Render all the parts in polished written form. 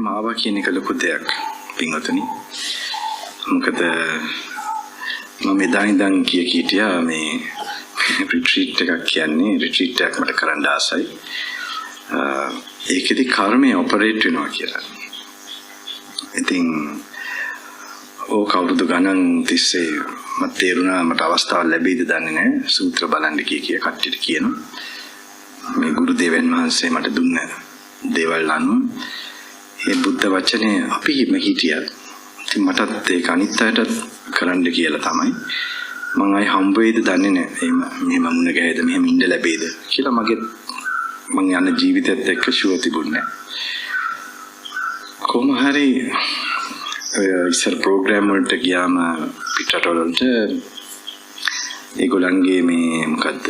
මාව කියන එක ලොකු දෙයක් පින්වතුනි. මොකද මම එදා ඉඳන් හිටියා මේ රිට්‍රීට් එකක් කියන්නේ රිට්‍රීට් එකක් මට කරන්න ආසයි. ඒකෙදි කර්මය ඔපරේට් වෙනවා කියලා. ඉතින් ඕක අවුරුදු ගණන් තිස්සේ මට තේරුණා මට අවස්ථාවක් ලැබෙයිද දන්නේ නැහැ. සූත්‍ර බලන්න කිය කට්ටියට කියනවා. මේ ගුරු දේවයන් වහන්සේ මට දුන්න දේවල් අනුව මේ බුද්ධ වචනේ අපිම හිටියා. ඉතින් මටත් ඒක අනිත් අයටත් කරන්න කියලා තමයි. මම අය හම්බ වෙයිද දන්නේ නැහැ. මෙහෙම මුණ ගැහෙද මෙහෙම ඉන්න ලැබෙයිද කියලා මගේ මං යන ජීවිතයත් එක්ක ෂුවර් තිබුණේ නැහැ. කොහොම හරි ඉස්සර ප්‍රෝග්‍රෑම් වලට ගියාම පිටරටවල වලට ඒගොල්ලන්ගේ මේ මොකද්ද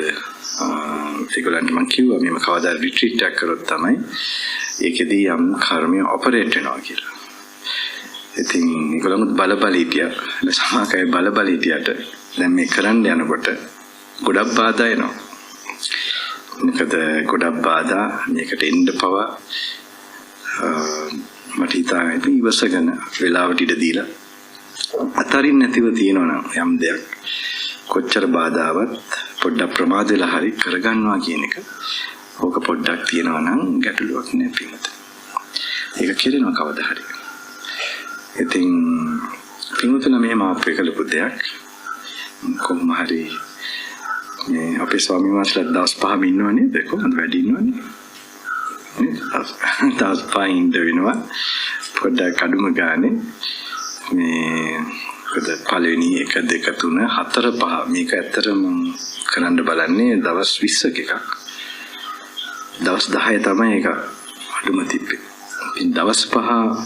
ඒගොල්ලන්ට මං කිව්වා මේ කවදා රිට්‍රීට් එකක් කරොත් තමයි ඒකෙදී යම් කර්මය ඔපරේට් වෙනවා කියලා. ඉතින් ඒගොල්ලන් බල හිටියා. සමාකය බල හිටියට දැන් මේ කරන්න යනකොට ගොඩක් බාධා එනවා. මොකද ගොඩක් බාධා මේකට එන්න පවා මට හිතාගෙන ඉවසගෙන වෙලාවට ඉඩ දීලා අතරින් නැතිව තියෙනවා යම් දෙයක් කොච්චර බාධාවත් පොඩ්ඩක් ප්‍රමාද වෙලා හරි කරගන්නවා කියන එක ඕක පොඩ්ඩක් තියෙනවා නම් ගැටලුවක් නෑ පිටත. ඒක කෙරෙනවා කවදා හරි. ඉතින් පිටුතුන මේ මාප් එක ලොකු දෙයක්. කොහොම හරි මේ අපේ ස්වාමීන් වහන්සේලා දවස් 5ම ඉන්නවනේ කොහොමද වැඩි ඉන්නවනේ. දවස් 5 ඉන්න වෙනවා. පොඩ්ඩක් අඩුම ගානේ මේ පළවෙනි 1 2 3 4 5 මේක ඇත්තටම කරන්න බලන්නේ දවස් 20ක එකක්. දවස් 10 තමයි ඒක අඩුම තිබ්බේ. ඉතින් දවස් 5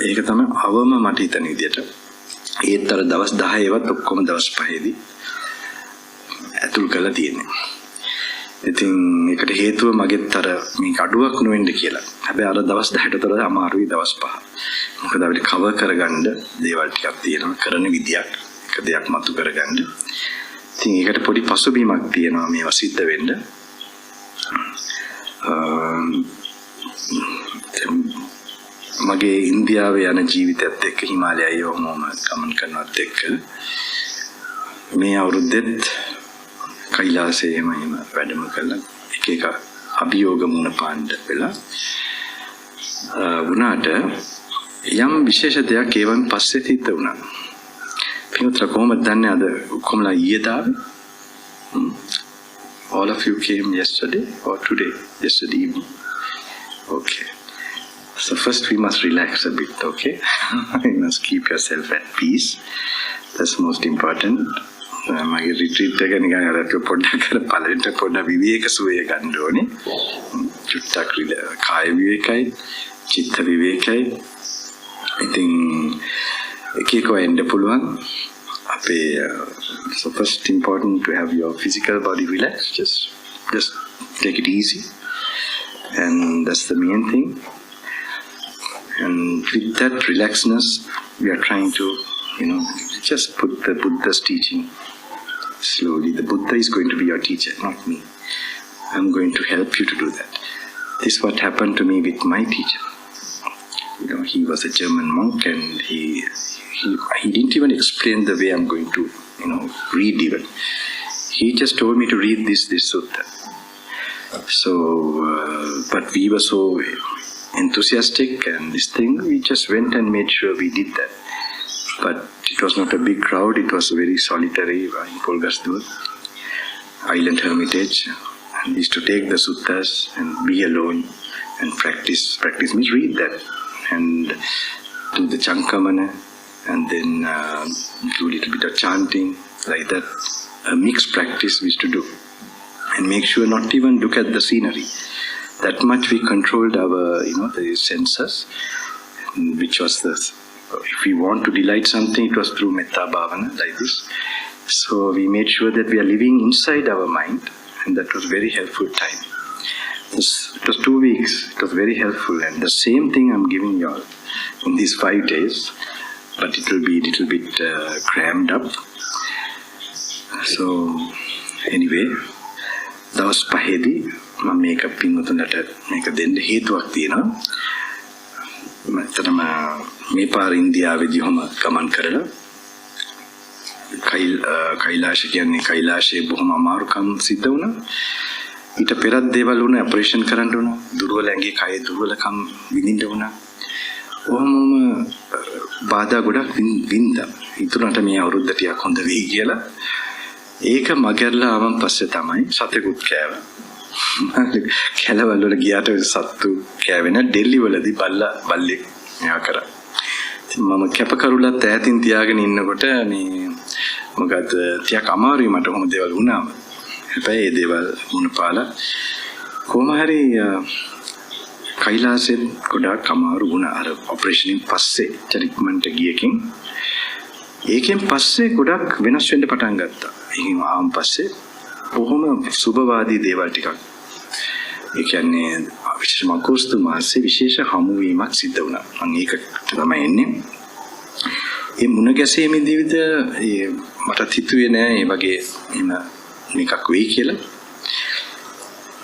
ඒක තමයි අවම මට හිතන විදියට. ඒතර දවස් 10වත් ඔක්කොම දවස් 5ේදී ඇතුල් කරලා තියෙන්නේ. ඉතින් ඒකට හේතුව මගෙත් අර මේක අඩුවක් නොවෙන්න කියලා. හැබැයි අර දවස් 10ට තොර අමාරුයි දවස් 5. මොකද අපිට කවර් කරගන්න දේවල් ටිකක් තියෙනවා කරන විදියක්. එක දෙයක් මතු කරගන්න. ඉතින් ඒකට පොඩි පසුබිමක් තියෙනවා මේවා සිද්ධ වෙන්න. මගේ ඉන්දියාවේ යන ජීවිතයත් එක්ක හිමාලයයි ඔහොමම ගමන් කරනවත් එක්ක මේ අවුරුද්දෙත් කෛලාසයේම වැඩම කළා. එක අභියෝග මුණ පාන්න වෙලා වුණාට යම් විශේෂ දෙයක් ඒවන් පස්සේ තිත වුණා. පිටුතර කොහොමද දන්නේ අද කොහොමලා ඊයේ දාවේ? All of you came yesterday or today? Yesterday evening. Okay. So first we must relax a bit, okay? You must keep yourself at peace. That's most important. මගේ රිට්‍රීට් එක නිකන් අර පොඩ්ඩක් අර පළවෙනිට පොඩ්ඩක් විවේක සුවය ගන්න ඕනේ. චුට්ටක් කාය විවේකයි, චිත්ත විවේකයි. ඉතින් එකක වෙන්න පුළුවන්. අපේ so first important to have your physical body relaxed. Just take it easy. And that's the main thing. And with that relaxedness, we are trying to, just put the Buddha's teaching slowly. The Buddha is going to be your teacher, not me. I'm going to help you to do that. This is what happened to me with my teacher. He was a German monk, and he didn't even explain the way I'm going to, read even. He just told me to read this sutta. So, but we were so enthusiastic and this thing, we just went and made sure we did that. But it was not a big crowd, it was very solitary in Polgasdur, island hermitage. And we used to take the suttas and be alone and practice. Practice means read that and do the chankamana and then do a little bit of chanting, like that. A mixed practice we used to do. And make sure not even look at the scenery. That much we controlled our, the senses, which was this. If we want to delight something, it was through metta bhavana, like this. So we made sure that we are living inside our mind, and that was very helpful time. It was 2 weeks. It was very helpful, and the same thing I'm giving you all in these 5 days, but it will be a little bit crammed up. So anyway, දවස් 5දී මම මේක පින්වතුන්ට මේක දෙන්න හේතුවක් තියෙනවා. මම මේ පාර ඉන්දියාවේදී ඔහම ගමන් කරලා කෛලාශ කියන්නේ කෛලාශයේ බොහොම අමාරුකම් සිද්ධ වුණා. ඊට පෙරත් දේවල් වුණා, ඔපරේෂන් කරන්න වුණා, දුර්වල ඇඟේ කය දුර්වලකම් විඳින්න වුණා. ඔහොම බාධා ගොඩක් වින්දා. ඊතුරට මේ අවුරුද්ද ටිකක් හොඳ වෙයි කියලා. ඒක මගහැරලා ආවන් පස්සේ තමයි සතෙකුත් කෑවා. කැලවල වල ගියාට සත්තු කෑවේ නැ ඩෙල්ලි වලදී බල්ලෙක් මෙයා කරා. ඉතින් මම කැපකරුලත් ඈතින් තියාගෙන ඉන්නකොට මේ මොකද ටිකක් අමාරුයි මට කොහොම දේවල් වුණාම. හැබැයි ඒ දේවල් වුණ පාලා කොහොම හරි කෛලාසෙන් ගොඩක් අමාරු වුණා. අර ඔපරේෂන් පස්සේ ට්‍රීට්මන්ට් ගියකින් ඒකෙන් පස්සේ ගොඩක් වෙනස් වෙන්න පටන් ගත්තා. එහෙනම් ආන් පස්සේ බොහොම සුබවාදී දේවල් ටිකක්. ඒ කියන්නේ විශේෂම අගෝස්තු මාසයේ විශේෂ හමුවීමක් සිද්ධ වුණා. මම ඒක තමයි එන්නේ. ඒ මුණ ගැසීමේදී මට හිතුවේ නෑ මේ වගේ එන මේකක් වෙයි කියලා.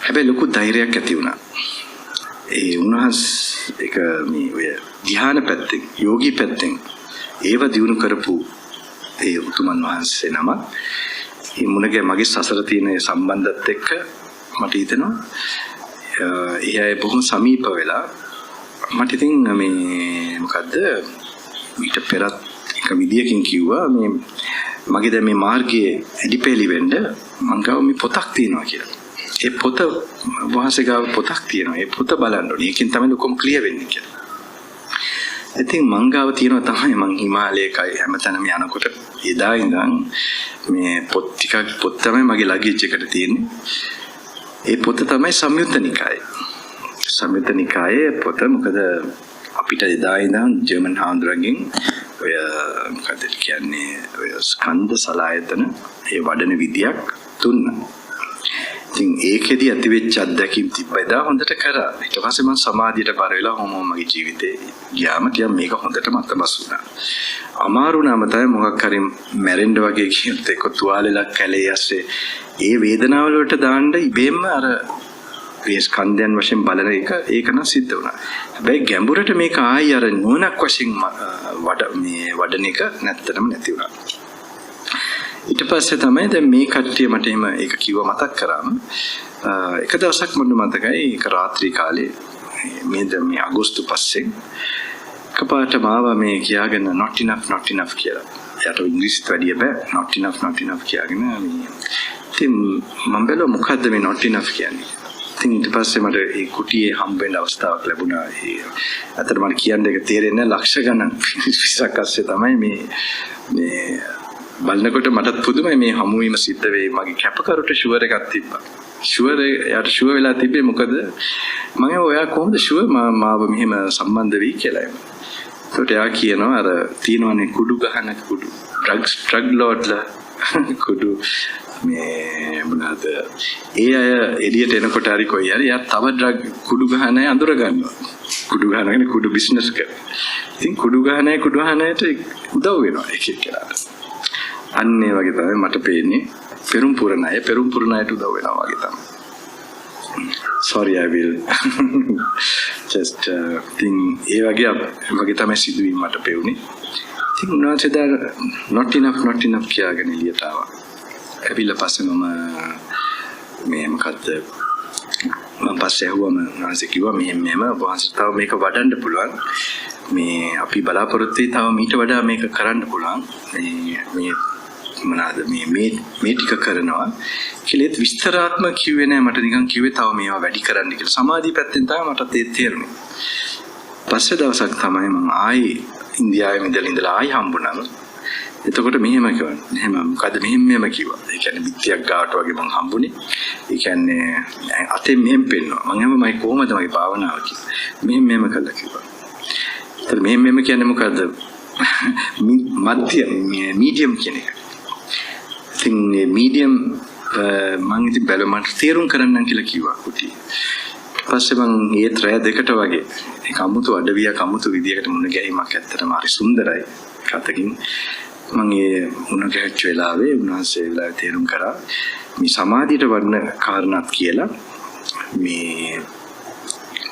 හැබැයි ලොකු ධෛර්යයක් ඇති වුණා. ඒ උන්වහන්ස එක මේ ඔය ධ්‍යාන පැත්තෙන්, යෝගී පැත්තෙන් ඒව දිනු කරපු ඒ උතුමන් වහන්සේ නම මේ මුණගේ මගේ සසර තියෙන සම්බන්ධත් එක්ක මට හිතෙනවා එයා බොහොම සමීප වෙලා මට ඉතින් මේ මොකද්ද ඊට පෙරත් එක විදියකින් කිව්වා මේ මගේ දැන් මේ මාර්ගයේ ඇඩිපෙලි වෙන්න මං ගාව මේ පොතක් තියෙනවා කියලා. ඒ පොත වහන්සේ ගාව පොතක් තියෙනවා. ඒ පොත බලන්න ඕනේ. ඒකෙන් තමයි ලොකම ක්ලියර් වෙන්නේ කියලා. ඉතින් මං ගාව තියෙනවා තමයි මං හිමාලයකයි හැමතැනම යනකොට එදා ඉඳන් මේ පොත් තමයි මගේ ලගේජ් එකට තියෙන්නේ. ඒ පොත තමයි සංයුත්ත නිකායේ. සංයුත්ත නිකායේ පොත මොකද අපිට එදා ඉඳන් ජර්මන් හාමුදුරන්ගෙන් ඔය මොකද කියන්නේ ඔය ස්කන්ධ සලායතන ඒ වඩන විදියක් දුන්නා. ඉතින් ඒකෙදි ඇතිවෙච්ච අත්දැකීම් තිබ්බා හොඳට කරා. ඊට පස්සේ මම සමාධියට බර වෙලා කොහොම මගේ ජීවිතේ ගියාම ටිකක් මේක හොඳට මතබස් වුණා. අමාරු නම තමයි මොකක් හරි මැරෙන්න වගේ කියත් එක්ක තුවාලෙලක් කැලේ ඇස්සේ ඒ වේදනාවල වලට දාන්න ඉබේම අර මේ ස්කන්ධයන් වශයෙන් බලන එක ඒක නම් සිද්ධ වුණා. හැබැයි ගැඹුරට මේක ආයි අර නුවණක් වශයෙන් වඩන එක නැත්තටම නැති වුණා. ඊට පස්සේ තමයි දැන් මේ කට්ටිය මට එහෙම ඒක කිව්ව මතක් කරාම එක දවසක් මට මතකයි ඒක රාත්‍රී කාලේ මේ අගෝස්තු පස්සේ කපාට මාව මේ කියාගෙන not enough කියලා. එයාට ඉංග්‍රීසිත් වැඩිය බෑ not enough කියාගෙන මේ ඉතින් මම බැලුවා මොකද්ද මේ not enough කියන්නේ. ඉතින් ඊට පස්සේ මට ඒ කුටියේ හම්බෙන්න අවස්ථාවක් ලැබුණා. අතට මට කියන්න එක තේරෙන්නේ ලක්ෂ ගණන් 20ක් අස්සේ තමයි මේ බලනකොට මටත් පුදුමයි මේ හමුවීම සිද්ධ වෙයි. මගේ කැපකරුට ෂුවර් එකක් තිබ්බා. එයාට ෂුවර් වෙලා තිබ්බේ මොකද මම ඔයා කොහොමද ෂුවර් මාව මෙහෙම සම්බන්ධ වෙයි කියලා. ඒකට එයා කියනවා අර තියෙනවනේ කුඩු ගහන කුඩු ඩ්‍රග් ලෝඩ්ලා කුඩු මේ මොනවාද ඒ අය එළියට එනකොට හරි කොයි හරි එයා තව ඩ්‍රග් කුඩු ගහන අය අඳුර ගන්නවා. කුඩු ගහනගෙන කුඩු බිස්නස් කරනවා. ඉතින් කුඩු ගහනයට උදව් වෙනවා එක එක්කෙනාට. අන්න ඒ වගේ තමයි මට පේන්නේ පෙරම් පුරණයට උදව් වෙනවා වගේ තමයි. Sorry I will just think ඒ වගේ තමයි සිදුවීම මට පෙවුනේ. ඉතින් උනාචේදා not enough කියලාගෙන එළියට ආවා. ඇවිල්ලා පස්සේ මම මේ මොකද්ද මම පස්සේ ඇහුවම නැන්සේ කිව්වා මෙහෙම වහන්සේ තව මේක වඩන්න පුළුවන්. මේ අපි බලාපොරොත්තු වෙයි තව මීට වඩා මේක කරන්න පුළුවන්. මේ මොනවාද මේ ටික කරනවා කියලා විස්තරාත්මක කිව්වේ නෑ. මට නිකන් කිව්වේ තව මේවා වැඩි කරන්න කියලා. සමාධි පැත්තෙන් තමයි මට තේරුනේ. පස්සේ දවසක් තමයි මම ආයි ඉන්දියාවේ ඉඳලා ආයි හම්බුණා. එතකොට මෙහෙම කිව්වා. එහෙම මොකද මෙහෙම කිව්වා. ඒ කියන්නේ පිටියක් ගාවට වගේ මම හම්බුනේ. ඒ කියන්නේ අතේ මෙහෙම පෙන්නවා. මම හැමමයි කොහමද මගේ භාවනාව කිව්වා. මෙහෙම කළා කිව්වා. ඒතර මෙහෙම කියන්නේ මොකද්ද? මීඩියම් කියන එක. ඉතින් මීඩියම් මම ඉතින් බැලුවා මට තේරුම් කරන්නම් කියලා කිව්වා කුටි. පස්සේ මම ඒ ත්‍රය දෙකට වගේ ඒක අමුතු අඩවියක් අමුතු විදියකට මුණ ගැහිමක් ඇත්තටම හරි සුන්දරයි. කතකින් මම ඒ මුණ ගැහිච්ච වෙලාවේ උන්වහන්සේ වෙලාවේ තේරුම් කරා මේ සමාධියට වඩන කාරණාත් කියලා මේ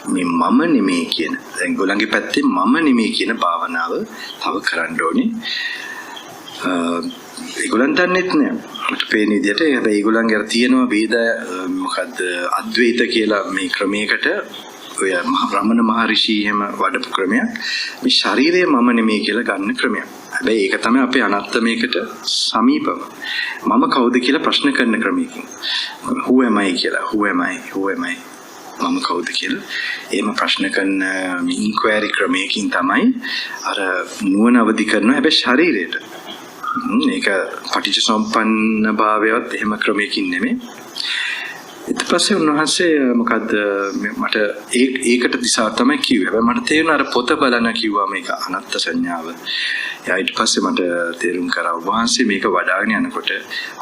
මම නෙමෙයි කියන දැන් ගොල්ලන්ගේ පැත්තේ මම නෙමෙයි කියන භාවනාව තව කරන්න ඕනේ. ඒගොල්ලන් දන්නෙත් නෑ මට පේන විදිහට. හැබැයි ඒගොල්ලන්ගේ අර තියෙනවා වේද මොකද්ද අද්වෛත කියලා මේ ක්‍රමයකට ඔය රමණ මහරිෂි එහෙම වඩපු ක්‍රමයක්. මේ ශරීරය මම නෙමෙයි කියලා ගන්න ක්‍රමයක්. හැබැයි ඒක තමයි අපේ අනාත්මයකට සමීපම. මම කවුද කියලා ප්‍රශ්න කරන ක්‍රමයකින්. who am I කියලා who am I මම කවුද කියලා එහෙම ප්‍රශ්න කරන ඉන්ක්වයරි ක්‍රමයකින් තමයි අර නුවණ අවදි කරනවා. හැබැයි ශරීරයට මේක පටිච්චසමුප්පන්න භාවයවත් එහෙම ක්‍රමයකින් නෙමෙයි. ඊට පස්සේ උන්වහන්සේ මොකද්ද මට ඒකට දිශා තමයි කිව්වේ. හැබැයි මට තේරුණා අර පොත බලන කිව්වා මේක අනත්ත් සංඥාව. ඊට පස්සේ මට තේරුම් කරා වහන්සේ මේක වඩාගෙන යනකොට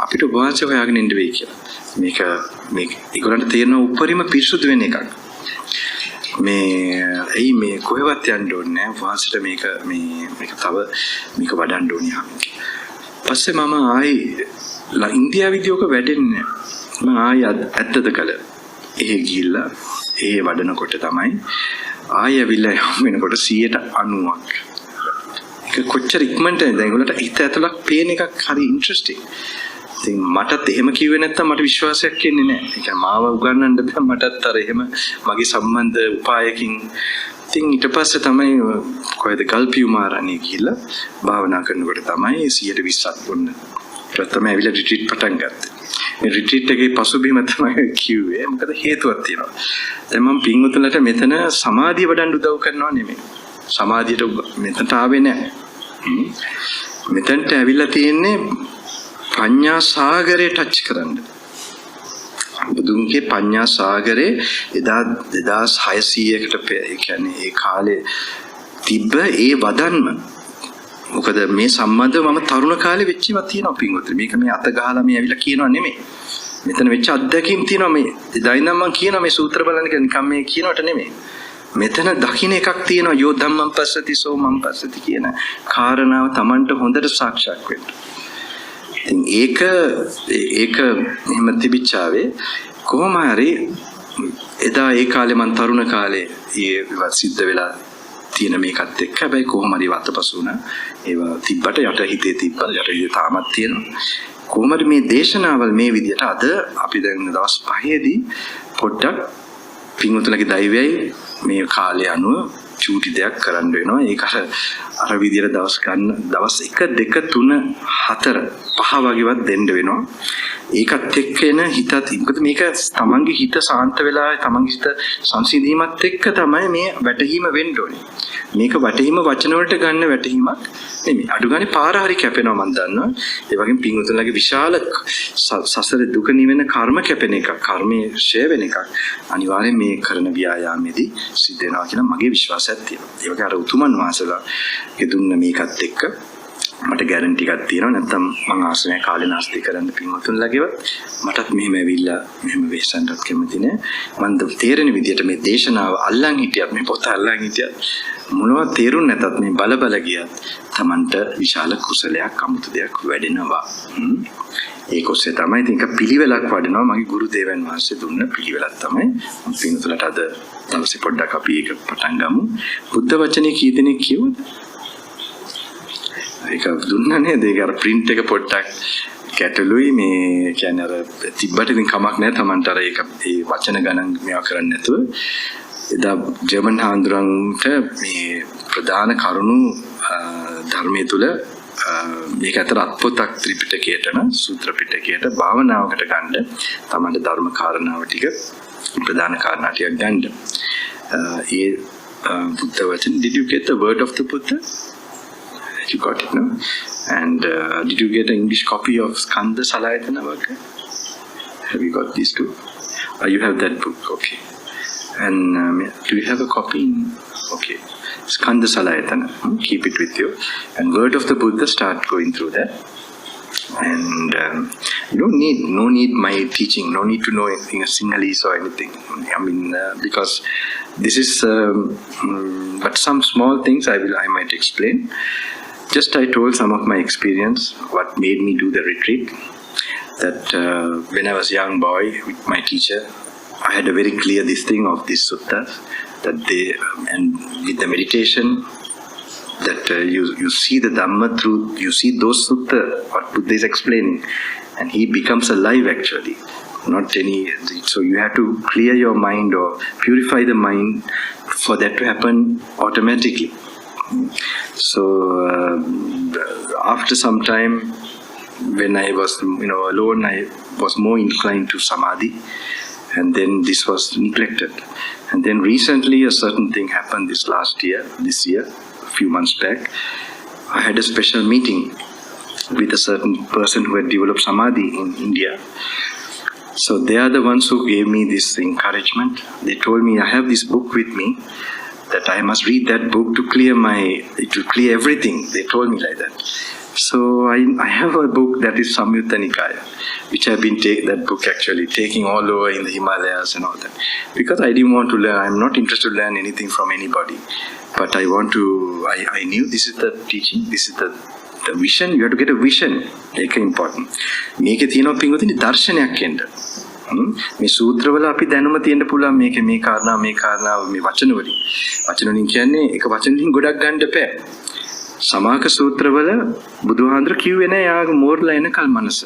අපිට වහන්සේ හොයාගෙන ඉන්න වෙයි කියලා. මේක ඒගොල්ලන්ට තේරෙන උපරිම පිරිසුදු වෙන එකක්. මේ කොහෙවත් යන්න ඕනේ නැහැ. වහන්සේට මේක තව මේක වඩන්න ඕනේ. පස්සේ මම ආයි ඉන්දියාවේදී ඔක වැඩෙන්නේ මම ආයි ඇත්තද කළ එහෙ ගිහිල්ලා එහෙ වඩනකොට තමයි ආයි ඇවිල්ලා යම් වෙනකොට 90ක් ඒක කොච්චර ඉක්මනට දැන් ඒගොල්ලන්ට හිත ඇතුලක් පේන එකක් හරි ඉන්ටරෙස්ටිං. ඉතින් මටත් එහෙම කිව්වේ නැත්තම් මට විශ්වාසයක් එන්නේ නැහැ. ඒ කියන්නේ මාව උගන්වන්න බෑ මටත් අර එහෙම මගේ සම්බන්ධ උපායකින්. ඉතින් ඊට පස්සේ තමයි කොහෙද ගල්පියුමාරණේ ගිහිල්ලා භාවනා කරනකොට තමයි 120ක් වුණ ප්‍රථම ඇවිල්ලා රිට්‍රීට් පටන් ගත්තේ. මේ රිට්‍රීට් එකේ පසුබිම තමයි කිව්වේ. මොකද හේතුවක් තියෙනවා. දැන් මම පින්වතුන්ලට මෙතන සමාධිය වඩන්න උදව් කරනවා නෙමෙයි. සමාධියට මෙතනට ආවේ නැහැ. මෙතනට ඇවිල්ලා තියෙන්නේ පඤ්ඤා සාගරේ ටච් කරන්න. බුදුන්ගේ පඤ්ඤා සාගරේ එදා 2600කට ඒ කියන්නේ ඒ කාලේ තිබ්බ ඒ වදන්ම. මොකද මේ සම්බන්ධව මම තරුණ කාලේ වෙච්ච ඒවා තියෙනවා පින්වතුනි. මේක මේ අත ගහලා මේ ඇවිල්ලා කියනවා නෙමෙයි. මෙතන වෙච්ච අත්දැකීම් තියෙනවා මේ. එදා ඉඳන් මම කියනවා මේ සූත්‍ර බලන්න කියලා නිකන් මේ කියනවට නෙමෙයි. මෙතන දකින්න එකක් තියෙනවා යෝ ධම්මං පස්සති සෝ මං පස්සති කියන කාරණාව Tamanට හොඳට සාක්ෂාත් වෙන්න. ඉතින් ඒක එහෙම තිබිච්චාවේ කොහොම හරි එදා ඒ කාලේ මම තරුණ කාලේ ඒවත් සිද්ධ වෙලා තියෙන මේකත් එක්ක හැබැයි කොහොම හරි වතපසු වුණා. ඒවා තිබ්බට යට හිතේ තිබ්බා යට හිතේ තාමත් තියෙනවා. කොහොම හරි මේ දේශනාවල් මේ විදිහට අද අපි දැන් දවස් 5ේදී පොඩ්ඩක් පින්වතුන්ගේ දෛවයයි මේ කාලය අනුව චූටි දෙයක් කරන්න වෙනවා. ඒක අර විදිහට දවස් 1 2 3 4 5 වගේවත් දෙන්න වෙනවා. ඒකත් එක්ක එන හිතත් මොකද මේක තමන්ගේ හිත සාන්ත වෙලා තමන්ගේ හිත සංසිඳීමත් එක්ක තමයි මේ වැටහීම වෙන්න ඕනේ. මේක වැටහීම වචන වලට ගන්න වැටහීමක් නෙමෙයි. අඩු ගානේ පාර හරි කැපෙනවා මම දන්නවා. ඒ වගේම පින්වතුන්ලගේ විශාල සසර දුක නිවෙන කර්ම කැපෙන එකක්, කර්මයේ ෂේ වෙන එකක් අනිවාර්යෙන් මේ කරන ව්‍යායාමයේදී සිද්ධ වෙනවා කියලා මගේ විශ්වාසයක් තියෙනවා. ඒ වගේ අර උතුමන් වහන්සේලා දුන්න මේකත් එක්ක මට ගැරන්ටි එකක් තියෙනවා. නැත්නම් මම ආසනය කාලේ නාස්ති කරන්න පින්වතුන්ලගේවත් මටත් මෙහෙම ඇවිල්ලා මෙහෙම වෙස්සන්නත් කැමති නෑ. මම තේරෙන විදිහට මේ දේශනාව අල්ලන් හිටියත් මේ පොත අල්ලන් හිටියත් මොනවද තේරුන්නේ නැතත් මේ බල ගියත් Tamanට විශාල කුසලයක් අමුතු දෙයක් වැඩෙනවා. ඒක ඔස්සේ තමයි ඉතින් එක පිළිවෙලක් වඩනවා. මගේ ගුරු දේවයන් වහන්සේ දුන්න පිළිවෙලක් තමයි මම පින්වතුන්ලට අද දවසේ පොඩ්ඩක් අපි ඒක පටන් ගමු. බුද්ධ වචනේ කී දෙනෙක් කිව්වද? ඒක දුන්නා නේද? ඒක අර print එක පොඩ්ඩක් ගැටලුයි මේ කියන්නේ අර තිබ්බට ඉතින් කමක් නැහැ Tamanට අර ඒක ඒ වචන ගණන් මේවා කරන්නේ නැතුව එදා ජර්මන් හාමුදුරන්ට මේ ප්‍රධාන කරුණු ධර්මයේ තුල මේක අතර අත්පොතක් ත්‍රිපිටකයට සූත්‍ර පිටකයට භාවනාවකට ගන්න Tamanට ධර්ම කාරණාව ටික ප්‍රධාන කාරණා ටික ගන්න. ඒ බුද්ධ වචන did you get the word of the Buddha? You got it, no? And did you get an English copy of Skanda Salayatana work? Have you got these two? You have that book, okay. And do you have a copy? Okay. Skanda Salayatana, keep it with you. And Word of the Buddha, start going through that. And you no need my teaching, no need to know anything, Sinhalese or anything. I mean, because this is, but some small things I might explain. Just I told some of my experience, what made me do the retreat. That when I was a young boy with my teacher, I had a very clear this thing of these suttas, that they, and with the meditation, that you see the Dhamma through, you see those sutta, what Buddha is explaining, and he becomes alive actually. Not any, so you have to clear your mind or purify the mind for that to happen automatically. So after some time, when I was alone, I was more inclined to samadhi, and then this was neglected. And then recently a certain thing happened this year, a few months back. I had a special meeting with a certain person who had developed samadhi in India. So they are the ones who gave me this encouragement. They told me, I have this book with me, that I must read that book to clear everything. They told me like that. So I have a book that is Samyutta Nikaya, which I've been that book actually taking all over in the Himalayas and all that. Because I didn't want to learn, I'm not interested to learn anything from anybody. But I knew this is the teaching, this is the vision. You have to get a vision. It's important. මේකේ තියෙනවා පින්වතුනි දර්ශනයක් එන්න. මේ සූත්‍රවල අපි දැනුම තියෙන්න පුළුවන් මේකේ මේ කාරණා මේ වචන වලින් කියන්නේ එක වචනකින් ගොඩක් ගන්න බෑ. සමාක සූත්‍රවල බුදුහාඳුර කිව්වේ නෑ යාගේ මෝරලා එනකල් මනස.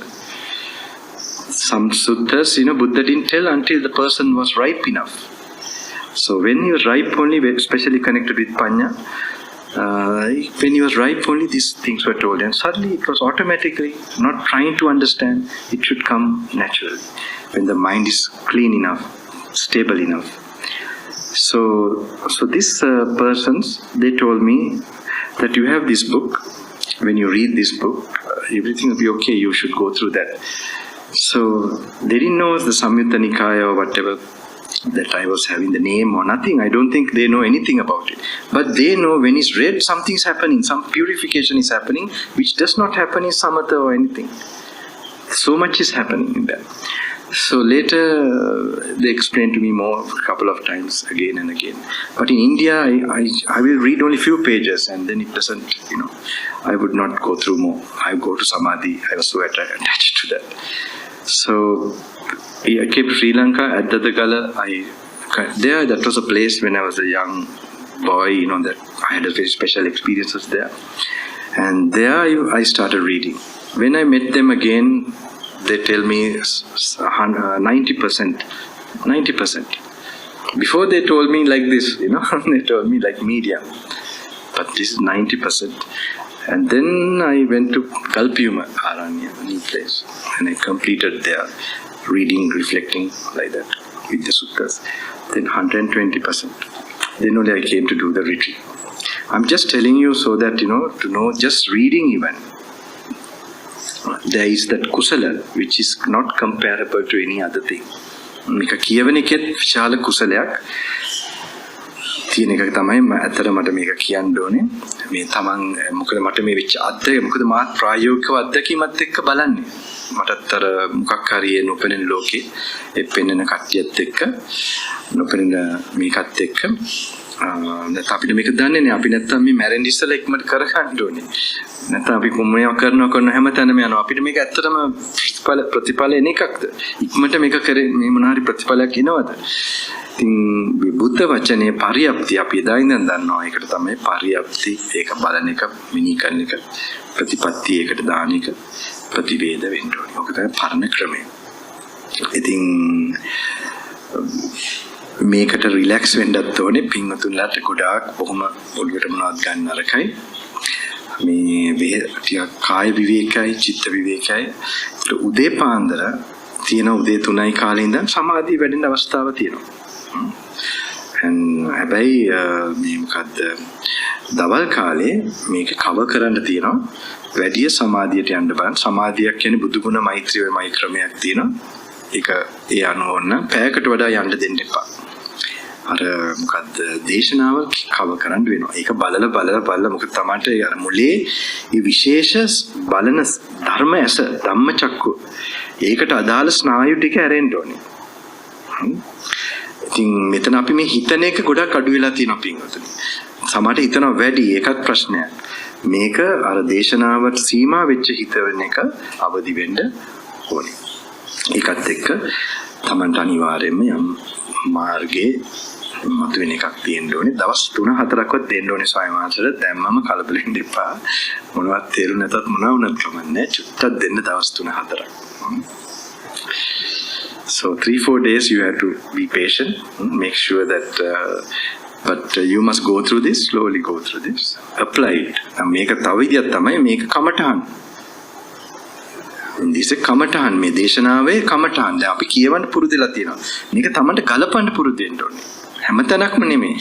Some suttas, Buddha didn't tell until the person was ripe enough. So when he was ripe only, especially connected with Panya, when he was ripe only these things were told, and suddenly it was automatically, not trying to understand, it should come naturally when the mind is clean enough, stable enough. So these persons, they told me that you have this book. When you read this book, everything will be okay. You should go through that. So they didn't know the Samyutta Nikaya or whatever that I was having the name or nothing. I don't think they know anything about it. But they know when it's read, something's happening, some purification is happening, which does not happen in Samatha or anything. So much is happening in that. So later they explained to me more a couple of times, again and again. But in India, I will read only few pages, and then it doesn't, I would not go through more. I go to Samadhi. I was so attached to that. So I came to Sri Lanka at Tadagala. That was a place when I was a young boy, that I had a very special experiences there. And there I started reading. When I met them again, they tell me 90%. Before they told me like this, they told me like medium. But this is 90%. And then I went to Kalpiyuma, Aranya, a new place. And I completed there, reading, reflecting like that with the suttas. Then 120%. Then only I came to do the retreat. I'm just telling you so that, to know just reading even. There is that kusala, which is not comparable to any other thing. මේක කියවන එකෙත් විශාල කුසලයක් තියෙන එක තමයි ඇත්තට මට මේක කියන්න ඕනේ. මේ තමන් මොකද මට මේ වෙච්ච අත්දැකීම මොකද මාත් ප්‍රායෝගිකව අත්දැකීමත් එක්ක බලන්නේ. මටත් අර මොකක් හරි නොපෙනෙන ලෝකේ ඒ පෙනෙන කට්ටියත් එක්ක නොපෙනෙන මේකත් එක්ක නැත්නම් අපිට මේක දන්නේ නැහැ. අපි නැත්තම් මේ මැරෙන්න ඉස්සෙල්ලා ඉක්මනට කරගන්න ඕනේ. නැත්නම් අපි කොම්මයක් කරන හැමතැනම යනවා. අපිට මේක ඇත්තටම ප්‍රතිඵල එන එකක්ද? ඉක්මනට මේක කරේ මේ මොන හරි ප්‍රතිඵලයක් එනවද? ඉතින් බුද්ධ වචනේ පරියප්ති අපි එදා ඉඳන් දන්නවා. ඒකට තමයි පරියප්ති. ඒක බලන එක, මිනී කරන එක, ප්‍රතිපත්ති ඒකට දාන එක, ප්‍රතිවේද වෙන්න ඕනේ. ඔක තමයි පරණ ක්‍රමය. ඉතින් මේකට රිලැක්ස් වෙන්නත් ඕනේ. පින්වතුන්ලාට ගොඩාක් බොහොම ඔළුවට මොනවද ගන්න අරකයි. මේ ටිකක් කාය විවේකයි, චිත්ත විවේකයි. උදේ පාන්දර තියෙන උදේ 3යි කාලේ ඉඳන් සමාධිය වැඩෙන අවස්ථාව තියෙනවා. හැබැයි මේ මොකද්ද දවල් කාලේ මේක කවර් කරන්න තියෙනවා. වැඩි සමාධියට යන්න බලන්න. සමාධියක් කියන්නේ බුදු ගුණ මෛත්‍රී වේ ක්‍රමයක් තියෙනවා. ඒක ඒ අනුවන්න පැයකට වඩා යන්න දෙන්න එපා. අර මොකද්ද දේශනාව කවර් කරන්න වෙනවා. ඒක බලලා මොකද තමන්ට අර මුලේ මේ විශේෂ බලන ධර්ම ඇස ධම්මචක්කු ඒකට අදාළ ස්නායු ටික ඇරෙන්න ඕනේ. ඉතින් මෙතන අපි මේ හිතන එක ගොඩක් අඩු වෙලා තියෙනවා පින්වතුනි. සමහරට හිතනවා වැඩි ඒකත් ප්‍රශ්නයක්. මේක අර දේශනාවට සීමා වෙච්ච හිත වෙන එක අවදි වෙන්න ඕනේ. ඒකත් එක්ක තමන්ට අනිවාර්යයෙන්ම යම් මාර්ගයේ මතුවෙන එකක් තියෙන්න ඕනේ. දවස් 3-4ක්වත් දෙන්න ඕනේ ස්වාමීන් වහන්සේට. දැම්මම කලබල වෙන්න එපා. මොනවත් තේරුම් නැතත් මොනවා වුණත් කමන්නේ. චුට්ටක් දෙන්න දවස් 3-4ක්. So 3-4 days you have to be patient. Make sure that but you must go through this, slowly go through this. Apply it. මේක තව විදියක් තමයි මේක කමඨහන්. This is කමඨහන් මේ දේශනාවේ කමඨහන්. දැන් අපි කියවන්න පුරුදුලා තියෙනවා. මේක තමන්ට ගලපන්න පුරුදු වෙන්න ඕනේ. හැමතැනක්ම නෙමෙයි.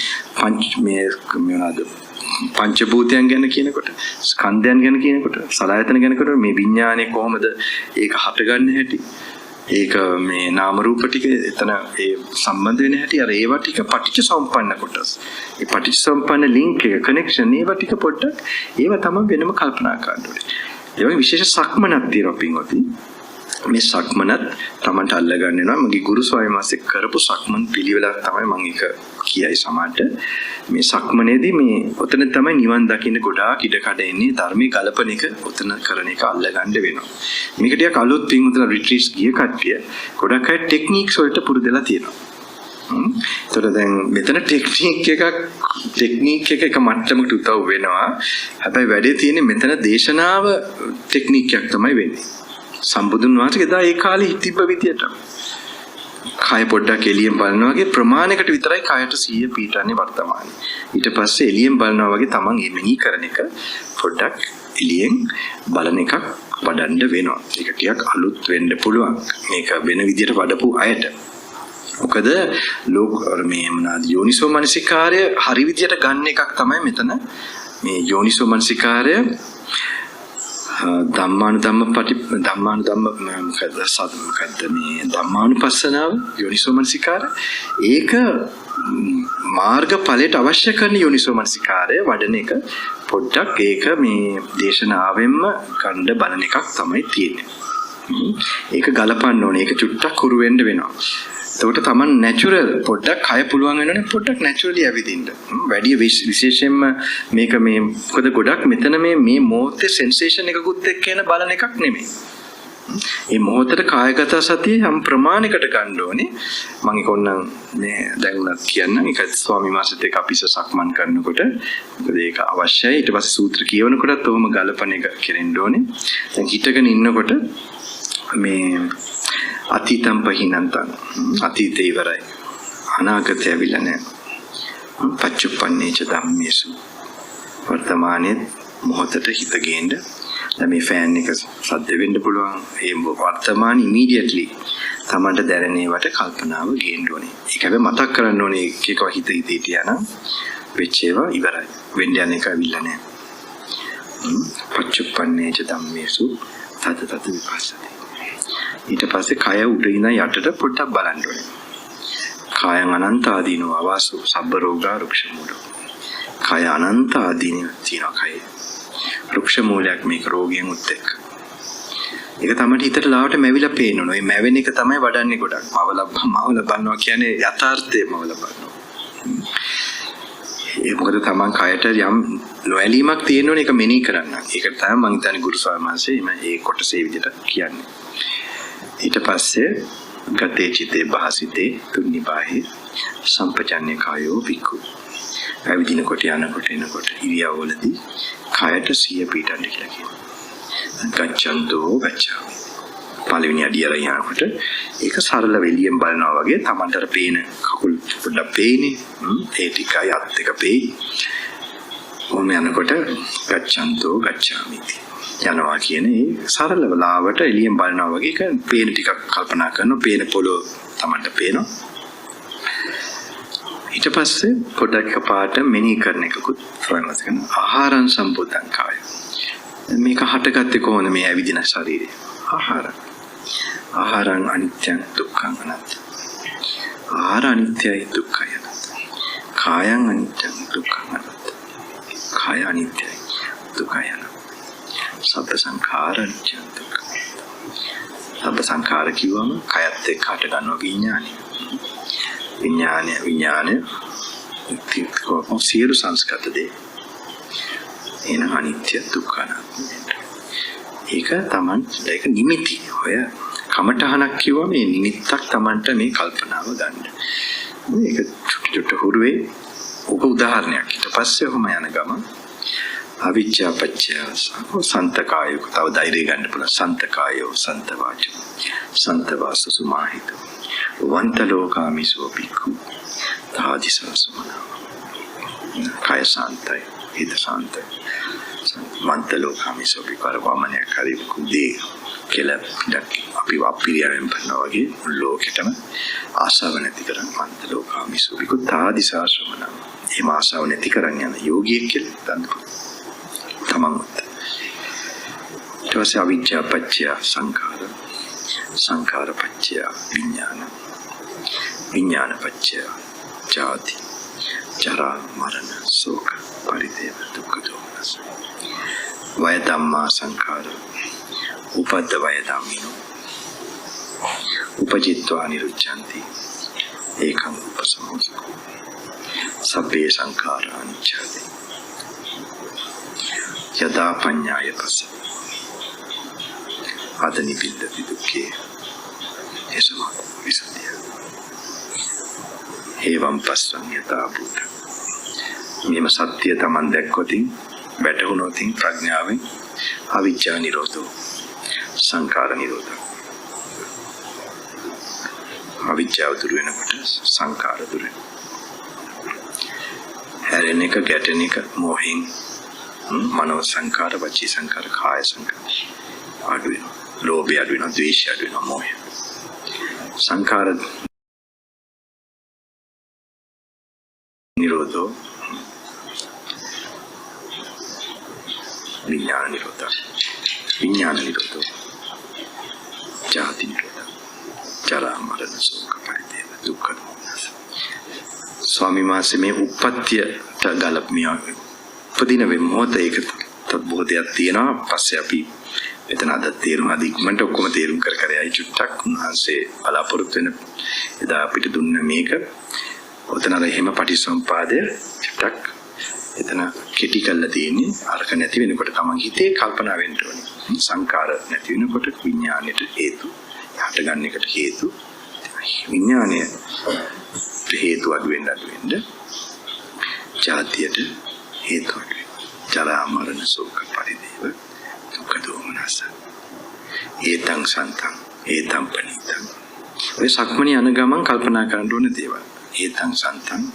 පංචභූතයන් ගැන කියනකොට, ස්කන්ධයන් ගැන කියනකොට, සලආයතන ගැනකොට මේ විඥානය කොහොමද ඒක හටගන්නේ හැටි. ඒක මේ නාම රූප ටික එතන ඒ සම්බන්ධ වෙන හැටි අර ඒවා ටික පටිච්ච සම්පන්න කොටස්. ඒ පටිච්ච සම්පන්න ලින්ක් එක කනෙක්ෂන් ඒවා ටික පොඩ්ඩක් ඒවා තමයි වෙනම කල්පනා කරන්න ඕනේ. ඒ වගේ විශේෂ සක්මනක් තියෙනවා පින්වත්නි. මේ සක්මනත් Tamanට අල්ලගන්න වෙනවා. මගේ ගුරු ස්වාමීන් වහන්සේ කරපු සක්මන් පිළිවෙලක් තමයි මම ඒක කියයි සමාජයට. මේ සක්මනේදී මේ ඔතන තමයි නිවන් දකින්න ගොඩාක් ඉඩ කඩ එන්නේ. ධර්මයේ ගලපන එක ඔතන කරන එක අල්ලගන්න වෙනවා. මේක ටිකක් අලුත් පින්වතුන්ලා රිට්‍රීට්ස් ගිය කට්ටිය ගොඩක් අය ටෙක්නික්ස් වලට පුරුදුලා තියෙනවා. ඒතර දැන් මෙතන ටෙක්නික් එක එක මට්ටමකට උදව් වෙනවා. හැබැයි වැඩේ තියෙන්නේ මෙතන දේශනාව ටෙක්නික් එකක් තමයි වෙන්නේ. සම්බුදුන් වහන්සේ එදා ඒ කාලේ හිතිබ්බ විදියට කය පොඩ්ඩක් එළියෙන් බලනවා වගේ ප්‍රමාණයකට විතරයි කයට 100 පීටන්නේ වර්තමානයේ. ඊට පස්සේ එළියෙන් බලනවා වගේ තමන් මේ මෙනි කරන එක පොඩ්ඩක් එළියෙන් බලන එකක් වඩන්න වෙනවා. ඒක ටිකක් අලුත් වෙන්න පුළුවන්. මේක වෙන විදියට වඩපු අයට. මොකද මේ මොනවාද යෝනිසෝ මනසිකාරය හරි විදියට ගන්න එකක් තමයි මෙතන මේ යෝනිසෝ මනසිකාරය ධම්මානුපස්සනාව යෝනිසෝ මනසිකාරය ඒක මාර්ගඵලයට අවශ්‍ය කරන යෝනිසෝ මනසිකාරය වඩන එක පොඩ්ඩක් ඒක මේ දේශනාවෙන්ම ගන්න බලන එකක් තමයි තියෙන්නේ. ඒක ගලපන්න ඕනේ. ඒක චුට්ටක් හුරු වෙන්න වෙනවා. එතකොට තමන් නැචරල් පොඩ්ඩක් කය පුළුවන් වෙනවනේ පොඩ්ඩක් නැචරලි ඇවිදින්න. වැඩි විශේෂයෙන්ම මේක මේ මොකද ගොඩක් මෙතන මේ මොහොතේ සෙන්සේෂන් එකකුත් එක්ක එන බලන එකක් නෙමෙයි. මේ මොහොතේ කායගත සතිය හැම ප්‍රමාණයකට ගන්න ඕනේ. මම ඒක ඕනනම් මේ දැන් උනත් කියන්න. ඒක ස්වාමීන් වහන්සේත් එක්ක අපි සක්මන් කරනකොට මොකද ඒක අවශ්‍යයි. ඊට පස්සේ සූත්‍ර කියවනකොටත් ඔහොම ගලපන එක කෙරෙන්න ඕනේ. දැන් හිටගෙන ඉන්නකොට මේ අතීතම් පහිනන්තං අතීතේ ඉවරයි අනාගතය ඇවිල්ලා නැහැ පච්චුප්පන්නේච ධම්මේසු වර්තමානයේ මොහොතට හිත ගේන්න දැන් මේ ෆෑන් එක සද්ද වෙන්න පුළුවන් ඒ වර්තමාන ඉමීඩියට්ලි තමන්ට දැනෙනේවට කල්පනාව ගේන්න ඕනේ ඒක හැබැයි මතක් කරන්න ඕනේ එකව හිත හිටියා නම් වෙච්ච ඒවා ඉවරයි වෙන්න යන එක ඇවිල්ලා නැහැ පච්චුප්පන්නේච ධම්මේසු තත විපස්සති ඊට පස්සේ කය උඩ ඉඳන් යටට පොඩ්ඩක් බලන්න ඕනේ. කායං අනන්ත ආදීනෝ අවාසු සබ්බ රෝගා රුක්ෂ මූලෝ. කය අනන්ත ආදීන තියෙනවා කය. රුක්ෂ මූලයක් මේක රෝගයෙන් උත් එක්ක. ඒක තමයි හිතට ලාවට මැවිලා පේන්න ඕනේ. මේ මැවෙන එක තමයි වඩන්නේ ගොඩක්. මවල බලනවා කියන්නේ යථාර්ථය මවල බලනවා. ඒ මොකද තමන් කයට යම් නොඇලීමක් තියෙනවනේ ඒක මෙනෙහි කරන්න. ඒක තමයි මම හිතන්නේ ගුරු ස්වාමීන් වහන්සේ මේ කොටසේ විදිහට කියන්නේ. ඊට පස්සේ ගතේ චිතේ භාසිතේ තුන්නිපාහි සම්පජන්‍ය කායෝ වික්ඛු. ඇවිදිනකොට යනකොට එනකොට ඉරියව්වලදී කයට 100 පීඩන්න කියලා කියනවා. ගච්ඡන්තෝ ගච්ඡාමි. පළවෙනි අඩියර යනකොට ඒක සරල වෙලියෙන් බලනවා වගේ තමන්ට පේන කකුල් පොඩ්ඩක් පේන්නේ. ඒ ටිකයි අත් එක පේයි. ඔහොම යනකොට ගච්ඡන්තෝ ගච්ඡාමි. යනවා කියන්නේ සරල වෙලාවට එළියෙන් බලනවා වගේ ඒක පේන ටිකක් කල්පනා කරනවා පේන පොළොව තමන්ට පේනවා ඊට පස්සේ පොඩක් පාට මෙනෙහි කරන එකකුත් ප්‍රයත්න කරනවා ආහාරං සම්පූර්ණ කාය මේක හටගත්තේ කොහොමද මේ ඇවිදින ශරීරය ආහාරං අනිත්‍යං දුක්ඛං අනාත්ම ආහාර අනිත්‍යයි දුක්ඛයි අනාත්ම කායං අනිත්‍යං දුක්ඛං අනාත්ම කාය අනිත්‍යයි දුක්ඛයි අනාත්ම සබ්බ සංඛාර අනිත්‍ය දුක්ඛ. සබ්බ සංඛාර කිව්වම කයත් එක්ක හට ගන්නවා විඥානය සියලු සංස්කෘත දේ. එන අනිත්‍ය දුක්ඛ අනාත්ම. ඒක තමන් ඒක නිමිති. ඔය කමඨහනක් කිව්වම මේ නිමිත්තක් තමන්ට මේ කල්පනාව ගන්න. මේක චුට්ට හුරුවේ ඔක උදාහරණයක්. ඊට පස්සේ ඔහම යන ගම අවිජ්ජා පත්‍ය සන්තකායෝ තව ධෛර්යය ගන්න පුළුවන්. සන්තකායෝ සන්තවාචෝ සන්තවාසු සුමාහිතෝ වන්තලෝකාමිසෝ බික්ඛු තාදිසසුමනා කාය සාන්තයි හිත සාන්තයි වන්තලෝකාමිසෝ බික්ඛු වමනය කරි කුදී කියලා අපි අපිරියෙන් බලනවා වගේ ලෝකෙටම ආශාව නැති කරන් වන්තලෝකාමිසෝ බික්ඛු තාදිසසුමනා මේ ආශාව නැති කරන් යන යෝගියෙක් කියලා දන්නවා. තමන්වත් ඊට පස්සේ අවිජ්ජා පත්‍ය සංඛාර සංඛාර පත්‍ය විඥාන විඥාන පත්‍ය ජාති ජරා මරණ ශෝක පරිදේව දුක්ඛ දෝමනස වය ධම්මා සංඛාර උපද්ද වය ධම්මිනෝ උපජිත්වා නිරුච්ඡanti ඒකං උපසමෝසකෝ සබ්බේ සංඛාරා අනිච්චති යදා පඤ්ඤාය පස්ස ආදනි බින්දති දුක්ඛේ එසම විසුද්ධිය හේවම් පස්සං යතා භූත මේම සත්‍ය තමන් දැක්කොතින් වැටහුණොතින් ප්‍රඥාවෙන් අවිජ්ජා නිරෝධෝ සංඛාර නිරෝධෝ අවිජ්ජාව දුර වෙනකොට සංඛාර දුර හැරෙන එක ගැටෙන එක මොහෙන් මනෝ සංඛාර වචී සංඛාර කාය සංඛාර අඩු වෙනවා. ලෝභය අඩු වෙනවා, ද්වේෂය අඩු වෙනවා, මෝහය. සංඛාර නිරෝධෝ විඥාන නිරෝධෝ විඥාන නිරෝධෝ ජාති නිරෝධෝ ජරා මරණ ශෝක පරිදේව දුක්ඛ දෝමනස. ස්වාමී මාසේ මේ උප්පත්තියට ගලපමියා උපදින වෙමෝත ඒක තත්බෝධයක් තියෙනවා. පස්සේ අපි එතන අද තේරුම් අධික්මන්ට ඔක්කොම තේරුම් කර යයි චුට්ටක් උන්වහන්සේ බලාපොරොත්තු වෙන එදා අපිට දුන්න මේක ඔතන අර එහෙම පටිසම්පාදය චුට්ටක් එතන කෙටි කරලා තියෙන්නේ. අරක නැති වෙනකොට තමන් හිතේ කල්පනා වෙන්න ඕනේ. සංකාර නැති වෙනකොට විඥාණයට හේතු හට ගන්න එකට හේතු විඥාණය හේතු අඩු වෙන්න ජාතියට හේතු අඩු වෙන්න ජරා මරණ ශෝක පරිදේව දුක්ඛ දෝමනස ඒතං සන්තං ඒතං පනිතං. ඔය සක්මණේ යන ගමන් කල්පනා කරන්න ඕන දේවල්. ඒතං සන්තං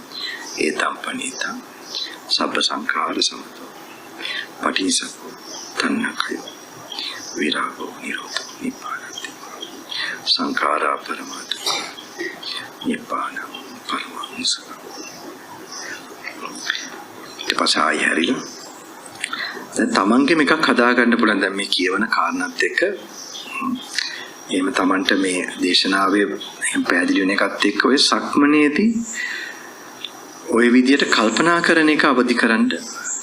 ඒතං පනිතං සබ්බ සංඛාර සමතෝ පටිසකෝ තණ්හකය විරාගෝ නිරෝධෝ නිපානති සංඛාරා පරමාර්ථ නිපාන පරමංසක. ඊට පස්සේ ආයෙ හැරිලා දැන් තමන්ගේ මේකක් හදා ගන්න පුළුවන්. දැන් මේ කියවන කාරණාත් එක්ක එහෙම තමන්ට මේ දේශනාවේ එහෙම පැහැදිලි වෙන එකත් එක්ක ඔය සක්මනේදී ඔය විදියට කල්පනා කරන එක අවදි කරන්න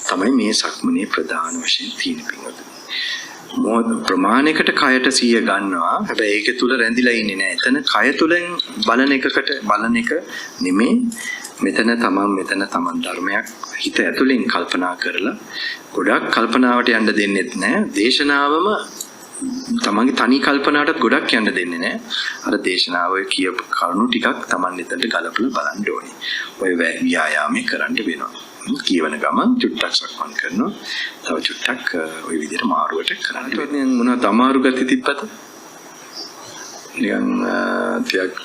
තමයි මේ සක්මනේ ප්‍රධාන වශයෙන් තියෙන පින්වතුනි. මොහොත ප්‍රමාණයකට කයට සිය ගන්නවා. හැබැයි ඒක තුල රැඳිලා ඉන්නේ නැහැ. එතන කය තුලින් බලන එක නෙමෙයි. මෙතන තමන් ධර්මයක් හිත ඇතුලෙන් කල්පනා කරලා ගොඩක් කල්පනාවට යන්න දෙන්නෙත් නැහැ. දේශනාවම තමන්ගේ තනි කල්පනාවටත් ගොඩක් යන්න දෙන්නේ නැහැ. අර දේශනාවේ කියපු කරුණු ටිකක් තමන් එතනට ගලපලා බලන්න ඕනේ. ඔය ව්‍යායාමේ කරන්න වෙනවා. කියවන ගමන් චුට්ටක් සක්මන් කරනවා. තව චුට්ටක් ওই විදිහට මාරුවට කරන්න. ඒත් මොනවද අමාරු ගති තිබ්බද? නිකන් ටිකක්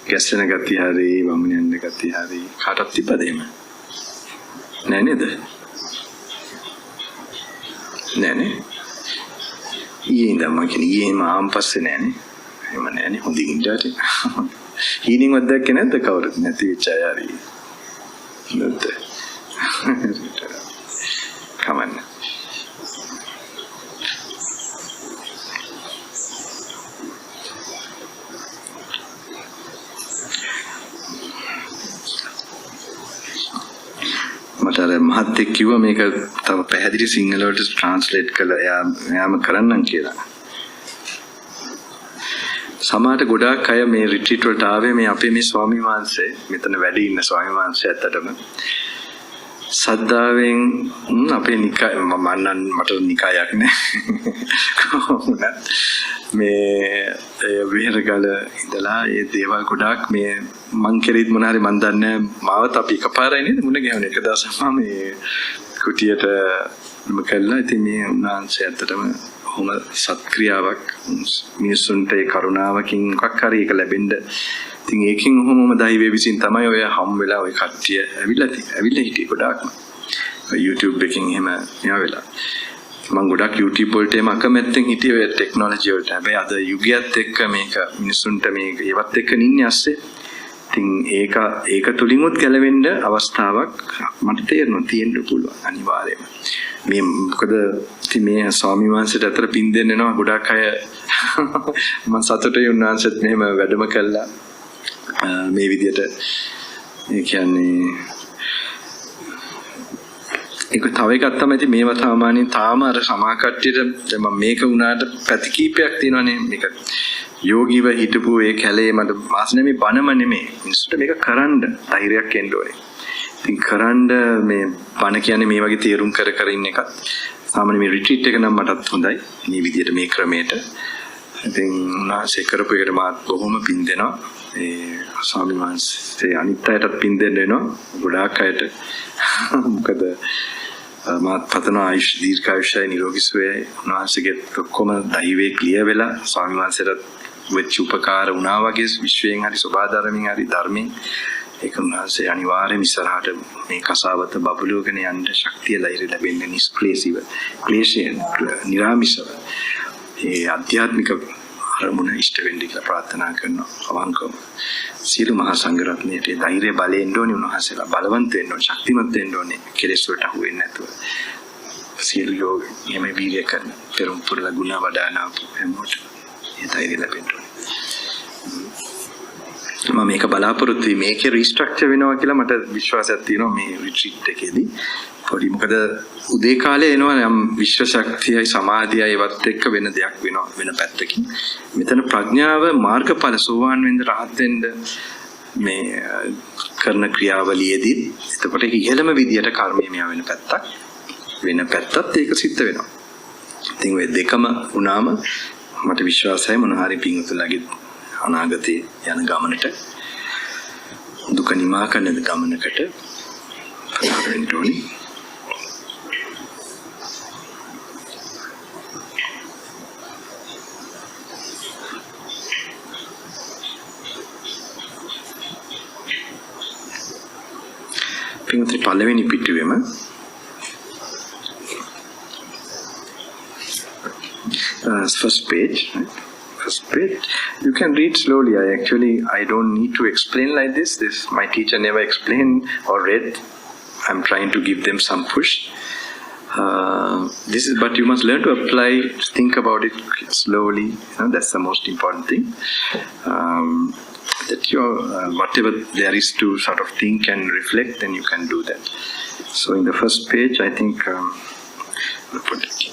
ගැස්සෙන ගතිය හරි වමන යන ගතිය හරි කාටවත් තිබ්බද එහෙම? නෑ නේද? නෑනේ. ඊයින්ද මම කියන්නේ ඊයේම ආම්පස්සේ නෑනේ. එහෙම නෑනේ. හොඳින් ඉඳලා. හීනින්වත් දැක්කේ නැද්ද කවුරුත් නැති වෙච්ච අය හරි? නැද්ද? කමන්න. මට අර මහත්තයෙක් කිව්වා මේක තව පැහැදිලි සිංහල වලට ට්‍රාන්ස්ලේට් කරලා එයාම කරන්නම් කියලා. සමහරට ගොඩාක් අය මේ රිට්‍රීට් වලට ආවේ මේ අපේ මේ ස්වාමීන් වහන්සේ මෙතන වැඩි ඉන්න ස්වාමීන් වහන්සේ ඇත්තටම සද්ධාවෙන් අපේ නිකාය මට නිකායක් නෑ කොහොමද මේ විහෙරගල ඉඳලා ඒ දේවල් ගොඩාක් මේ මං කෙරෙත් මොන හරි මන් දන්නේ මාවත් අපි එකපාරයි නේද මුණ ගැහුණ එක දවසක් මම මේ කුටියට කළා. ඉතින් මේ උන්වහන්සේ ඇත්තටම කොහොම සත්ක්‍රියාවක් මිනිසුන්ට ඒ කරුණාවකින් මොකක් හරි එක ලැබෙන්න. ඉතින් ඒකෙන් කොහොමම දෛවයේ විසින් තමයි ඔය හම් වෙලා ඔය කට්ටිය ඇවිල්ලා හිටියේ ගොඩාක්ම. YouTube එකකින් එහෙම මෙයා වෙලා. මම ගොඩක් YouTube වලට එම අකමැත්තෙන් හිටියේ ඔය ටෙක්නොලොජි වලට. හැබැයි අද යුගයත් එක්ක මේක මිනිසුන්ට මේක ඒවත් එක්ක නින්නේ ඇස්සේ. ඉතින් ඒක තුලින්වත් ගැලවෙන්න අවස්ථාවක් මට තේරෙනවා තියෙන්න පුළුවන් අනිවාර්යයෙන්ම. මේ මොකද ඉතින් මේ ස්වාමීන් වහන්සේට අතර පින් දෙන්න එනවා ගොඩක් අය. මම සතුටුයි උන්වහන්සේත් මෙහෙම වැඩම කළා. මේ විදිහට ඒ කියන්නේ ඒක තව එකක් තමයි ඉතින් මේවා සාමාන්‍යයෙන් තාම අර සමා කට්ටියට දැන් මම මේක උනාට පැති කීපයක් තියෙනවානේ මේක යෝගීව හිටපු ඒ කැලේ මට මාස නෙමෙයි බණම නෙමෙයි මිනිස්සුන්ට මේක කරන්න ධෛර්යයක් එන්න ඕනේ. ඉතින් කරන්න මේ බණ කියන්නේ මේ වගේ තීරුම් කර කර ඉන්න එකත් සාමාන්‍ය මේ රිට්‍රීට් එක නම් මටත් හොඳයි මේ විදිහට මේ ක්‍රමයට. ඉතින් උනාසේ කරපු එකට මාත් බොහොම පින් දෙනවා. ඒ ස්වාමීන් වහන්සේ අනිත් අයටත් පින් දෙන්න වෙනවා ගොඩාක් අයට. මොකද මාත් පතන ආයුෂ් දීර්ඝායුෂයි නිරෝගී සුවයයි උන්වහන්සේගේ ඔක්කොම දෛවයේ ක්ලියර් වෙලා ස්වාමීන් වහන්සේට වෙච්ච උපකාර වුණා වගේ විශ්වයෙන් හරි සබාධර්මයෙන් හරි ධර්මයෙන් ඒක උන්වහන්සේ අනිවාර්යයෙන්ම ඉස්සරහට මේ කසාවත බබළුවගෙන යන්න ශක්තිය ලැබෙන්නේ නිස්ක්ලේශීව ක්ලේශයෙන් නිරාමිෂව ඒ ආධ්‍යාත්මික අරමුණ ඉෂ්ට වෙන්න කියලා ප්‍රාර්ථනා කරනවා අවංකවම. සියලු මහා සංඝරත්නයේ ධෛර්ය බලයෙන් ඕනේ උන්වහන්සේලා බලවන්ත වෙන්න ඕනේ ශක්තිමත් වෙන්න ඕනේ කෙලෙස් වලට අහු වෙන්නේ නැතුව. සියලු යෝග යමේ වීර්ය කරන පෙරම් පුරලා ගුණ වඩානා හැමෝට ඒ ධෛර්ය ලැබෙන්න ඕනේ. මම මේක බලාපොරොත්තු වෙයි මේකේ රීස්ට්‍රක්චර් වෙනවා කියලා මට විශ්වාසයක් තියෙනවා මේ රිට්‍රීට් එකේදී. පොඩි මොකද උදේ කාලේ එනවා නම් විශ්ව ශක්තියයි සමාධියයි ඒවත් එක්ක වෙන දෙයක් වෙනවා වෙන පැත්තකින්. මෙතන ප්‍රඥාව මාර්ගඵල සෝවාන් වෙන්න රහත් වෙන්න මේ කරන ක්‍රියාවලියේදී එතකොට ඒක ඉහළම විදියට කර්මයේ මෙයා වෙන පැත්තත් ඒක සිද්ධ වෙනවා. ඉතින් ඔය දෙකම වුණාම මට විශ්වාසයි මොන හරි පිංගුතුලාගේ අනාගතේ යන ගමනට දුක නිමා කරන ගමනකට වෙන්න ඕනේ. පින්වත්නි පළවෙනි පිටුවෙම first page you can read slowly. I don't need to explain like this my teacher never explained or read. I'm trying to give them some push. But you must learn to apply, think about it slowly. That's the most important thing. That whatever there is to sort of think and reflect, then you can do that. So in the first page, I think I'll put it.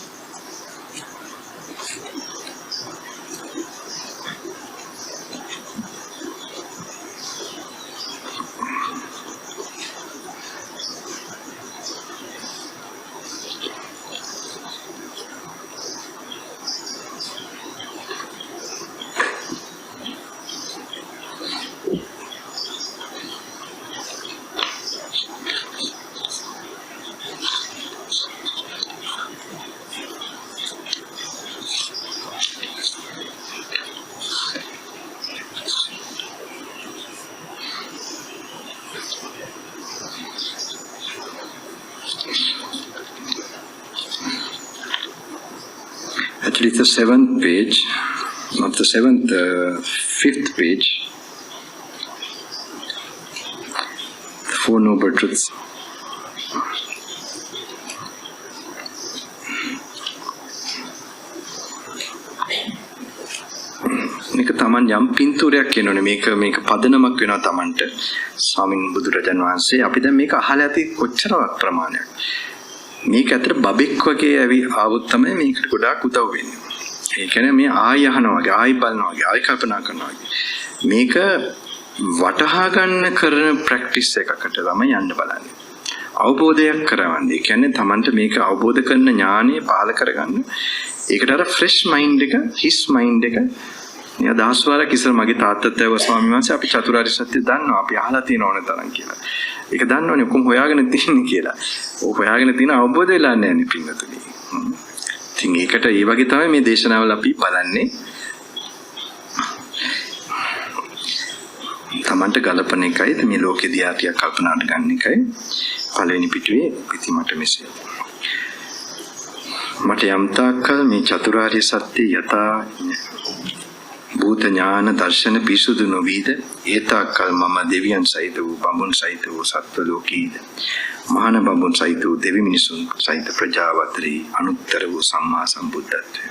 Actually, it's the 7th page, not the 7th, 5th page. The Four Noble Truths. මේක තමන් යම් පින්තූරයක් කියනෝනේ මේක පදනමක් වෙනවා තමන්ට ස්වාමින් බුදුරජාණන් වහන්සේ අපි දැන් මේක අහලා ඇති කොච්චරවත් ප්‍රමාණයක් මේක ඇතර බබෙක් වගේ ආවොත් තමයි මේකට ගොඩාක් උදව් වෙන්නේ. ඒ කියන්නේ මේ ආය අහනවා වගේ ආයි බලනවා වගේ ආයි කල්පනා කරනවා වගේ මේක වටහා ගන්න කරන ප්‍රැක්ටිස් එකකට තමයි යන්න බලන්නේ. අවබෝධයක් කරවන්නේ. ඒ කියන්නේ තමන්ට මේක අවබෝධ කරන ඥානෙ පාල කරගන්න ඒකට අර ෆ්‍රෙෂ් මයින්ඩ් එක, හිස් මයින්ඩ් එක නිය දහස් වාරයක් ඉස්සර මගේ තාත්තත් ඇහුවා ස්වාමීන් වහන්සේ අපි චතුරාර්ය සත්‍ය දන්නවා. අපි අහලා තියෙන ඕන තරම් කියලා. ඒක දන්නවනේ ඔක්කොම හොයාගෙන තියෙන්නේ කියලා. ඔය හොයාගෙන තියෙන අවබෝධ වෙලා නැහැ නේ පින්වතුනි. ඉතින් ඒකට ඒ වගේ තමයි මේ දේශනාවල අපි බලන්නේ. තමන්ට ගලපන එකයි මේ ලෝකෙ දිහා ටිකක් කල්පනාට ගන්න එකයි. පළවෙනි පිටුවේ ඉතින් මට මෙසේ. මට යම් තාක්කල් මේ චතුරාර්ය සත්‍ය යථා භූත ඥාන දර්ශන පිසුදු නොවීද ඒ තාක්කල් මම දෙවියන් සහිත වූ බඹුන් සහිත වූ සත්ව ලෝකීද මහාන බඹුන් සහිත වූ දෙවි මිනිසුන් සහිත ප්‍රජාව අතරේ අනුත්තර වූ සම්මා සම්බුද්ධත්වය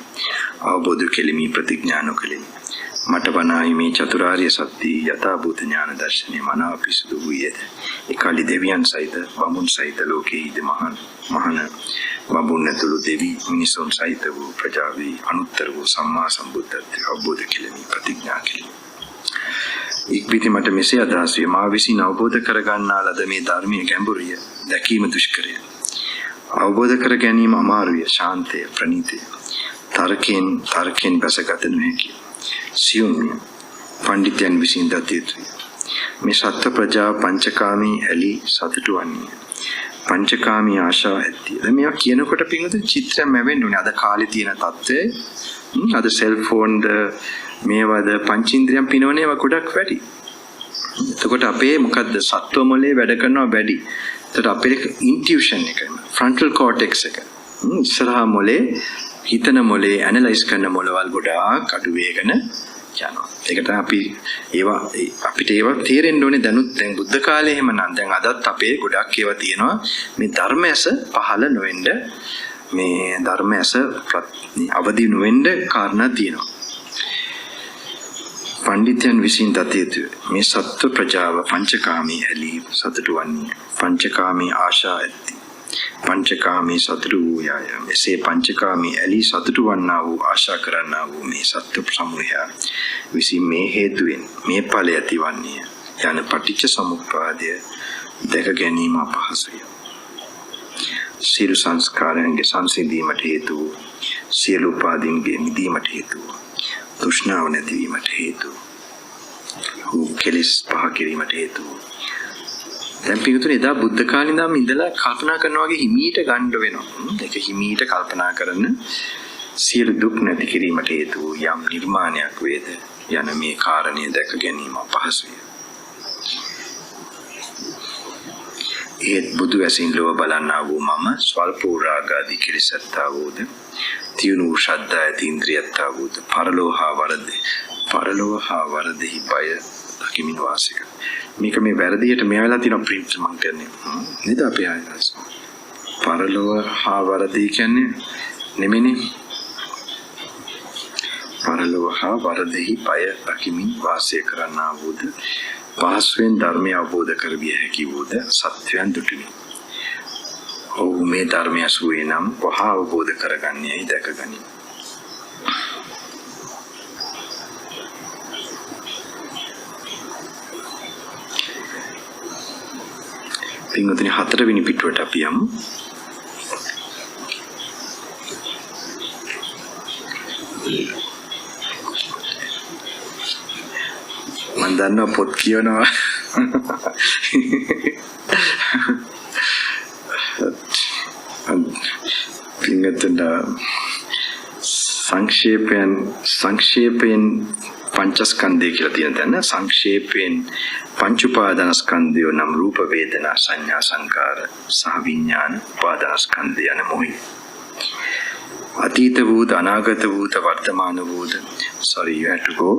අවබෝධ කෙලිමි ප්‍රතිඥා නොකෙලිමි. මට වනායි මේ චතුරාර්ය සත්‍ය යථා භූත ඥාන දර්ශනය මනාව පිසුදු වූයේද එකලි දෙවියන් සහිත බඹුන් සහිත ලෝකීද මහාන බඹුන් ඇතුළු දෙවි මිනිසුන් සහිත වූ ප්‍රජාවේ අනුත්තර වූ සම්මා සම්බුද්ධත්වය අවබෝධ කෙලිමි ප්‍රතිඥා කෙලිමි. ඉක්බිති මට මෙසේ අදහස් වේ මා විසින් අවබෝධ කරගන්නා ලද මේ ධර්මයේ ගැඹුරිය දැකීම දුෂ්කරය. අවබෝධ කර ගැනීම අමාරුය, ශාන්තය, ප්‍රණීතය. තර්කයෙන් බැසගත නොහැකි. සියුම්ය. පඬිතුයන් විසින් දත යුතුය. මේ සත්ව ප්‍රජා පංචකාමී ඇලි සතුටු වන්නේ. පංචකාමී ආශාව ඇති. දැන් මේවා කියනකොට පින්වතුන් චිත්‍රයක් මැවෙන්න ඕනේ. අද කාලේ තියෙන තත්ත්වය අද සෙල්ෆෝන් මේවද පංචේන්ද්‍රියම් පිනවන ඒවා ගොඩක් වැඩි. එතකොට අපේ මොකද්ද සත්ව මොලේ වැඩ කරනවා වැඩි. එතකොට අපේ ඉන්ටියුෂන් එක ෆ්‍රන්ටල් කෝටෙක්ස් එක ඉස්සරහා මොලේ හිතන මොලේ ඇනලයිස් කරන මොලවල් ගොඩාක් අඩු වේගන යනවා. ඒකට අපිට ඒවා තේරෙන්න ඕනේ දැනුත් දැන් බුද්ධ කාලේ එහෙම නම් දැන් අදත් අපේ ගොඩක් ඒවා තියෙනවා මේ ධර්මයස පහළ නොවෙන්න මේ ධර්මයස අවදි නොවෙන්න කාරණා තියෙනවා. පඬිතුයන් විසින් දත යුතුය. මේ සත්ව ප්‍රජාව පංචකාමී ඇලී සතුටු වන්නේ. පංචකාමී ආශා ඇති. පංචකාමී සතුටු වූ යාය. මෙසේ පංචකාමී ඇලී සතුටු වන්නා වූ ආශා කරන්නා වූ මේ සත්ව සමූහය විසින් මේ හේතුවෙන් මේ ඵලය ඇතිවන්නේ යන පටිච්ච සමුප්පාදය දැක ගැනීම අපහසුය. සියලු සංස්කාරයන්ගේ සංසිඳීමට හේතු සියලු උපාදීන්ගේ මිදීමට හේතු තෘෂ්ණාව නැතිවීමට හේතු කෙලෙස් පහ කිරීමට හේතු. දැන් පිටුතුනේ එදා බුද්ධ කාලේ ඉඳන් ඉඳලා කල්පනා කරනවා වගේ හිමීට ගන්න වෙනවා. ඒක හිමීට කල්පනා කරන සියලු දුක් නැති කිරීමට හේතු යම් නිර්මාණයක් වේද යන මේ කාරණය දැක ගැනීම අපහසුය. ඒත් බුදු ඇසින් ලොව බලන්නා වූ මම ස්වල්ප රාගාදී කෙලෙසත්තා වූද තියුණු ශ්‍රද්ධා ඇති ඉන්ද්‍රියත්තා වූද පරලෝහ හා වරදෙහි බය දකිමින් වාසය කර. මේක මේ වැරදියට මේ වෙලාව තියෙන ප්‍රින්ට් මං කරන්නේ නේද අපේ ආයතන. පරලෝහ හා වරදෙහි කියන්නේ නෙමෙයිනේ. පරලෝහ හා වරදෙහි බය දකිමින් වාසය කරන්නා වූද පහසුවෙන් ධර්මය අවබෝධ කරවිය හැකි වූද සත්‍යයන් දුටිනි. ඔව් මේ ධර්මය සුවේ නම් වහා අවබෝධ කරගන්නේයි දැකගනි. පින්වතුනි හතරවෙනි පිටුවට අපි යමු. මම දන්නවා පොත් කියනවා. පින්වතුන් සංක්ෂේපයෙන් පංචස්කන්ධය කියලා තියෙන තැන සංක්ෂේපයෙන් පංච උපාදානස්කන්ධය නම් රූප වේදනා සංඥා සංකාර සහ විඥාන උපාදානස්කන්ධය යන මොහි අතීත වූද අනාගත වූද වර්තමාන වූද sorry you have to go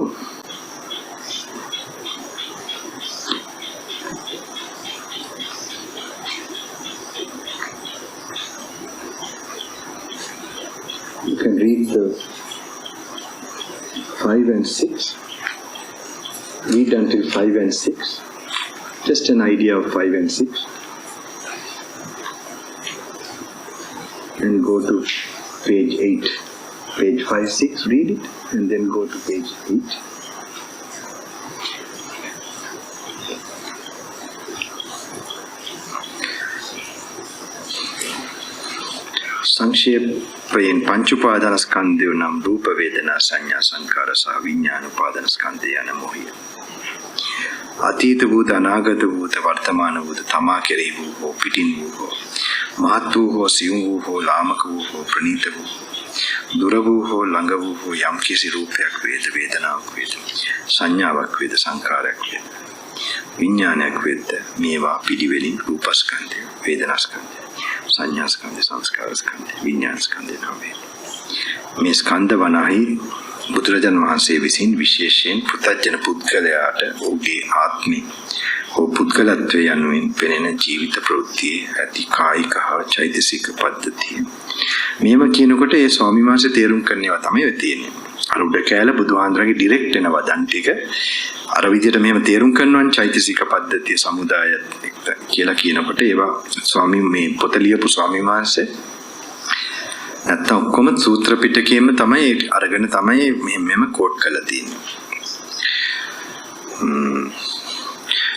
you can read the 5 and 6. Read until 5 and 6. Just an idea of 5 and 6. And go to page 8. Page 5, 6, read it. And then go to page 8. සංක්ෂේප ස්වයෙන් පංච උපාදානස්කන්ධය නම් රූප වේදනා සංඥා සංකාර සහ විඥාන උපාදානස්කන්ධය යන මොහිය. අතීත භූත අනාගත භූත වර්තමාන භූත තමා කෙරෙහි වූ හෝ පිටින් වූ හෝ මහත් වූ හෝ සියුම් වූ හෝ ලාමක වූ හෝ ප්‍රණීත වූ දුර වූ හෝ ළඟ වූ හෝ යම් කිසි රූපයක් වේද වේදනාවක් වේද සංඥාවක් වේද සංකාරයක් වේද විඥානයක් වේද මේවා පිළිවෙලින් රූපස්කන්ධය වේදනාස්කන්ධය සංඥාස්කන්ධය සංස්කාරස්කන්ධය විඥානස්කන්ධය නම් වේ. මේ ස්කන්ධ වනහි බුදුරජාණන් වහන්සේ විසින් විශේෂයෙන් පුතජන පුද්ගලයාට ඔහුගේ ආත්මය හෝ පුද්ගලත්වය යනුවෙන් පෙනෙන ජීවිත ප්‍රවෘත්තියේ ඇති කායික හා චෛතසික පද්ධතිය. මේව කියනකොට ඒ ස්වාමීන් වහන්සේ තේරුම් කරනවා තමයි තියෙන්නේ. අර උඩ කැල බුදුහාඳුරගේ ඩිරෙක්ට් වෙන වදන් ටික අර විදිහට මෙහෙම තේරුම් කරනවා චෛතසික පද්ධතිය සමුදාය කියලා කියනකොට ඒවා ස්වාමීන් මේ පොත ලියපු ස්වාමීන් වහන්සේ නැත්තම් ඔක්කොම සූත්‍ර පිටකයෙන්ම තමයි අරගෙන තමයි මෙහෙම කෝට් කරලා තියෙන්නේ.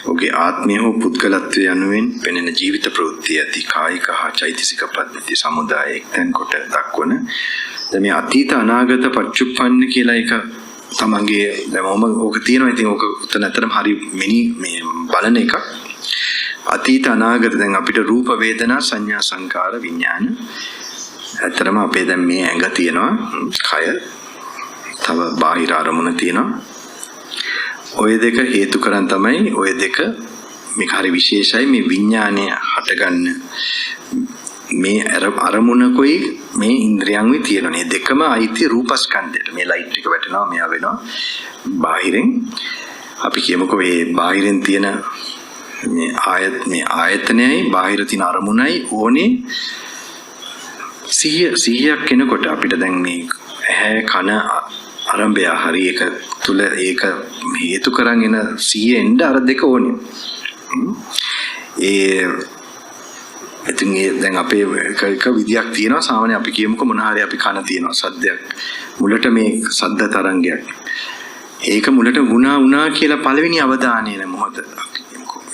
ඔහුගේ ආත්මය හෝ පුද්ගලත්වය යනුවෙන් පෙනෙන ජීවිත ප්‍රවෘත්තිය ඇති කායික හා චෛතසික පද්ධති සමුදාය එක්තැන් කොට දක්වන දැන් මේ අතීත අනාගත පච්චුප්පන්න කියලා එක තමන්ගේ දැන් ඕක තියෙනවා. ඉතින් ඕක උතන ඇත්තටම හරි මේ බලන එකක්. අතීත අනාගත දැන් අපිට රූප වේදනා සංඥා සංකාර විඥාන ඇත්තටම අපේ දැන් මේ ඇඟ තියෙනවා කය තව බාහිර අරමුණ තියෙනවා. ඔය දෙක හේතු කරන් තමයි ඔය දෙක මේක හරි විශේෂයි මේ විඥානය හටගන්න මේ අරමුණකුයි මේ ඉන්ද්‍රියන්වි තියෙනවා. මේ දෙකම අයිති රූපස්කන්ධයට. මේ ලයිට් එක වැටෙනවා මෙයා වෙනවා බාහිරින් අපි කියමුකෝ මේ බාහිරින් තියෙන මේ ආයතනයයි බාහිර තියෙන අරමුණයි ඕනේ 100ක් කෙනකොට අපිට දැන් මේ ඇහැ කන ආරම්භය හරි එක තුල ඒක හේතු කරන් එන 100 එන්න අර දෙක ඕනේ. ඉතින් දැන් අපේ එක විදියක් තියෙනවා සාමාන්‍ය අපි කියමුකෝ මොන හරි අපි කන තියෙනවා සද්දයක් මුලට මේ සද්ද තරංගයක් ඒක මුලට වුණා කියලා පළවෙනි අවධානය නේ මොහොත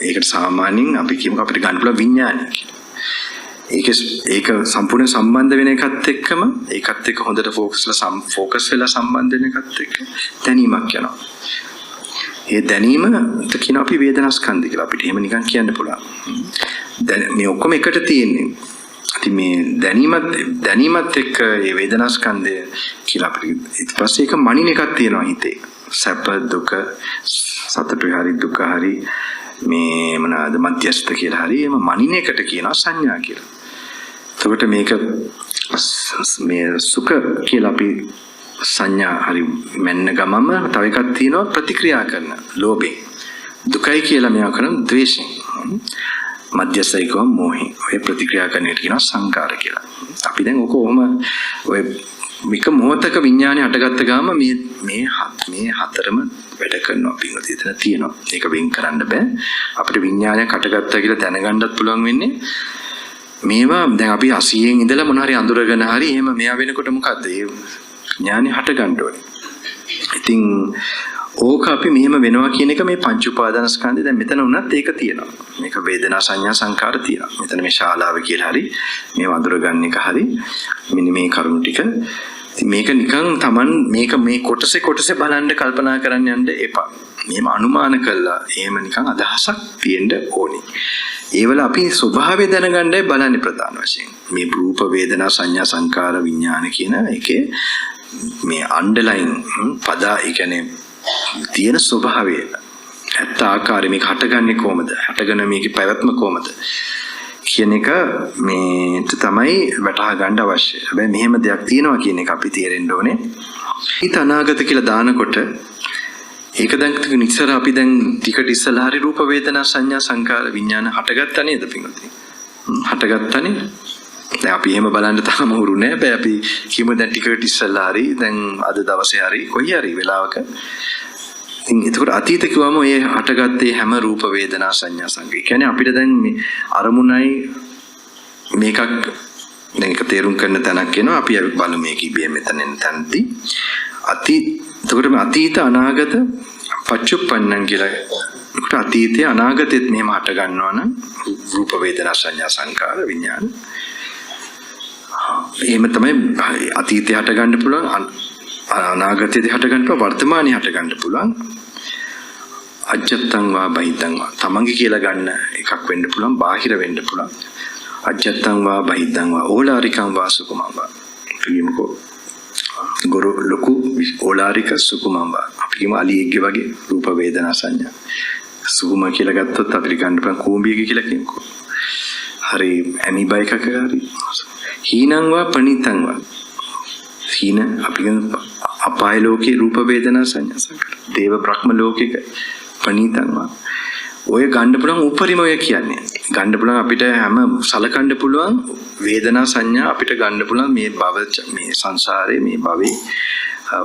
ඒකට සාමාන්‍යයෙන් අපි කියමුකෝ අපිට ගන්න පුළුවන් විඥානය කියලා. ඒක සම්පූර්ණ සම්බන්ධ වෙන එකත් එක්කම ඒකත් එක්ක හොඳට ફોකස් වෙලා සම්බන්ධ වෙන එකත් එක්ක දැනීමක් යනවා. ඒ දැනීමට කියන අපි වේදනාස්කන්ධය කියලා අපිට එහෙම නිකන් කියන්න පුළුවන්. දැන් මේ ඔක්කොම එකට තියෙන්නේ. ඉතින් මේ දැනීමත් එක්ක මේ වේදනාස්කන්ධය කියලා අපිට ඊට පස්සේ ඒක මනින එකක් තියෙනවා හිතේ. සැප දුක සතුටු හරි දුක හරි මේ මොනවාද මධ්‍යස්ථ කියලා හරි එම මනින එකට කියනවා සංඥා කියලා. එතකොට මේක මේ සුඛ කියලා අපි සංඥා හරි මෙන්න ගමම තව එකක් තියෙනවා ප්‍රතික්‍රියා කරන ලෝභයෙන්. දුකයි කියලා මෙයා කරන ද්වේෂයෙන්. මධ්‍යස්ථයි කියව මොහේ. ඔය ප්‍රතික්‍රියා කරන එකට කියනවා සංකාර කියලා. අපි දැන් ඔක ඔහම ඔය මේක මොහතක විඥානේ හටගත්ත ගාම මේ හතරම වැඩ කරනවා පින්වතුනි එතන තියෙනවා. ඒක වෙන් කරන්න බෑ. අපිට විඥානයක් හටගත්තා කියලා දැනගන්නත් පුළුවන් වෙන්නේ මේවා දැන් අපි 80න් ඉඳලා මොන හරි අඳුරගෙන හරි එහෙම මෙයා වෙනකොට මොකද්ද? ඒ විඥානේ හට ගන්න ඕනේ. ඉතින් ඕක අපි මෙහෙම වෙනවා කියන එක මේ පංච උපාදානස්කන්ධය දැන් මෙතන උනත් ඒක තියෙනවා. මේක වේදනා සංඥා සංකාර තියෙනවා. මෙතන මේ ශාලාව කියලා හරි මේ වඳුර ගන්න එක හරි මෙන්න මේ කරුණු ටික මේක නිකන් Taman මේක මේ කොටසේ බලන්න කල්පනා කරන්න යන්න එපා. මේව අනුමාන කළා එහෙම නිකන් අදහසක් තියෙන්න ඕනේ. ඒවල අපි ස්වභාවය දැනගන්නයි බලන්නේ ප්‍රධාන වශයෙන්. මේ රූප වේදනා සංඥා සංකාර විඥාන කියන එකේ මේ අන්ඩර්ලයින් පදා ඒ කියන්නේ තියෙන ස්වභාවය ඇත්ත ආකාරය මේක හටගන්නේ කොහමද? හටගෙන මේකේ පැවැත්ම කොහමද? කියන එක මේ තමයි වටහා ගන්න අවශ්‍ය. හැබැයි මෙහෙම දෙයක් තියෙනවා කියන එක අපි තේරෙන්න ඕනේ. ඊට අනාගත කියලා දානකොට ඒක දැන් ඉස්සර අපි දැන් ටිකට ඉස්සලා හරි රූප වේදනා සංඥා සංකාර විඥාන හටගත්තා නේද පින්වත්නි? හටගත්තානේ. දැන් අපි එහෙම බලන්න තාම උරු නෑ. හැබැයි අපි කියමු දැන් ටිකට ඉස්සලා හරි දැන් අද දවසේ හරි කොයි හරි වෙලාවක ඉතින් ඒකට අතීත කිව්වම ඔය හටගත්තේ හැම රූප වේදනා සංඥා සංකේ. කියන්නේ අපිට දැන් මේ අරමුණයි මේකක් දැන් ඒක තේරුම් කරන්න තැනක් එනවා. අපි බලමු මේක ඉබේ මෙතනෙන් තැන්ති. එතකොට මේ අතීත අනාගත පච්චුප්පන්නන් කියලා. ඒකට අතීතයේ අනාගතෙත් මෙහෙම හට ගන්නවා නම් රූප වේදනා සංඥා සංකාර විඥාන. එහෙම තමයි අතීතය හට ගන්න පුළුවන්, අනාගතයේදී හට ගන්න පුළුවන්, වර්තමානයේ හට ගන්න පුළුවන්. අජත්තං වා බහිද්ධං වා තමන්ගේ කියලා ගන්න එකක් වෙන්න පුළුවන්, බාහිර වෙන්න පුළුවන්. අජත්තං වා බහිද්ධං වා ඕලාරිකං වා සුකුමං වා. කියමුකෝ ගොරෝ ලොකු ඕලාරික සුකුමං වා. අපි කියමු අලියෙක්ගේ වගේ රූප වේදනා සංඥා. සුකුම කියලා ගත්තොත් අපිට ගන්න පුළුවන් කෝඹියක කියලා කියමුකෝ. හරි ඇමිබා එකක හරි. හීනං වා පණිතං වා. හීන අපි කියමු අපාය ලෝකේ රූප වේදනා සංඥා සංකාර. දේව බ්‍රහ්ම ලෝකෙක පණිතං වා. ඔය ගන්න පුළුවන් උපරිම ඔය කියන්නේ. ගන්න පුළුවන් අපිට හැම සලකන්න පුළුවන් වේදනා සංඥා අපිට ගන්න පුළුවන් මේ භව මේ සංසාරේ මේ භවේ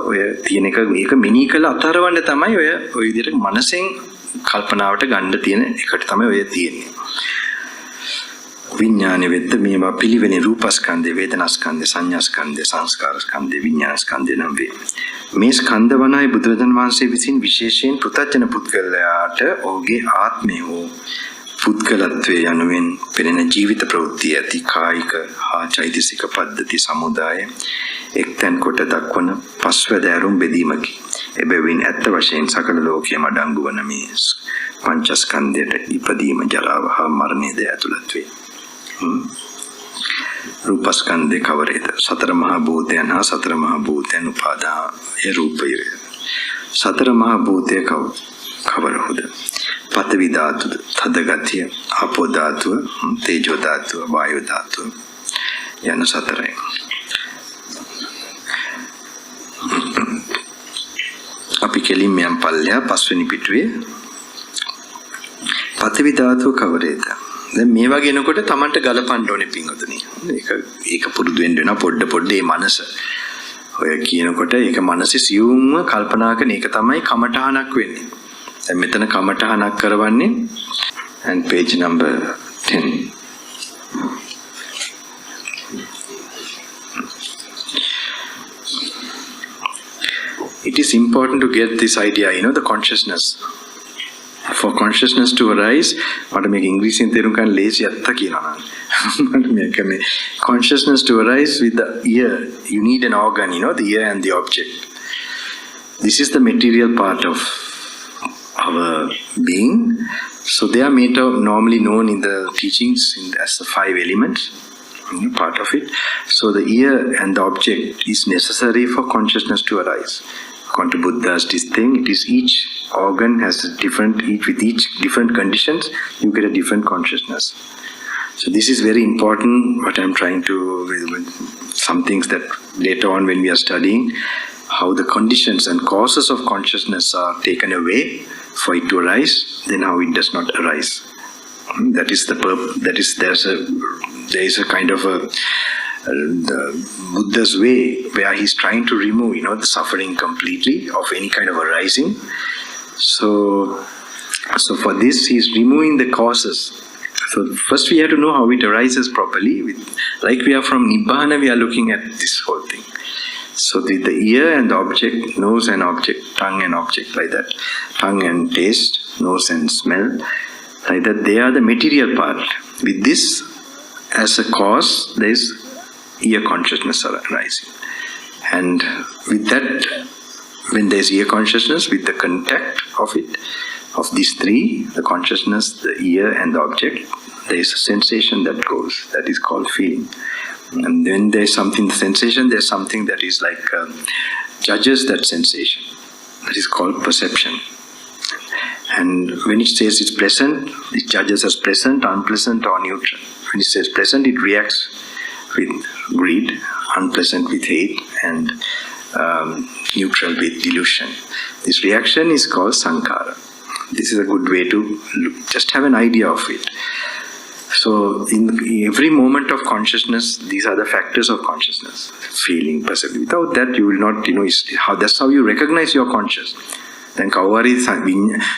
ඔය තියෙන එක මේක මිනී කළ අතරවන්න තමයි ඔය විදිහට මනසෙන් කල්පනාවට ගන්න තියෙන එකට තමයි ඔය තියෙන්නේ. විඥානෙ වෙද්ද මේවා පිළිවෙලේ රූපස්කන්ධේ වේදනාස්කන්ධේ සංඥාස්කන්ධේ සංස්කාරස්කන්ධේ විඥානස්කන්ධේ නම් වේ. මේ ස්කන්ධ වනයි බුදුරජාණන් වහන්සේ විසින් විශේෂයෙන් පෘථග්ජන පුද්ගලයාට ඔහුගේ ආත්මය හෝ පුද්ගලත්වයේ යනුවෙන් පෙනෙන ජීවිත ප්‍රවෘත්ති ඇති කායික හා චෛතසික පද්ධති සමුදාය එක්තැන් කොට දක්වන පස්වැදෑරුම් බෙදීමකි. එබැවින් ඇත්ත වශයෙන් සකල ලෝකයේම අඩංගු වන මේ පංචස්කන්ධයට ඉපදීම ජරාව හා මරණයද ඇතුළත් වේ. රූපස්කන්ධේ කවරේද? සතර මහා භූතයන් හා සතර මහා භූතයන් උපාදාය රූපය. සතර මහා භූතය කවරහුද? පඨවි ධාතුද, තද ගතිය, ආපෝ ධාතුව, තේජෝ ධාතුව, වායෝ ධාතුව යන සතරයි. අපි කෙලින්ම යම් පල්ලෙහා පස්වෙනි පිටුවේ පඨවි ධාතුව කවරේද? දැන් මේ වගේ එනකොට Tamanට ගලපන්න ඕනේ පින්වතුනි. ඒක පුරුදු වෙන්න වෙනවා පොඩ මේ මනස. ඔය කියනකොට ඒක මනසේ සියුම්ව කල්පනා කරන එක තමයි කමඨහනක් වෙන්නේ. දැන් මෙතන කමඨහනක් කරවන්නේ and page number 10. It is important to get this idea, the consciousness. For consciousness to arise, what make English in Terukan lazy consciousness to arise with the ear, you need an organ, the ear and the object. This is the material part of our being. So they are normally known in the teachings as the 5 elements, part of it. So the ear and the object is necessary for consciousness to arise. According to Buddha's this thing, it is each organ has a different, with each different conditions, you get a different consciousness. So this is very important, what I'm trying to, some things that later on when we are studying, how the conditions and causes of consciousness are taken away for it to arise, then how it does not arise. That is the there is a kind of the Buddha's way where he's trying to remove, the suffering completely of any kind of arising. So for this, he's removing the causes. So first we have to know how it arises properly. Like we are from Nibbana, we are looking at this whole thing. So the ear and the object, nose and object, tongue and object, like that. Tongue and taste, nose and smell, like that. They are the material part. With this as a cause, there is ear consciousness arising. And with that, when there is ear consciousness, with the contact of it, of these 3, the consciousness, the ear and the object, there is a sensation that goes, that is called feeling. And then there is something, the sensation, there is something that is like judges that sensation, that is called perception. And when it says it's pleasant, it judges as pleasant, unpleasant or neutral. When it says pleasant, it reacts with greed, unpleasant with hate, and neutral with delusion. This reaction is called sankhara. This is a good way to just have an idea of it. So in every moment of consciousness, these are the factors of consciousness. Feeling, perception. Without that, you will not, that's how you recognize you're conscious. Then kawari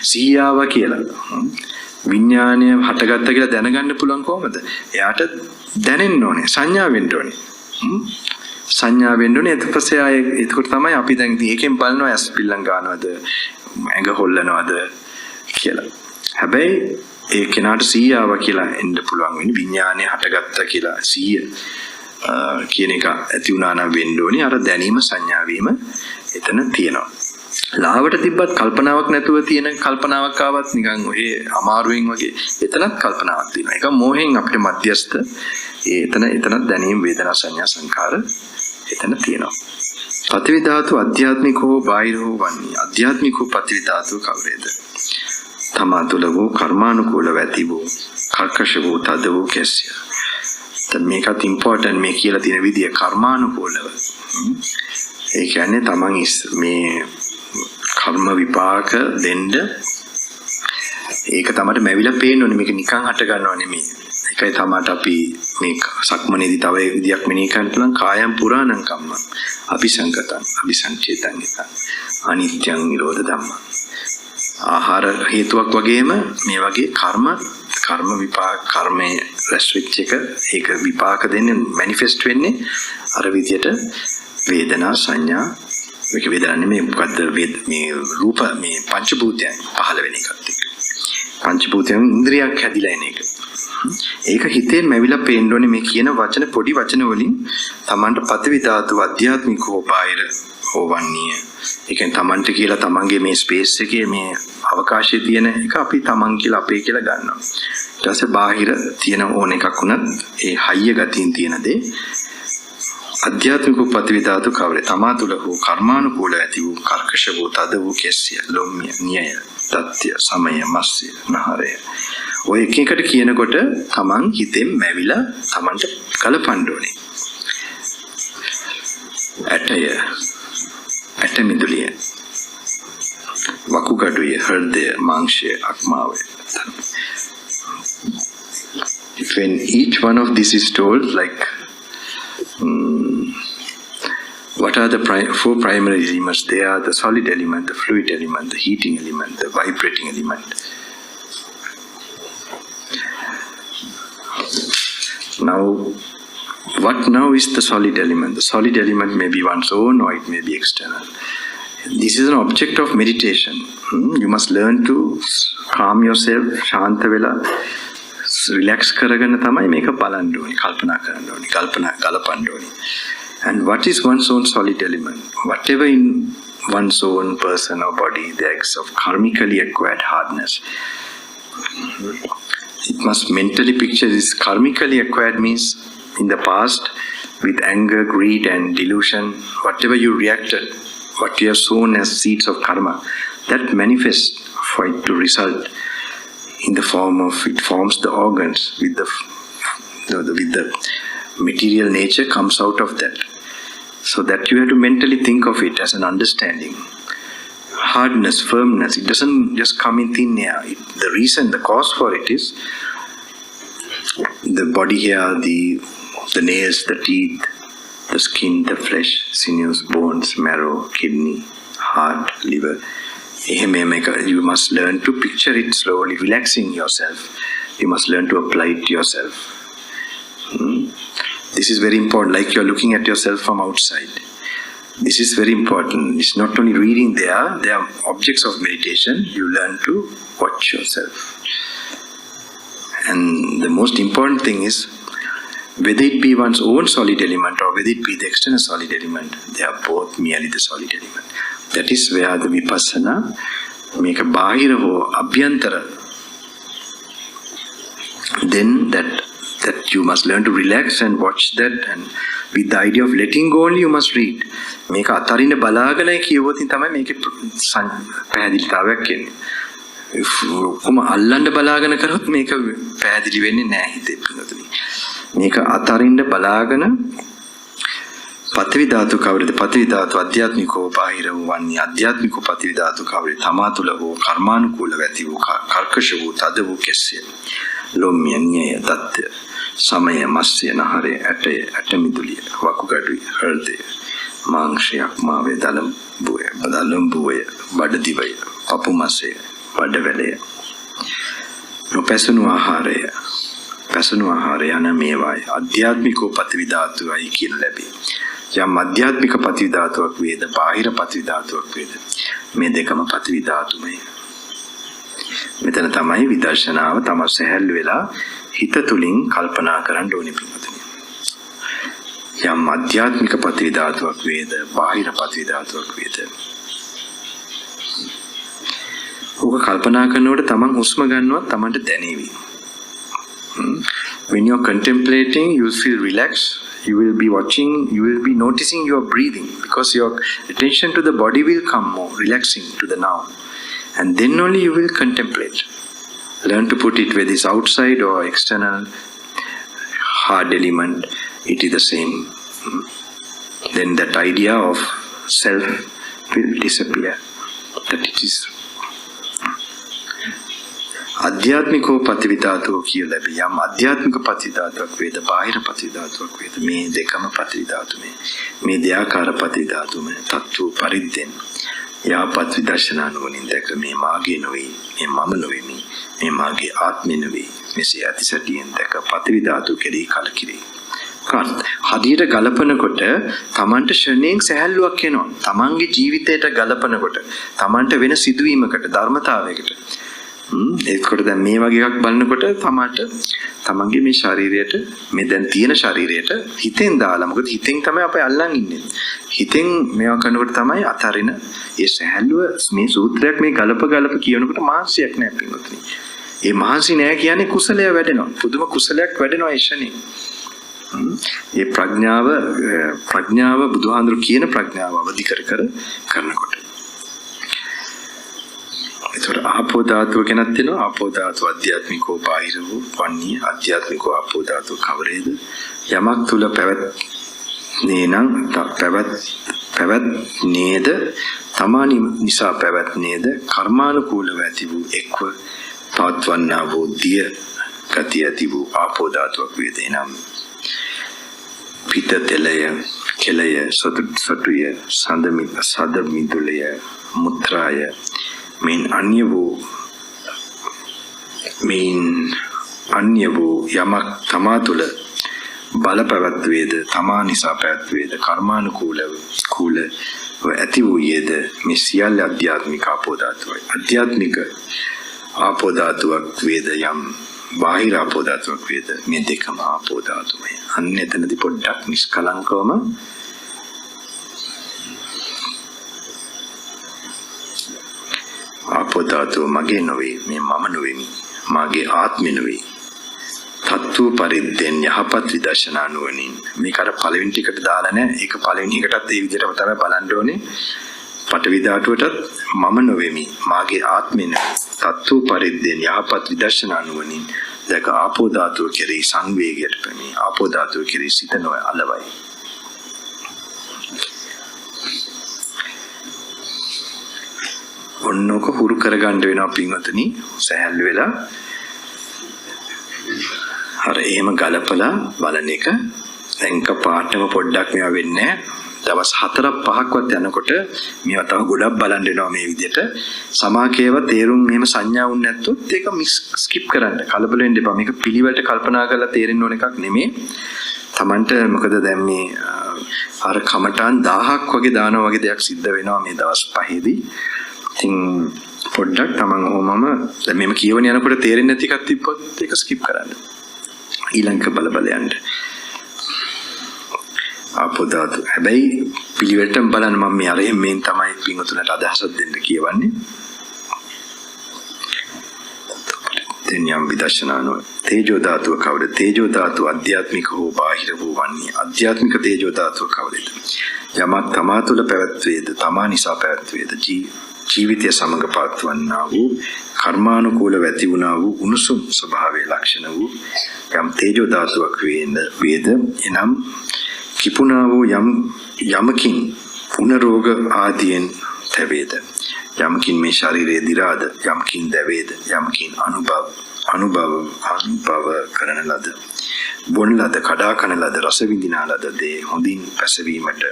siyawa kiyala. විඥානය හටගත්ත කියලා දැනගන්න පුළුවන් කොහොමද? එයාට දැනෙන්න ඕනේ, සංඥා වෙන්න ඕනේ. සංඥා වෙන්න ඕනේ. ඊට පස්සේ ඒකට තමයි අපි දැන් ඒකෙන් බලනවා ඇස් පිල්ලම් ගන්නවද, ඇඟ හොල්ලනවද කියලා. හැබැයි ඒ කෙනාට 100 ආවා කියලා එන්න පුළුවන් වෙන්නේ විඥානය හටගත්ත කියලා 100 කියන එක ඇති වුණා නම් වෙන්න ඕනේ. අර දැනීම සංඥා වීම එතන තියෙනවා. ලාවට තිබ්බත් කල්පනාවක් නැතුව තියෙන කල්පනාවක් ආවත් නිකන් ඔය අමාරුවෙන් වගේ එතනත් කල්පනාවක් තියෙනවා. ඒක මෝහෙන් අපිට මධ්‍යස්ත එතන දැනීම වේදනා සංඥා සංකාර එතන තියෙනවා. පඨවි ධාතු අධ්‍යාත්මිකෝ බාහිරෝ වන්නේ. අධ්‍යාත්මිකෝ පඨවි ධාතු කවරේද? තමා තුළ වූ කර්මානුකූලව ඇති වූ කර්කශ වූ තද වූ කෙස්ය. දැන් මේකත් ඉම්පෝටන්ට් මේ කියලා තියෙන විදිය කර්මානුකූලව. ඒ කියන්නේ තමන් මේ කර්ම විපාක දෙන්න ඒක තමයි මැවිලා පේන්න ඕනේ. මේක නිකන් හට ගන්නව නෙමෙයි. ඒකයි තමයි අපි මේ සක්මනේදී තව ඒ විදියක් මෙනෙහි කරන්න කායම් පුරාණං කම්ම අபிසංගතං අபிසංචේතං අනිත්‍යං නිරෝධ ධම්ම. ආහාර හේතුවක් වගේම මේ වගේ කර්ම විපාක කර්මයේ රැස් වෙච්ච එක ඒක විපාක දෙන්නේ මැනිෆෙස්ට් වෙන්නේ අර විදියට වේදනා සංඥා මේක වේදනා නෙමෙයි මොකද්ද මේ රූප මේ පංචභූතයන් පහළ වෙන එකත් එක්ක පංචභූතයන් ඉන්ද්‍රියක් හැදිලා එන එක. ඒක හිතෙන් මැවිලා පේන්න ඕනේ මේ කියන වචන පොඩි වචන වලින් Tamanට පඨවි ධාතු අධ්‍යාත්මිකව බාහිර හොවන්නේ. ඒ කියන්නේ Tamanට කියලා Tamanගේ මේ ස්පේස් එකේ මේ අවකාශයේ තියෙන එක අපි Taman කියලා අපේ කියලා ගන්නවා. ඊට පස්සේ බාහිර තියෙන ඕන එකක් වුණත් ඒ හයිය ගතියින් තියෙන දේ අධ්‍යාත්මික පඨවි ධාතු කවරේ තමා තුළ වූ කර්මානුකූල ඇති වූ කර්කශ වූ තද වූ කෙස්ය ලොම්මිය නියය තත්‍ය සමය මස්සය නහරය. ඔය එක එකට කියනකොට Taman හිතෙන් මැවිලා Tamanට කලපන්න ඕනේ. ඇට මිදුලිය වකුගඩුය හෘදය මාංශය අක්මාවය. When each one of this is told like what are the four primary elements? They are the solid element, the fluid element, the heating element, the vibrating element. Now, what now is the solid element? The solid element may be one's own or it may be external. This is an object of meditation. You must learn to calm yourself, shanta vela, relax karagana thamai මේක බලන්න ඕනේ, කල්පනා කරන්න ඕනේ, කල්පනා ගලපන්න ඕනේ. And what is one's own solid element? Whatever in one's own person or body, the acts of karmically acquired hardness. It must mentally picture this. Karmically acquired means in the past with anger, greed and delusion, whatever you reacted, what you have sown as seeds of karma, that manifests for it to result in the form of, it forms the organs with the material nature comes out of that. So that you have to mentally think of it as an understanding. Hardness, firmness, it doesn't just come in thin air. The reason, the cause for it is the body here, the nails, the teeth, the skin, the flesh, sinews, bones, marrow, kidney, heart, liver. You must learn to picture it slowly, relaxing yourself. You must learn to apply it to yourself. This is very important, like you are looking at yourself from outside. This is very important. It's not only reading there, they are objects of meditation. You learn to watch yourself. And the most important thing is, whether it be one's own solid element or whether it be the external solid element, they are both merely the solid element. That is where the vipassana make a bahira ho abhyantara. Then that you must learn to relax and watch that, and with the idea of letting go only you must read. මේක අතරින් බලාගෙන කියවොත් තමයි මේකේ පැහැදිලිතාවයක් එන්නේ. කොහොම අල්ලන්න බලාගෙන කරොත් මේක පැහැදිලි වෙන්නේ නැහැ හිතේ පිටුතුනි. මේක අතරින් බලාගෙන පඨවි ධාතු කවරේද? පඨවි ධාතු අධ්‍යාත්මිකව බාහිර වන්නේ. අධ්‍යාත්මිකව පඨවි ධාතු කවරේ? තමා තුළ වූ කර්මානුකූලව ඇති වූ කර්කශ වූ තද වූ කෙස්ය ලොම්මිය නියය තත්ත්‍ය සමය මස්සය නහරය ඇට මිදුලිය වකුගඩුය හෘදය මාංශය අක්මාවය දලම්බුවය බඩදිවය පපු මසය බඩවැලය නොපැසුණු ආහාරය පැසුණු ආහාරය යන මේවායි අධ්‍යාත්මිකෝ පඨවි ධාතුවයි කියන ලැබේ. යම් අධ්‍යාත්මික පඨවි ධාතුවක් වේද බාහිර පඨවි ධාතුවක් වේද මේ දෙකම පඨවි ධාතුමයි. මෙතන තමයි විදර්ශනාව තම සැහැල්ලු වෙලා හිත තුලින් කල්පනා කරන්න ඕනේ පිටුතුනි. යම් අධ්‍යාත්මික පතිවි ධාතුවක් වේද බාහිර පතිවි ධාතුවක් වේද ඔක කල්පනා කරනකොට තමන් හුස්ම ගන්නවත් තමන්ට දැනේවි. When you're contemplating, you will feel relaxed. You will be watching, you will be noticing your breathing because your attention to the body will come more relaxing to the now. And then only you will contemplate. Learn to put it whether it's outside or external hard element, it is the same. Then that idea of self will disappear. That it is අධ්‍යාත්මිකෝ පතිවිධාතුව කියලා යම් අධ්‍යාත්මික පතිවිධාතුවක් වේද බාහිර පතිවිධාතුවක් වේද මේ දෙකම පතිවිධාතුමේ මේ දෙආකාර පතිවිධාතුමේ තත්ත්ව පරිද්දෙන් යාපත් විදර්ශනානුවණින් දැක මේ මාගේ නොවේ මේ මම නොවේමි මේ මාගේ ආත්මෙ නෙවේ මෙසේ අතිසටියෙන් දැක පතිවිධාතු කෙරෙහි කලකිරේ. හදියට ගලපනකොට තමන්ට ෂණයෙන් සැහැල්ලුවක් එනවා. තමන්ගේ ජීවිතයට ගලපනකොට තමන්ට වෙන සිදුවීමකට ධර්මතාවයකට ඒකට දැන් මේ වගේ එකක් බලනකොට තමන්ගේ මේ ශරීරයට මේ දැන් තියෙන ශරීරයට හිතෙන් දාලා මොකද හිතෙන් තමයි අපි අල්ලන් ඉන්නේ. හිතෙන් මේවා කරනකොට තමයි අතරින ඒ සැහැල්ලුව මේ සූත්‍රයක් මේ ගලප කියනකොට මහන්සියක් නෑ පින්වත්නි. ඒ මහන්සි නෑ කියන්නේ කුසලය වැඩෙනවා. පුදුම කුසලයක් වැඩෙනවා ඒ ෂණේ. ඒ ප්‍රඥාව බුදුහාඳුරු කියන ප්‍රඥාව අවදි කර කරනකොට ඒතර ආපෝ ධාතුව කෙනක් තියෙනවා. ආපෝ ධාතුව අධ්‍යාත්මිකව බාහිර වූ වන්නේ අධ්‍යාත්මිකව ආපෝ ධාතුව කවරේද යමක් තුල පැවැත් නේද තමානි නිසා පැවැත් නේද කර්මානුකූලව ඇති වූ එක්ව පවත්වන්නා වූ දිය ගතිය ඇති වූ ආපෝ ධාතුවක් වේදේනම් පිත තෙලය කෙලය සතුය සඳ මිදුලය මුත්‍රාය මෙන් අන්‍ය වූ යමක් තමා තුළ බල පැවැත්වේද තමා නිසා පැවැත්වේද කර්මානුකූලව ඇති වූයේද මේ සියල්ල අධ්‍යාත්මික ආපෝ ධාතුවයි. අධ්‍යාත්මික ආපෝ ධාතුවක් වේද යම් බාහිර ආපෝ ධාතුවක් වේද මේ දෙකම ආපෝ ධාතුමයි. අන්න එතනදී පොඩ්ඩක් නිෂ්කලංකවම ආපෝ ධාතුව මගේ නොවේ මේ මම නොවේමි මාගේ ආත්මෙ නොවේ තත්ත්ව පරිද්දෙන් යහපත් විදර්ශනා නුවණින් මේක අර පළවෙනි ටිකට දාලා නැහැ. ඒක පළවෙනි එකටත් ඒ විදිහටම තමයි බලන්න ඕනේ. පඨවි ධාතුවටත් මම නොවේමි මාගේ ආත්මෙ නෙවෙයි තත්ත්ව පරිද්දෙන් යහපත් විදර්ශනා නුවණින් දැක ආපෝ ධාතුව කෙරෙහි සංවේගයට පැමිණි ආපෝ ධාතුව කෙරෙහි සිත නොය අලවයි. ඔන්නෝක හුරු කරගන්න වෙනවා පින්වතුනි. සැහැල්ලු වෙලා අර එහෙම ගලපලා බලන එක දැන් කපාටම පොඩ්ඩක් මේවා වෙන්නේ දවස් 4-5ක්වත් යනකොට මේවා තව ගොඩක් බලන්න වෙනවා මේ විදිහට. සමාකේව තේරුම් මෙහෙම සංඥා වුනේ නැත්තොත් ඒක ස්කිප් කරන්න. කලබල වෙන්න එපා. මේක පිළිවෙලට කල්පනා කරලා තේරෙන්න ඕන එකක් නෙමෙයි. Tamanට මොකද දැන් මේ අර කමටාන් 1000ක් වගේ දානවා වගේ දෙයක් සිද්ධ වෙනවා මේ දවස් 5ේදී. ඉතින් පොඩ්ඩක් තමන් ඕමම දැන් මේක කියවන යනකොට තේරෙන්නේ නැති එකක් තිබ්බොත් ඒක ස්කිප් කරන්න. ඊළඟ බල යන්න. ආපෝ ධාතු. හැබැයි පිළිවෙලටම බලන්න මම මේ අරෙන් මේන් තමයි පින්වතුන්ට අදහසක් දෙන්න කියවන්නේ. දෙන්නම් විදර්ශනානෝ තේජෝ ධාතුව කවුද? තේජෝ ධාතුව අධ්‍යාත්මික හෝ බාහිර වූ වන්නේ. අධ්‍යාත්මික තේජෝ ධාතුව කවුද? යමක් තමා තුළ පැවැත්වේද තමා නිසා පැවැත්වේද ජීවිතය සමග පවත්වන්නා වූ කර්මානුකූල ඇති වුණා වූ උණුසුම් ස්වභාවයේ ලක්ෂණ වූ යම් තේජෝ ධාතුවක් වේද එනම් කිපුණා වූ යමකින් පුනරෝග ආදීන් තැවේද යමකින් මේ ශරීරයේ දිරාද යමකින් දැවේද යමකින් අනුභව කරන ලද බොන ලද කඩා කන ලද රස විඳිනා ලද දේ හොඳින් පැසවීමට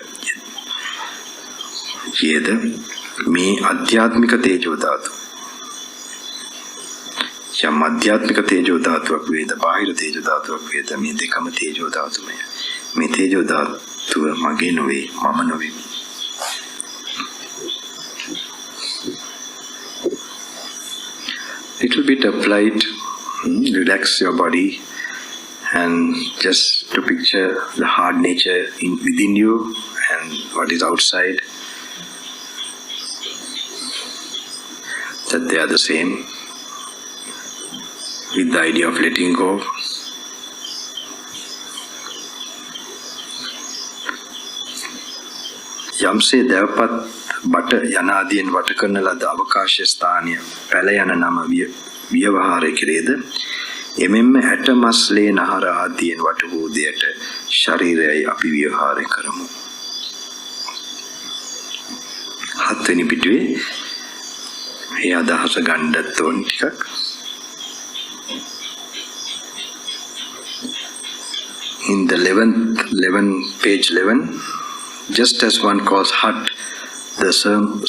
යෙද මේ අධ්‍යාත්මික තේජෝ ධාතු යම් අධ්‍යාත්මික තේජෝ ධාතුවක් වේද බාහිර තේජෝ ධාතුවක් වේද මේ දෙකම තේජෝ ධාතුමය. මේ තේජෝ ධාතුව මගේ නොවේ මම නොවේ. Little bit applied, relax your body and just to picture the hard nature within you and what is outside, that they are the same, with the idea of letting go. යම්සේ දැවපත් බට යනාදීන් වට කරන ලද අවකාශ ස්ථානය පැල යන නම ව්‍යවහාරය කෙරේද එමෙන්ම ඇට මස්ලේ නහර ආදීන් වට වූ දෙයට ශරීරයයි අපි ව්‍යවහාරය කරමු. හත්වෙනි පිටුවේ මේ අදහස ගන්නත් ඕන ටිකක්. In the 11 page 11, just as one calls hut the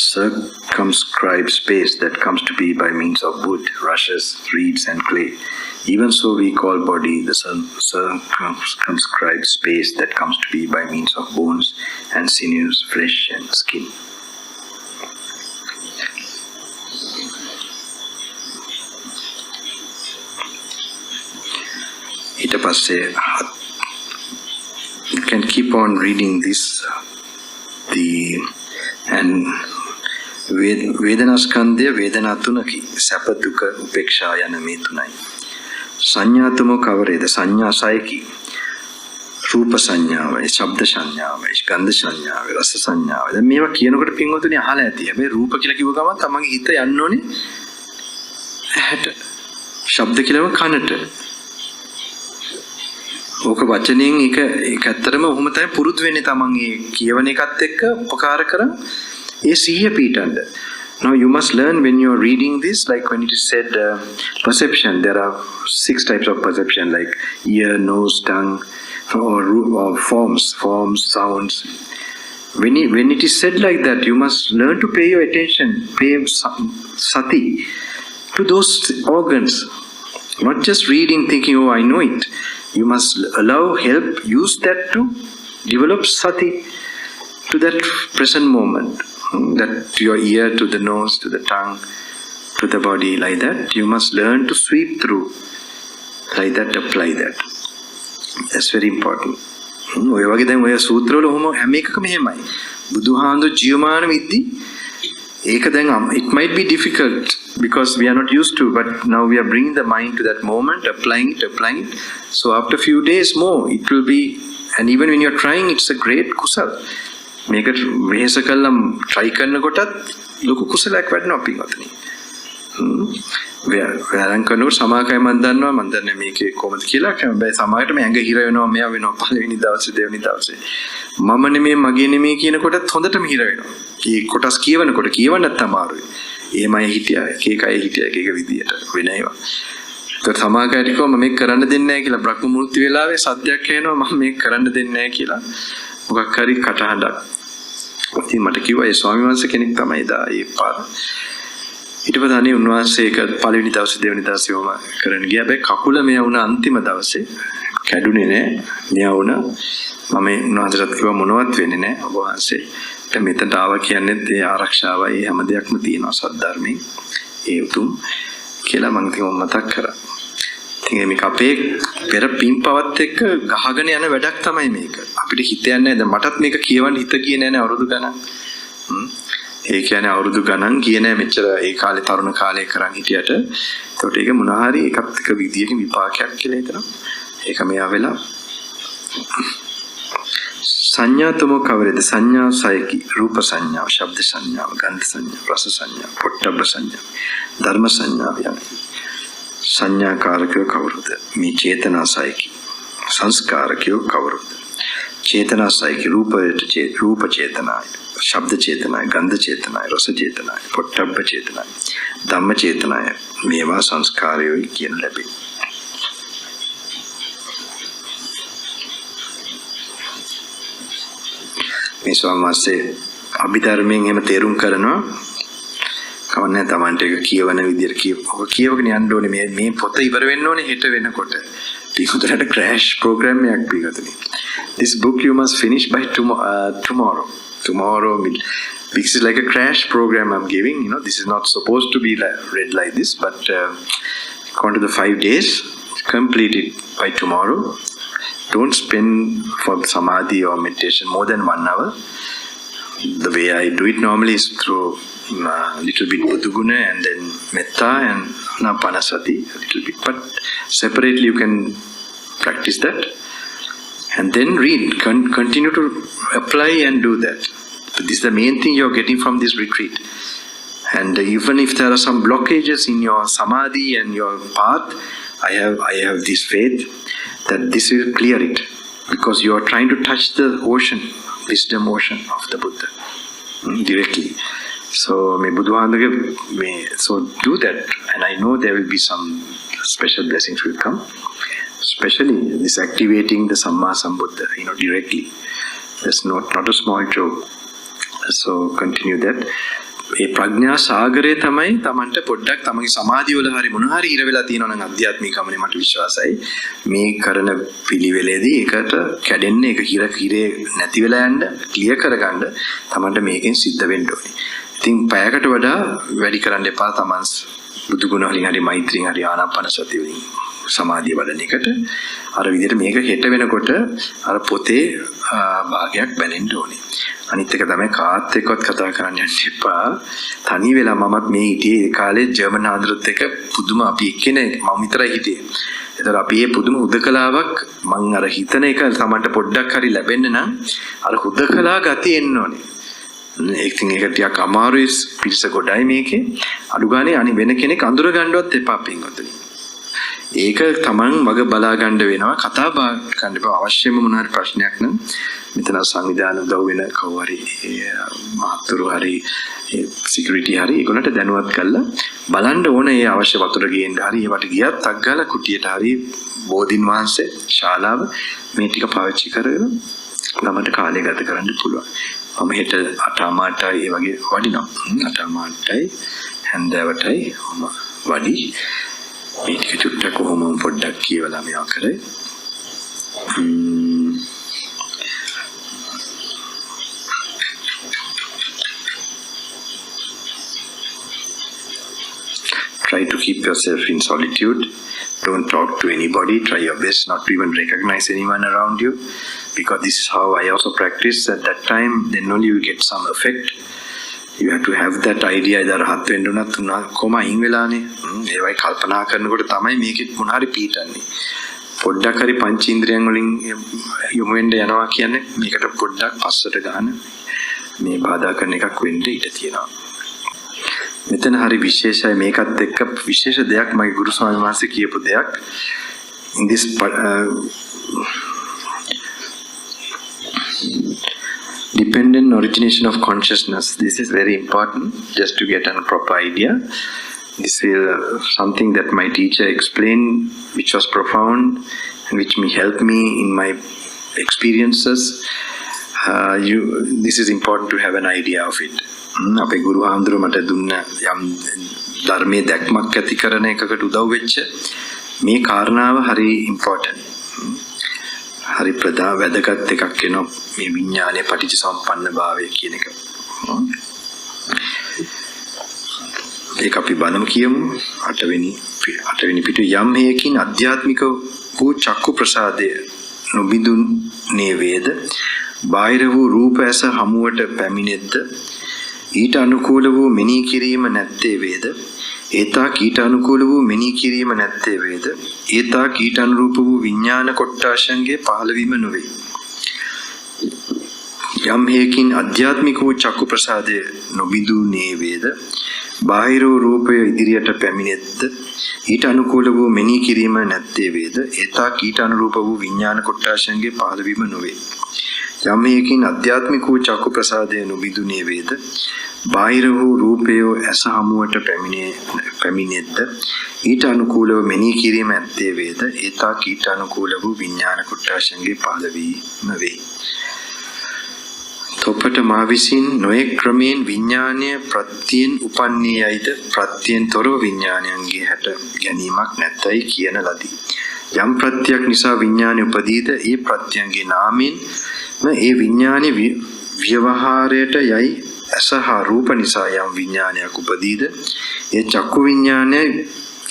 circumscribed space that comes to be by means of wood, rushes, reeds and clay, even so we call body the circumscribed space that comes to be by means of bones and sinews, flesh and skin. ඊට පස්සේ you can keep on reading this. And වේදනා ස්කන්ධය වේදනා තුනකි. සැප දුක උපේක්ෂා යන මේ තුනයි. සංඥාතුම කවරේද? සංඥා සයකි. රූප සංඥාවයි, ශබ්ද සංඥාවයි, ගන්ධ සංඥාවයි, රස සංඥාවයි. දැන් මේවා කියනකොට පින්වතුනි අහලා ඇති. හැබැයි රූප කියලා කිව්ව ගමන් තමන්ගේ හිත යන්න ඕනේ ඇහැට. ශබ්ද කියලාම කනට. ඕක වචනෙන් ඒක ඇත්තටම ඔහොම තමයි පුරුදු වෙන්නේ තමන් ඒ කියවන එකත් එක්ක උපකාර කරන් ඒ සිහිය පීටන්න. Now you must learn when you are reading this, like when it is said perception, there are 6 types of perception, like ear, nose, tongue, or forms, sounds. When it is said like that, you must learn to pay your attention, pay sati to those organs. Not just reading thinking, oh, I know it. You must use that to develop sati to that present moment. That to your ear, to the nose, to the tongue, to the body, like that. You must learn to sweep through. Like that, apply that. That's very important. ඔය වගේ දැන් ඔය සූත්‍රවල ඔහොම හැම එකකම එහෙමයි. බුදුහාඳු ජීවමාන විද්දි ඒක දැන් it might be difficult because we are not used to, but now we are bringing the mind to that moment, applying it. So after few days more, it will be, and even when you're trying, it's a great kusal. Make it වෙහෙස කළා try කරනකොටත් ලොකු කුසලයක් වඩනවා පින්වත්නි. වැරන් කරනකොට සමාකය මන් දන්නේ මේකේ කොහොමද කියලා. හැබැයි සමායට මේ ඇඟ හිර වෙනවා, මෙයා වෙනවා පළවෙනි දවසේ, දෙවෙනි දවසේ. මම නෙමෙයි, මගේ නෙමෙයි කියනකොටත් හොඳටම හිර වෙනවා. මේ කොටස් කියවනකොට කියවන්නත් අමාරුයි. එහෙමයි හිටියා, එක අය හිටියා එක විදියට වෙන ඒවා. ඒක සමාකයට කිව්වා මම මේක කරන්න දෙන්නේ නැහැ කියලා. බ්‍රහ්ම මුහුර්ත වෙලාවේ සද්දයක් එනවා මම මේක කරන්න දෙන්නේ නැහැ කියලා. මොකක් හරි කටහඬක්. ඉතින් මට කිව්වා ඒ ස්වාමීන් වහන්සේ කෙනෙක් තමයි දා ඒ පාර. ඊට පස්සේ අනේ උන්වහන්සේ ඒක පළවෙනි දවසේ දෙවෙනි දවසේ වම කරන්න ගියා. හැබැයි කකුල මෙයා වුණ අන්තිම දවසේ කැඩුනේ නෑ. මෙයා වුණ මම උන්වහන්සේට කිව්වා මොනවත් වෙන්නේ නෑ ඔබ වහන්සේ. දැන් මෙතනට ආවා කියන්නේ ඒ ආරක්ෂාවයි හැම දෙයක්ම තියෙනවා සද්ධර්මයෙන්. ඒ උතුම් කියලා මම ඉතින් මතක් කරා. ඉතින් මේක අපේ පෙර පින්පවත් එක්ක ගහගෙන යන වැඩක් තමයි මේක. අපිට හිතන්නේ නැහැ. දැන් මටත් මේක කියවන්න හිත ගියේ නැහැ අවුරුදු ගණන්. ඒ කියන්නේ අවුරුදු ගණන් ගියේ නැහැ මෙච්චර ඒ කාලේ තරුණ කාලේ කරන් හිටියට. ඒකට ඒක මොනහරි එකත් එක විදියකින් විපාකයක් කියලා හිතනවා. ඒක මෙයා වෙලා සංඥාතම කවරේද? සංඥා සයකි. රූප සංඥා, ශබ්ද සංඥා, ගන්ධ සංඥා, රස සංඥා, පොට්ටබ්බ සංඥා, ධර්ම සංඥා යන්නේ. සංඥාකාරකයෝ කවුරුද? මේ චේතනා සයකි. සංස්කාරකයෝ කවුරුද? චේතනා සයකි. රූප චේතනායි, ශබ්ද චේතනායි, ගන්ධ චේතනායි, රස චේතනායි, පොට්ටබ්බ චේතනායි, ධම්ම චේතනායි. මේවා සංස්කාරයෝයි කියන ලැබේ. මේ ස්වාමීන් අභිධර්මයෙන් එහෙම තේරුම් කරනවා. කවන්නේ Tamante එක කියවන විදියට කියවගෙන යන්න ඕනේ. මේ පොත ඉවර වෙන්න ඕනේ හෙට වෙනකොට. ටිකුතරට crash program එකක් පිළිගතනේ. This book you must finish by tomorrow. This is like a crash program I'm giving. You know, this is not supposed to be read like this, but according to the 5 days, complete it by tomorrow. don't spend for samadhi or meditation more than 1 hour. The way I do it normally is through little bit Buduguna and then Metta and Anapanasati a little bit. But separately you can practice that. And then read. Continue to apply and do that. But this is the main thing you're getting from this retreat. And even if there are some blockages in your samadhi and your path, I have this faith that this will clear it. Because you are trying to touch the ocean, wisdom ocean of the Buddha directly. So so do that. And I know there will be some special blessings will come. Especially this activating the Samma Sambuddha, directly. That's not a small joke. So continue that. ඒ ප්‍රඥා සාගරේ තමයි Tamanට පොඩ්ඩක් තමගේ සමාධිය වල හරි මොන හරි ඉර වෙලා තියෙනවා නම් අධ්‍යාත්මික ගමනේ මට විශ්වාසයි මේ කරන පිළිවෙලේදී ඒකට කැඩෙන්නේ ඒක හිරේ නැති වෙලා යන්න ක්ලියර් කරගන්න Tamanට මේකෙන් සිද්ධ වෙන්න ඕනේ. ඉතින් පැයකට වඩා වැඩි කරන්න එපා Taman බුදු ගුණ වලින් හරි මෛත්‍රියෙන් හරි ආනාපානසතිය වලින් සමාධිය වඩන එකට අර විදිහට මේක හෙට වෙනකොට අර පොතේ භාගයක් බැලෙන්න ඕනේ. අනිත් එක තමයි කාත් එක්කවත් කතා කරන්න යන්න එපා. තනි වෙලා මමත් මේ හිටියේ ඒ කාලේ ජර්මන් ආන්දරත් එක්ක පුදුම අපි එක්කනේ මම විතරයි හිටියේ. ඒතර අපි මේ පුදුම හුදකලාවක් මං අර හිතන එක තමන්ට පොඩ්ඩක් හරි ලැබෙන්න නම් අර හුදකලා ගතිය එන්න ඕනේ. ඒක ටිකක් අමාරුයි පිරිස ගොඩයි මේකේ. අඩු ගානේ අනි වෙන කෙනෙක් අඳුර ගන්නවත් එපා පින්වතුනි. ඒක තමන් මග බලා ගන්න වෙනවා කතා බහ ගන්න එපා අවශ්‍යම මොන හරි ප්‍රශ්නයක් නම් මෙතන සංවිධාන උදව් වෙන කවුරු හරි මහතුරු හරි සිකියුරිටි හරි ඒගොල්ලන්ට දැනුවත් කරලා බලන්න ඕනේ මේ අවශ්‍ය වතුර ගේන්න හරි ඒවට ගියත් අග්ගල කුටියට හරි බෝධින් වහන්සේ ශාලාව මේ ටික පාවිච්චි කරගෙන ළමට කාලය ගත කරන්න පුළුවන්. මම හෙට 8:00ටයි ඒ වගේ වඩිනවා. 8:00ටයි හැන්දෑවටයි වඩි මේ ටික චුට්ටක් කොහොම පොඩ්ඩක් කියවලා මේවා කරේ. Try to keep yourself in solitude. Don't talk to anybody. Try your best not to even recognize anyone around you. Because this is how I also practice at that time. Then only you get some effect. You have to have that idea that රහත් වෙන්න උනත් කොම අයින් වෙලානේ. ඒවයි කල්පනා කරනකොට තමයි මේකෙත් මොන හරි පීඩන්නේ. පොඩ්ඩක් හරි පංච ඉන්ද්‍රියන් වලින් යොමු වෙන්න යනවා කියන්නේ මේකට පොඩ්ඩක් පස්සට ගන්න මේ බාධා කරන එකක් වෙන්න ඉඩ තියෙනවා. මෙතන හරි විශේෂයි මේකත් එක්ක විශේෂ දෙයක් මගේ ගුරු ස්වාමීන් වහන්සේ කියපු දෙයක්. In this dependent origination of consciousness. This is very important just to get a proper idea. This is something that my teacher explained, which was profound and which helped me in my experiences. This is important to have an idea of it. අපේ ගුරු ආන්දර මට දුන්න යම් ධර්මයේ දැක්මක් ඇති කරන එකකට උදව් වෙච්ච මේ කාරණාව හරි ඉම්පෝටන්ට්. හරි ප්‍රධාන වැදගත් එකක් වෙනවා මේ විඥානයේ පටිච්චසමුප්පන්න භාවය කියන එක. ඒක අපි බලමු කියමු 8 වෙනි පිටු යම් හේකින් අධ්‍යාත්මික වූ චක්කු ප්‍රසාදය නොබිඳුනේ වේද බාහිර වූ රූප ඇස හමුවට පැමිණෙද්ද ඊට අනුකූල වූ මෙනෙහි කිරීම නැත්තේ වේද ඒතා කීට අනුකූල වූ මෙනෙහි කිරීම නැත්තේ වේද ඒතා කීට අනුරූප වූ විඥාන කොට්ටාශයන්ගේ පහළවීම නොවේ. යම් හේකින් අධ්‍යාත්මික වූ චක්කු ප්‍රසාදය නොබිඳුනේ වේද බාහිර රූපය ඉදිරියට පැමිණෙද්ද ඊට අනුකූල වූ මෙනෙහි කිරීම නැත්තේ වේද ඒතා කීට අනුරූප වූ විඥාන කොට්ටාශයන්ගේ පහළවීම නොවේ. යම් හේකින් අධ්‍යාත්මික වූ චක්කු ප්‍රසාදය නොබිඳුනේ වේද බාහිර වූ රූපය ඇස හමුවට පැමිණෙද්ද ඊට අනුකූලව මෙනෙහි කිරීම ඇත්තේ වේද ඒතා කීට අනුකූල වූ විඥාන කොට්ටාශයන්ගේ පහළවීම වේ. තොපට මා විසින් නොයෙක් ක්‍රමයෙන් විඥානය ප්‍රත්‍යයෙන් උපන්නේයයිද ප්‍රත්‍යයෙන් තොරව විඥානයන්ගේ හැට ගැනීමක් නැත්තයි කියන ලදී. යම් ප්‍රත්‍යක් නිසා විඥානය උපදීද ඒ ප්‍රත්‍යයන්ගේ නාමයෙන් ඒ විඥානයේ ව්‍යවහාරයට යයි අසහ රූප නිසා යම් විඥානයක් උපදීද ඒ චක්කු විඥානයේ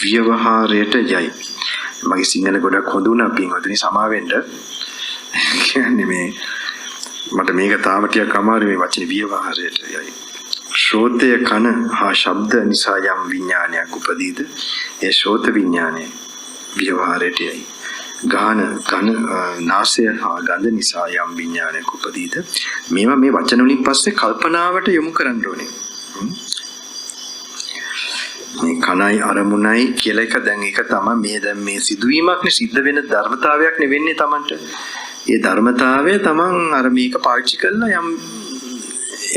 ව්‍යවහාරයට යයි. මගේ සිංහල ගොඩක් හොඳ වුණා පින්වතුනි සමා වෙන්න. කියන්නේ මේ මට මේක තාම ටිකක් අමාරු මේ වචනේ ව්‍යවහාරයට යයි. ශ්‍රෝතය කන හා ශබ්ද නිසා යම් විඥානයක් උපදීද ඒ ශ්‍රෝත විඥානය ව්‍යවහාරයට යයි. ගාන කන නාසය හා ගඳ නිසා යම් විඥානයක් උපදීද මේවා මේ වචන වලින් පස්සේ කල්පනාවට යොමු කරන්න ඕනේ. මේ කනයි අරමුණයි කියලා එක දැන් ඒක තමයි මේ දැන් මේ සිදුවීමක් නේ සිද්ධ වෙන ධර්මතාවයක් නෙවෙන්නේ Tamanට. ඒ ධර්මතාවය Taman අර මේක පාවිච්චි කරලා යම්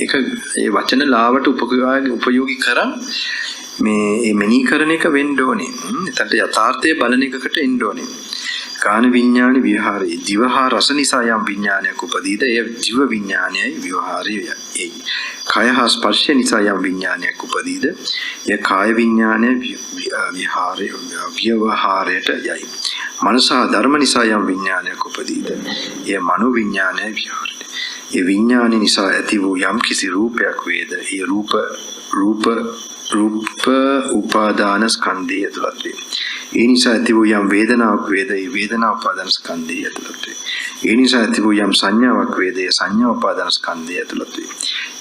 ඒක ඒ වචන ලාවට උපයෝගී කරන් මේ මෙනී කරන එක වෙන්න ඕනේ. එතකොට යථාර්ථය බලන එකකට එන්න ඕනේ. කාන විඥාන විහාරේ දිවහා රස නිසා යම් විඥානයක් උපදීද ඒ ජීව විඥානයයි විහාරයයි. කාය හා ස්පර්ශ නිසා යම් විඥානයක් උපදීද ඒ කාය විඥානය විහාරයට යයි. මනස ධර්ම නිසා යම් විඥානයක් උපදීද ඒ මනෝ විඥානය විහාරයට. ඒ විඥානි නිසා ඇති වූ යම් කිසි රූපයක් වේද ඒ රූප උපාදාන ස්කන්ධය ඇතුළත් වේ. ඒ නිසා ඇති වූ යම් වේදනාවක් වේද ඒ වේදනා උපාදාන ස්කන්ධය ඇතුළත් වේ. ඒ නිසා ඇති වූ යම් සංඥාවක් වේද ඒ සංඥා උපාදාන ස්කන්ධය ඇතුළත් වේ.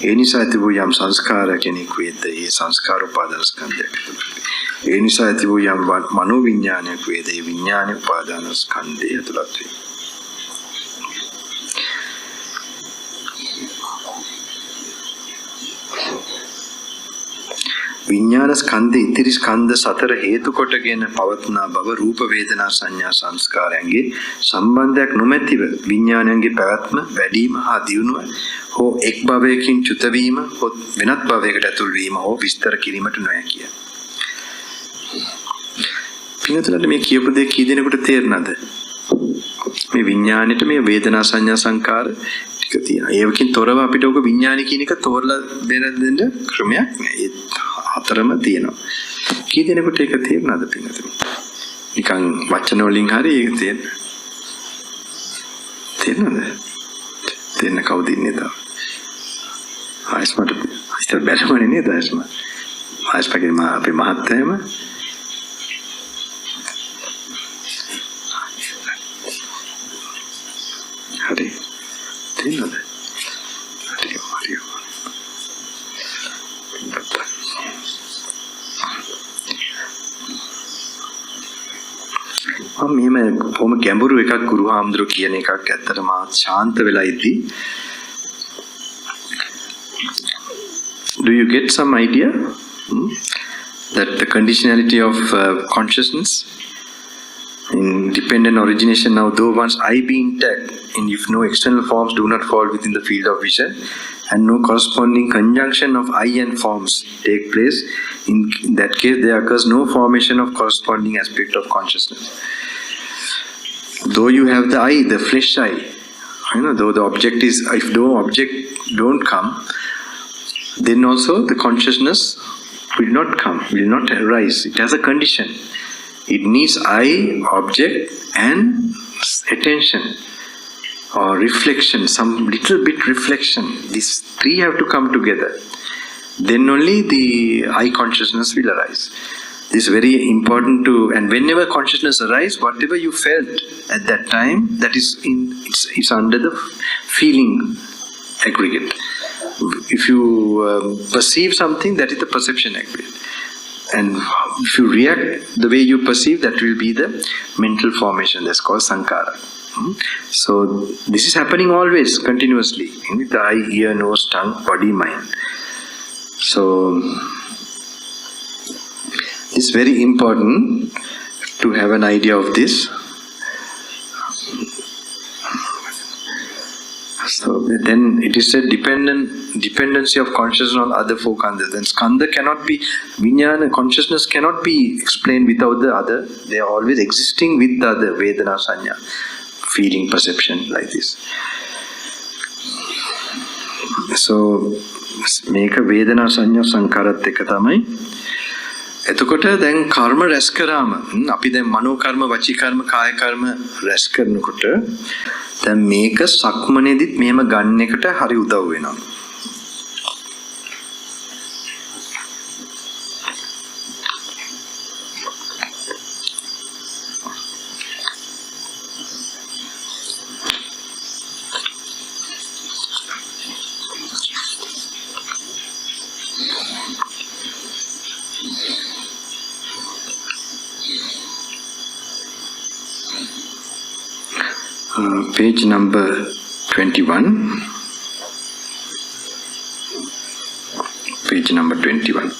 ඒ නිසා ඇති වූ යම් සංස්කාර කෙනෙක් වේද ඒ සංස්කාර උපාදාන ස්කන්ධය ඇතුළත් වේ. ඒ නිසා ඇති වූ යම් මනෝ විඥානයක් වේද ඒ විඥාන උපාදාන ස්කන්ධය ඇතුළත් වේ. විඥාන ස්කන්ධ ඉතිරි ස්කන්ධ සතර හේතු කොටගෙන පවත්නා බව රූප වේදනා සංඥා සංස්කාරයන්ගේ සම්බන්ධයක් නොමැතිව විඥානයන්ගේ පැවැත්ම වැඩිම හා දියුණුව හෝ එක් භවයකින් චුත වීම හෝ වෙනත් භවයකට ඇතුල් වීම හෝ විස්තර කිරීමට නොහැකිය. පින්නතුලට මේ කියපු දේ කී දෙනෙකුට තේරෙනවද? මේ විඥානෙට මේ වේදනා සංඥා සංකාර ටික තියෙනවා. ඒවකින් තොරව අපිට ඔක විඥාන කියන එක තෝරලා දෙන්න ක්‍රමයක් නෑ. හතරම තියෙනවා. කී දෙනෙකුට ඒක තේරෙනවද පින්නතුනි? නිකන් වචන වලින් හරි ඒක තේරෙනවද? තේරෙන කවුද ඉන්නේ තා? ආයිස්මට ඉතින් බැලුවනේ නේද ආයිස්ම? ආයිස්පගේ අපේ මහත්තයම හරි තේරෙනවද? හරි. මෙහෙම කොහොම ගැඹුරු එකක් ගුරු හාමුදුරුවෝ කියන එකක් ඇත්තටම ශාන්ත වෙලා ඉද්දි do you get some idea that the conditionality of consciousness in dependent origination now though once I be intact and if no external forms do not fall within the field of vision and no corresponding conjunction of I and forms take place, in that case there occurs no formation of corresponding aspect of consciousness. Though you have the I, the flesh I, though the object is, if no object don't come, then also the consciousness will not come, will not arise. It has a condition. It needs I, object and attention or reflection, some little bit reflection. These three have to come together. Then only the I consciousness will arise. This is very important to, and whenever consciousness arises, whatever you felt at that time, that is it's under the feeling aggregate. If you perceive something, that is the perception aggregate. And if you react the way you perceive, that will be the mental formation. That's called sankhara. So this is happening always, continuously, with the eye, ear, nose, tongue, body, mind. So it's very important to have an idea of this. So then it is said dependency of consciousness on other four khandhas. Then skandha cannot be, vijnana, consciousness cannot be explained without the other. They are always existing with the other, vedana, sanya, feeling, perception, like this. So මේක වේදනා සංඥා සංකාරත් එක තමයි. එතකොට දැන් කර්ම රැස් කරාම අපි දැන් මනෝ කර්ම වචී කර්ම කාය කර්ම රැස් කරනකොට දැන් මේක සක්මනේදිත් මෙහෙම ගන්න එකට හරි උදව් වෙනවා. Page number 21. Page number 21.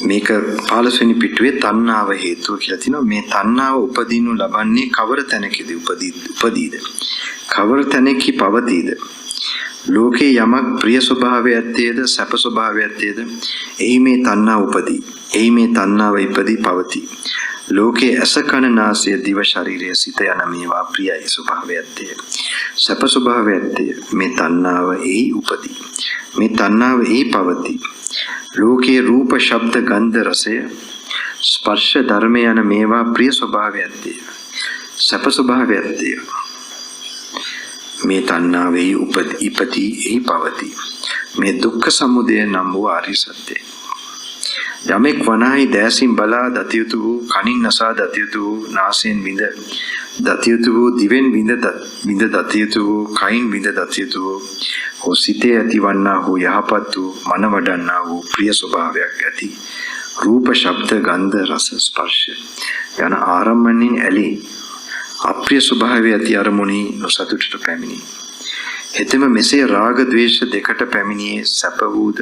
මේක 15 වෙනි පිටුවේ තණ්හාව හේතුව කියලා තිනවා. මේ තණ්හාව උපදිනු ලබන්නේ කවර තැනකදී උපදීද? කවර තැනකී පවතීද? ලෝකේ යමක් ප්‍රිය ස්වභාවය ඇත්තේද සැප ස්වභාවය ඇත්තේද? එහි මේ තණ්හාව උපදී. එහි මේ තණ්හාව ඉපදී පවතී. ලෝකේ ඇස කන නාසය දිව ශරීරය සිත යන මේවා ප්‍රියයි ස්වභාවය ඇත්තේ. සැප ස්වභාවය ඇත්තේ. මේ තණ්හාව එහි උපදී. මේ තණ්හාව එහි පවතී. ලෝකේ රූප ශබ්ද ගන්ධ රසය ස්පර්ශ ධර්ම යන මේවා ප්‍රිය ස්වභාවය ඇත්තේ. සැප ස්වභාවය ඇත්තේ. මේ තණ්හාවෙහි ඉපදී එහි පවතී. මේ දුක්ඛ සමුදය නම් වූ ආර්ය සත්‍යය. යමෙක් වනාහි දෑසින් බලා දතියුතු වූ, කනින් නසා දතියුතු වූ, නාසයෙන් විඳ දතියුතු වූ, දිවෙන් විඳ දතියුතු වූ, කයින් විඳ දතියුතු වූ, හෝ සිතේ ඇතිවන්නා වූ යහපත් වූ, මන වඩන්නා වූ ප්‍රිය ස්වභාවයක් ඇති රූප ශබ්ද ගන්ධ රස ස්පර්ශ යන ආරම්මණයෙන් ඇලී අප්‍රිය ස්වභාවය ඇති අරමුණේ නොසතුටට පැමිණි. හෙතෙම මෙසේ රාග ද්වේෂ දෙකට පැමිණියේ සැප වූද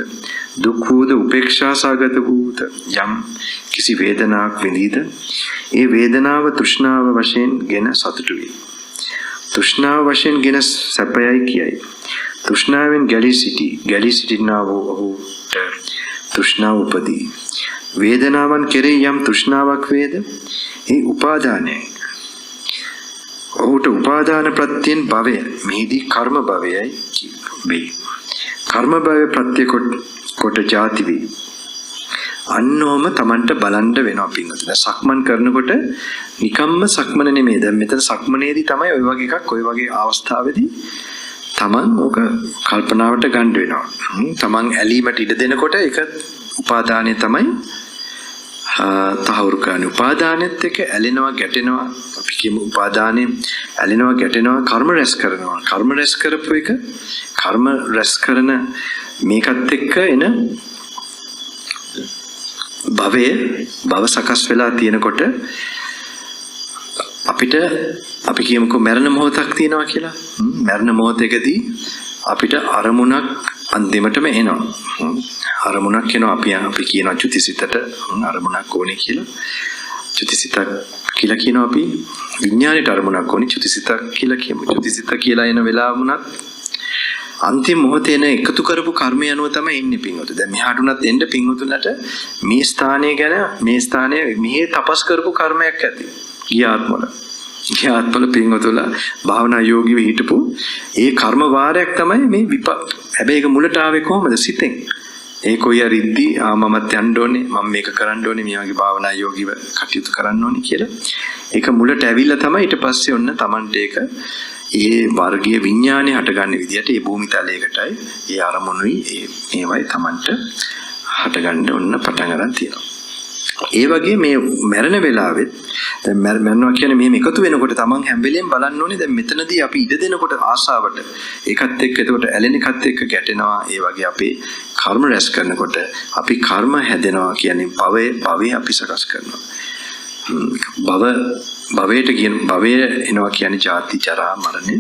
දුක් වූද උපේක්ෂා සාගත වූද යම් කිසි වේදනාවක් විඳීද ඒ වේදනාව තෘෂ්ණාව වශයෙන් ගෙන සතුටු වේ. තෘෂ්ණාව වශයෙන් ගෙන සැපයයි කියයි. තෘෂ්ණාවෙන් ගැලී සිටිනා වූ ඔහුට තෘෂ්ණාව උපදී. වේදනාවන් කෙරෙහි යම් තෘෂ්ණාවක් වේද ඒ උපාදානයයි. ඔහුට උපාදාන ප්‍රත්‍යයෙන් භවය මෙහිදී කර්ම භවයයි වේ. කර්ම භවය ප්‍රත්‍ය කොට ජාති වේ. අන්නෝම Tamanට බලන්න වෙනවා පින්වතුනි. සක්මන් කරනකොට නිකම්ම සක්මන නෙමෙයි. දැන් මෙතන සක්මනේදී තමයි ওই වගේ එකක් ওই වගේ අවස්ථාවේදී Taman ඕක කල්පනාවට ගන්න වෙනවා. Taman ඇලීමට ඉඩ දෙනකොට ඒක උපාදානය තමයි තහවුරු කරන්නේ. උපාදානෙත් එක්ක ඇලෙනවා ගැටෙනවා. අපි කියමු උපාදානෙ ඇලෙනවා ගැටෙනවා කර්ම රැස් කරනවා. කර්ම රැස් කරපු එක කර්ම රැස් කරන මේකත් එක්ක එන භව සකස් වෙලා තියෙනකොට අපිට අපි කියමුකෝ මරණ මොහොතක් තියෙනවා කියලා. මරණ මොහොතකදී අපිට අරමුණක් අන්තිමටම එනවා. අරමුණක් එනවා අපි කියනවා චුතිසිතට අරමුණක් ඕනේ කියලා. චුතිසිතක් කියලා කියනවා අපි විඥාණයට අරමුණක් ඕනේ චුතිසිතක් කියලා කියමු. චුතිසිත කියලා එන වෙලාවුණත් අන්තිම මොහොතේ එන එකතු කරපු කර්මය අනුව තමයි ඉන්නේ පින්වතුනි. දැන් මෙහාට උනත් එන්න පින්වතුන්ලට මේ ස්ථානය ගැන මේ ස්ථානයේ මෙහි තපස් කරපු කර්මයක් ඇති. ගියාත්මල පින්වතුන්ලා භාවනා යෝගීව හිටපු ඒ කර්ම වාරයක් තමයි මේ හැබැයි ඒක මුලට ආවේ කොහමද? සිතෙන්. ඒ කොයි හරිද්දී මමත් යන්න ඕනේ මම මේක කරන්න ඕනේ මේ වගේ භාවනා යෝගීව කටයුතු කරන්න ඕනේ කියලා. ඒක මුලට ඇවිල්ලා තමයි ඊට පස්සේ ඔන්න Tamante ඒක ඒ වර්ගීය විඥානේ හටගන්න විදිහට ඒ භූමිතලයකටයි ඒ අරමුණුයි මේවයි Tamante හටගන්න ඔන්න පටන් ගන්න තියෙනවා. ඒ වගේ මේ මරණ වෙලාවෙත් දැන් මරනවා කියන්නේ මෙහෙම එකතු වෙනකොට තමන් හැම වෙලෙම බලන්න ඕනේ දැන් මෙතනදී අපි ඉඩ දෙනකොට ආශාවට ඒකත් එක්ක එතකොට ඇලෙන එකත් එක්ක ගැටෙනවා. ඒ වගේ අපේ කර්ම රැස් කරනකොට අපි කර්ම හැදෙනවා කියන්නේ භවයේ අපි සකස් කරනවා. භවයට කියන භවය එනවා කියන්නේ ජාති ජරා මරණය.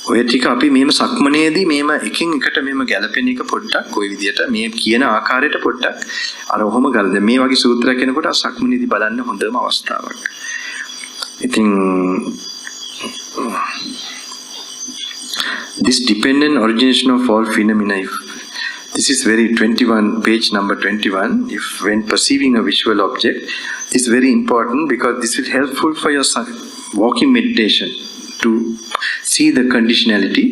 ඔය ටික අපි මෙහෙම සක්මනේදී මෙහෙම එකින් එකට මෙහෙම ගැලපෙන එක පොඩ්ඩක් ওই විදිහට මේ කියන ආකාරයට පොඩ්ඩක් අර ඔහොම ගල දැන් මේ වගේ සූත්‍රයක් එනකොට සක්මනේදී බලන්න හොඳම අවස්ථාවක්. ඉතින් this dependent origination of all phenomena this is very 21 page number 21 if when perceiving a visual object this is very important because this will helpful for your walking meditation to see the conditionality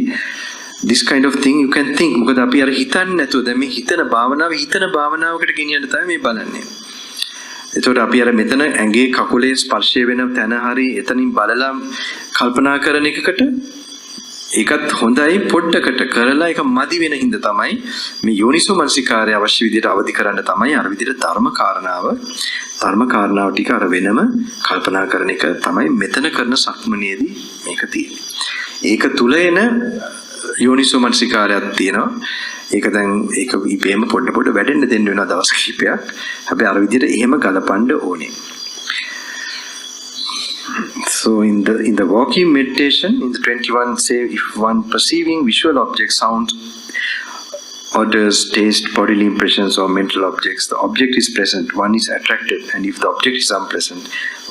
this kind of thing you can think මොකද අපි අර හිතන්නේ නැතුව දැන් මේ හිතන භාවනාවකට ගෙනියන්න තමයි මේ බලන්නේ. එතකොට අපි අර මෙතන ඇඟේ කකුලේ ස්පර්ශය වෙන තැන හරි එතනින් බලලා කල්පනා කරන එකකට ඒකත් හොඳයි පොඩ්ඩකට කරලා ඒක මදි වෙන හින්දා තමයි මේ යෝනිසෝ මනසිකාරය අවශ්‍ය විදිහට අවදි කරන්න තමයි අර විදිහට ධර්ම කාරණාව ටික අර වෙනම කල්පනා කරන එක තමයි මෙතන කරන සක්මනේදී මේක තියෙන්නේ. ඒක තුල එන යෝනිසෝ මනසිකාරයක් තියෙනවා. ඒක දැන් ඒක ඉබේම පොඩ වැඩෙන්න දෙන්න වෙනවා දවස් කිහිපයක්. හැබැයි අර විදිහට එහෙම ගලපන්න ඕනේ. So in the walking meditation, in the 21 say, if one perceiving visual objects, sounds, odors, taste, bodily impressions or mental objects, the object is present, one is attracted, and if the object is unpleasant,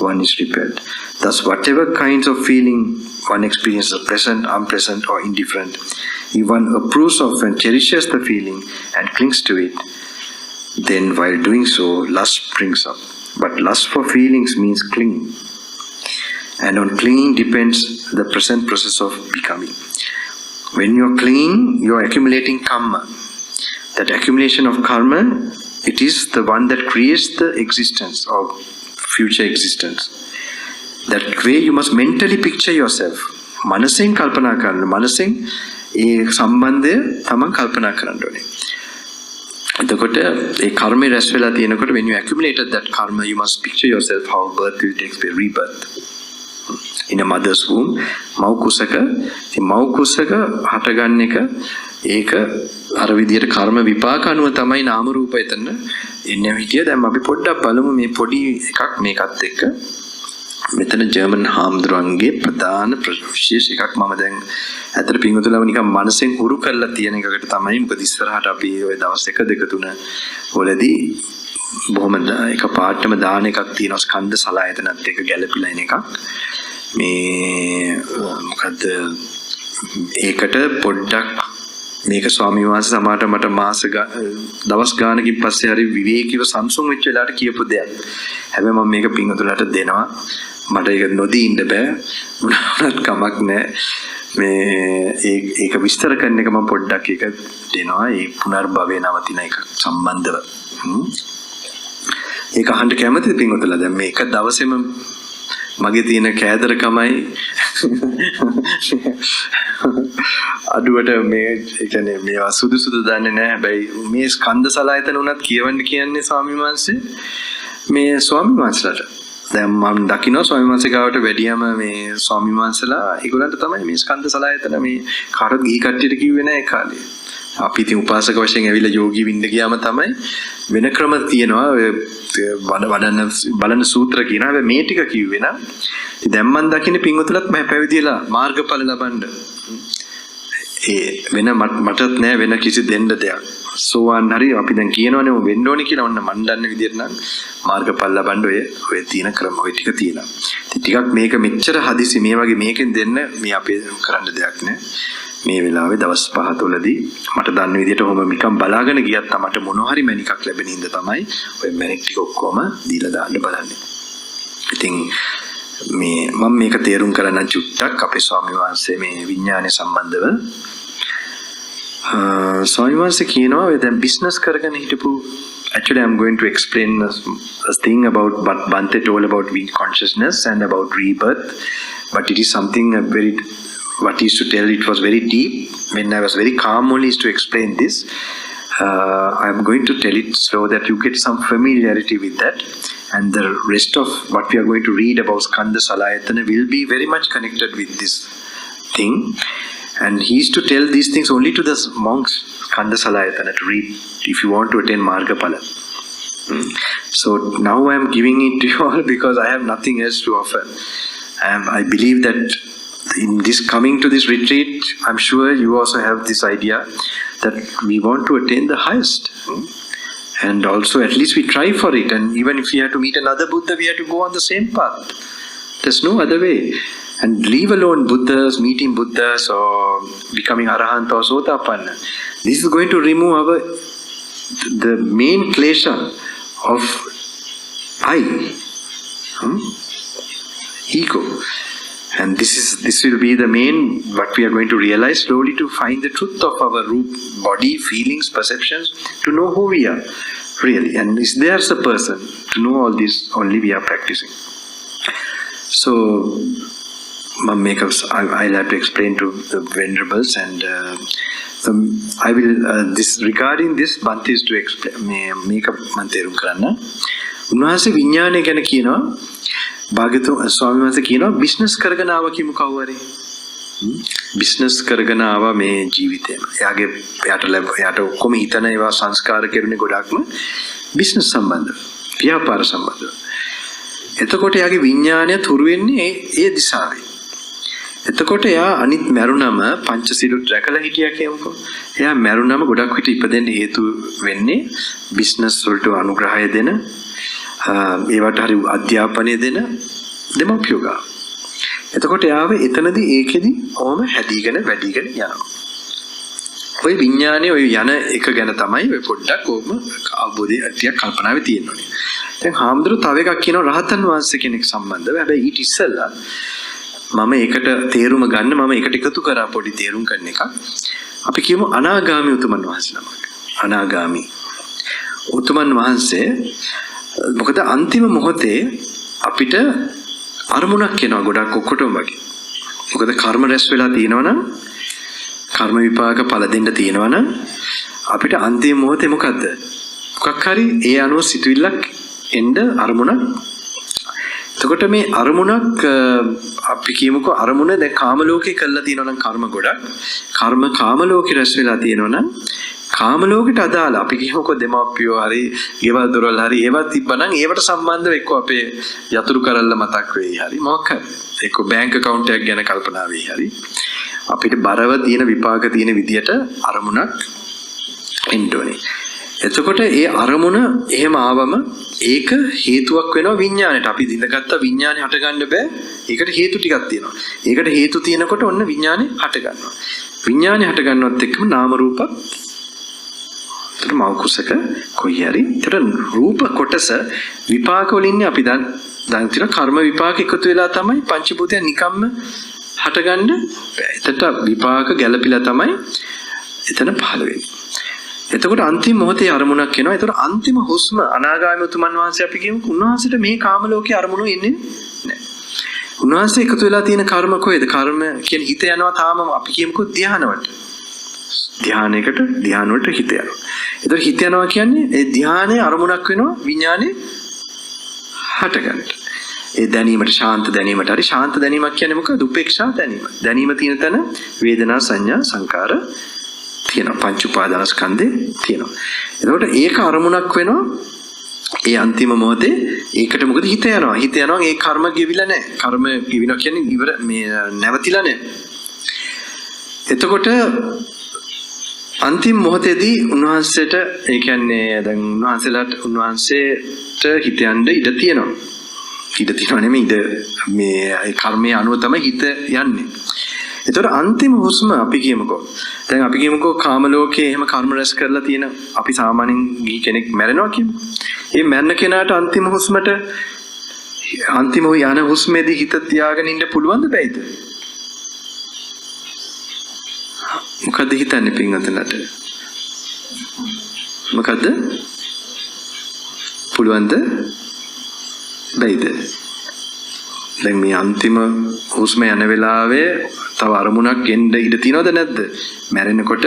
one is repelled. Thus whatever kinds of feeling one experiences, pleasant, unpleasant or indifferent, if one approves of and cherishes the feeling and clings to it, then while doing so, lust springs up. But lust for feelings means clinging. And on clinging depends the present process of becoming. When you're clinging, you're accumulating karma. That accumulation of karma, it is the one that creates the existence or future existence. That way you must mentally picture yourself. Manasen kalpana karana. Manasen ඒ සම්බන්ධය තමන් කල්පනා කරන්න ඕනේ. එතකොට ඒ කර්මය රැස් වෙලා තියෙනකොට when you accumulated that karma, you must picture yourself how birth will take place, rebirth. In a mother's womb, මව් කුසක හටගන්න එක ඒක අර විදියට කර්ම විපාක අනුව තමයි නාම රූප එතන එන්නේ හිටිය. දැන් අපි පොඩ්ඩක් බලමු මේ පොඩි එකක් මේකත් එක්ක. මෙතන ජර්මන් හාමුදුරන්ගේ ප්‍රධාන විශේෂ එකක් මම දැන් ඇත්තට පින්වතුන්ලව නිකන් මනසෙන් හුරු කරලා තියෙන එකකට තමයි. මොකද ඉස්සරහට අපි ওই දවස් 1 2 3 වලදී බොහොම එක පාඩම දාන එකක් තියෙනවා ස්කන්ධ සලආයතනත් එක්ක ගැළපීලා එන එකක්. මේ මොකද්ද ඒකට පොඩ්ඩක් මේක ස්වාමීන් වහන්සේ සමාට මට දවස් ගානකින් පස්සේ හරි විවේකීව සංසුන් වෙච්ච වෙලාවට කියපු දෙයක්. හැබැයි මම මේක පින්වතුන්ලට දෙනවා. මට ඒක නොදී ඉන්න බෑ. මොනවත් කමක් නැහැ. මේ ඒක විස්තර කරන එක මම පොඩ්ඩක් ඒක දෙනවා. ඒ පුනර්භවය නවතින එක සම්බන්ධව. ඒක අහන්න කැමතිද පින්වතුන්ලා? දැන් මේ එක දවසේම මගේ තියෙන කෑදරකමයි අඩුවට මේ කියන්නේ මේවා සුදුසුදු දන්නේ නැහැ. හැබැයි මේ ස්කන්ධ සලආයතන උනත් කියවන්න කියන්නේ ස්වාමීන් වහන්සේ මේ ස්වාමීන් වහන්සේලාට. දැන් මම දකිනවා ස්වාමීන් වහන්සේ ගාවට වැඩියම මේ ස්වාමීන් වහන්සේලා ඒගොල්ලන්ට තමයි මේ ස්කන්ධ සලආයතන මේ කාටවත් ගිහි කට්ටියට කිව්වේ නැහැ ඒ කාලේ. අපි ඉතින් උපාසක වශයෙන් ඇවිල්ලා යෝගී වින්න ගියාම තමයි වෙන ක්‍රම තියෙනවා. බලන සූත්‍ර කියනවා. හැබැයි මේ ටික කිව්වේ නම් දැන් මම දකින්නේ පින්වතුලත් මම පැවිදිලා මාර්ගඵල ලබන්න. ඒ වෙන මටත් නෑ වෙන කිසි දෙන්න දෙයක්. සෝවාන් හරි අපි දැන් කියනවනේ වෙන්න ඕනේ කියලා. ඔන්න මන් දන්න විදිහට නම් මාර්ගඵල ලබන්න ඔය තියෙන ක්‍රම ඔය ටික තියෙනවා. ටිකක් මේක මෙච්චර හදිසි මේ වගේ මේකෙන් දෙන්න මේ අපේ කරන්න දෙයක් නෑ. මේ වෙලාවේ දවස් 5 තුලදී මට දන්න විදිහට ඔහොම නිකන් බලාගෙන ගියත් මට මොන හරි මැනිකක් ලැබෙන ඉඳ තමයි ඔය මැනික් ටික ඔක්කොම දීලා දාන්න බලන්නේ. ඉතින් මේ මම මේක තේරුම් කරන්න චුට්ටක් අපේ ස්වාමීන් වහන්සේ මේ විඥානය සම්බන්ධව ස්වාමීන් වහන්සේ කියනවා ඔය දැන් බිස්නස් කරගෙන හිටපු actually I'm going to explain a thing about what Bante told about consciousness and about rebirth, but it is something what he used to tell, it was very deep. When I was very calm only is to explain this. I am going to tell it so that you get some familiarity with that, and the rest of what we are going to read about Skandha Salayatana will be very much connected with this thing. And he used to tell these things only to the monks, Skandha Salayatana, to read if you want to attain Margapala. So now I am giving it to you all because I have nothing else to offer. I believe that in this coming to this retreat, I'm sure you also have this idea that we want to attain the highest. And also at least we try for it. And even if we have to meet another Buddha, we have to go on the same path. There's no other way. And leave alone Buddhas, meeting Buddhas or becoming Arahant or Sotapanna. This is going to remove the main klesha of I, ego. And this will be the main, what we are going to realize slowly, to find the truth of our root, body, feelings, perceptions, to know who we are really. And is there's a person to know all this, only we are practicing. So I'll have to explain to the venerables, and I will this regarding this Bhante is to explain make up manterum karanna. Unwahase විඥානය ගැන කියනවා. භාග්‍යවතුන් ස්වාමීන් වහන්සේ කියනවා business කරගෙන ආව කිමු කවුරු හරි. බිස්නස් කරගෙන ආවා මේ ජීවිතේම. එයාට ඔක්කොම හිතන ඒවා සංස්කාර කෙරුණේ ගොඩක්ම බිස්නස් සම්බන්ධව, ව්‍යාපාර සම්බන්ධව. එතකොට එයාගේ විඥානය තුරු වෙන්නේ ඒ දිශාවේ. එතකොට එයා අනිත් මරුණම පංචශීලුත් රැකලා හිටියා කියමුකෝ. එයා මරුණම ගොඩක් විට ඉපදෙන්න හේතු වෙන්නේ බිස්නස් වලට අනුග්‍රහය දෙන, ඒවට හරි අධ්‍යාපනය දෙන දෙමව්පියෝ ගාව. එතකොට එයාව එතනදී ඒකෙදි ඕම හැදීගෙන වැඩිගෙන යනවා. ওই විඥානයේ ওই යන එක ගැන තමයි ඔය පොඩ්ඩක් ඕම අවබෝධය ටිකක් කල්පනාවේ තියෙන්නේ. දැන් හාමුදුරුවෝ තව එකක් කියනවා රහතන් වහන්සේ කෙනෙක් සම්බන්ධව. හැබැයි ඊට ඉස්සෙල්ලා මම ඒකට තේරුම ගන්න මම ඒකට එකතු කරා පොඩි තේරුම් ගන්න එකක්. අපි කියමු අනාගාමී උතුමන් වහන්සේ නමක්. අනාගාමී උතුමන් වහන්සේ මොකද අන්තිම මොහොතේ අපිට අරමුණක් එනවා ගොඩක් ඔක්කොටම වගේ. මොකද කර්ම රැස් වෙලා තියෙනවනම් කර්ම විපාක ඵල දෙන්න තියෙනවනම් අපිට අන්තිම මොහොතේ මොකද්ද? මොකක් හරි ඒ අනුව සිතුවිල්ලක් එන්න අරමුණක්. එතකොට මේ අරමුණක් අපි කියමුකෝ අරමුණ දැන් කාම ලෝකේ කරලා තියෙනවනම් කර්ම ගොඩක්. කර්ම කාම ලෝකේ රැස් වෙලා තියෙනවනම් කාම ලෝකෙට අදාළ අපි කියමුකෝ දෙමාපියෝ හරි ගෙවල් දොරවල් හරි ඒවත් තිබ්බනම් ඒවට සම්බන්ධව එක්ක අපේ යතුරු කරල්ල මතක් වෙයි හරි මොකක් හරි එක්ක බැංක් account එකක් ගැන කල්පනා වෙයි හරි අපිට බරව තියෙන විපාක තියෙන විදියට අරමුණක් එන්න ඕනේ. එතකොට ඒ අරමුණ එහෙම ආවම ඒක හේතුවක් වෙනවා විඥාණයට. අපි දිනගත්ත විඥාණය හට ගන්න බෑ. ඒකට හේතු ටිකක් තියෙනවා. ඒකට හේතු තියෙනකොට ඔන්න විඥාණය හට ගන්නවා. විඥාණය හට ගන්නවත් එක්කම නාම රූපත් මෞකුසක කොයි හරි ඒතර රූප කොටස විපාක වලින් අපි දැන් තියෙන කර්ම විපාක එකතු වෙලා තමයි පංච භූතයන් නිකම්ම හටගන්න බෑ. එතට විපාක ගැළපිලා තමයි එතන පහළ වෙන්නේ. එතකොට අන්තිම මොහොතේ අරමුණක් එනවා. එතකොට අන්තිම හුස්ම අනාගාමී උතුමන් වහන්සේ අපි කියමු උන්වහන්සේට මේ කාම ලෝකේ අරමුණු එන්නේ නැහැ. උන්වහන්සේ එකතු වෙලා තියෙන කර්ම කොහෙද? කර්ම කියන්නේ හිත යනවා තාම අපි කියමුකෝ ධානවට. ධානයකට ධාන වලට හිත යනවා. එතකොට හිත යනවා කියන්නේ ඒ ධානයේ අරමුණක් වෙනවා විඥානේ හටගන්න. ඒ දැනීමට ශාන්ත දැනීමට හරි ශාන්ත දැනීමක් කියන්නේ මොකද? උපේක්ෂා දැනීම. දැනීම තියෙන තැන වේදනා සංඥා සංකාර තියෙනවා. පංච උපාදානස්කන්ධේ තියෙනවා. එතකොට ඒක අරමුණක් වෙනවා. ඒ අන්තිම මොහොතේ ඒකට මොකද හිත යනවා. හිත යනවා ඒ කර්ම ගෙවිලා නැහැ. කර්ම ගෙවිනවා කියන්නේ ඉවර මේ නැවතිලා නැහැ. එතකොට අන්තිම මොහොතේදී උන්වහන්සේට ඒ කියන්නේ දැන් උන්වහන්සේට හිත යන්න ඉඩ තියෙනවා. ඉඩ තියෙනවා නෙමෙයි ඉඩ මේ කර්මයේ අනුව තමයි හිත යන්නේ. ඒතර අන්තිම හුස්ම අපි කියමුකෝ. දැන් අපි කියමුකෝ කාම ලෝකයේ එහෙම කර්ම රැස් කරලා තියෙන අපි සාමාන්‍යයෙන් ගිහි කෙනෙක් මැරෙනවා කියමු. ඒ මැරෙන කෙනාට අන්තිම හුස්මට අන්තිම යන හුස්මේදී හිත තියාගෙන ඉන්න පුළුවන්ද බැයිද? මොකද හිතන්නේ පින්වතුන්ට? මොකද? පුළුවන්ද? බැයිද? දැන් මේ අන්තිම හුස්ම යන වෙලාවේ තව අරමුණක් එන්න ඉඩ තියනවද නැද්ද? මැරෙනකොට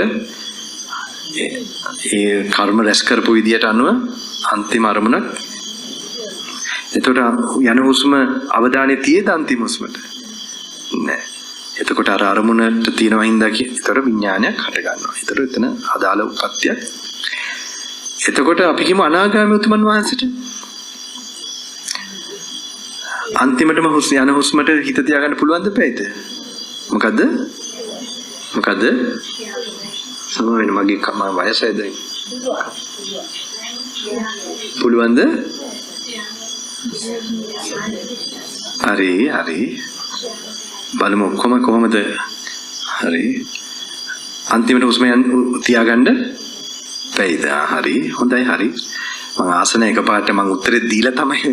ඒ කර්ම රැස් කරපු විදියට අනුව අන්තිම අරමුණක්. එතකොට යන හුස්ම අවධානය තියේද අන්තිම හුස්මට? නෑ. එතකොට අර අරමුණට තියෙනවා හින්දා ඒතර විඥානයක් හට ගන්නවා. ඒතර එතන අදාළ උප්පත්තියක්. එතකොට අපි කියමු අනාගාමී උතුමන් වහන්සේට අන්තිමටම යන හුස්මට හිත තියාගන්න පුළුවන්ද බැයිද? මොකද්ද? මොකද්ද? සමහරවිට මගේ වයසයි දැන්. පුළුවන්ද? හරි හරි. බලමු කොහමද? හරි. අන්තිමට හුස්ම තියාගන්න බැයිද? හරි. හොඳයි හරි. මම ආසන එකපාරට මම උත්තරේ දීලා තමයි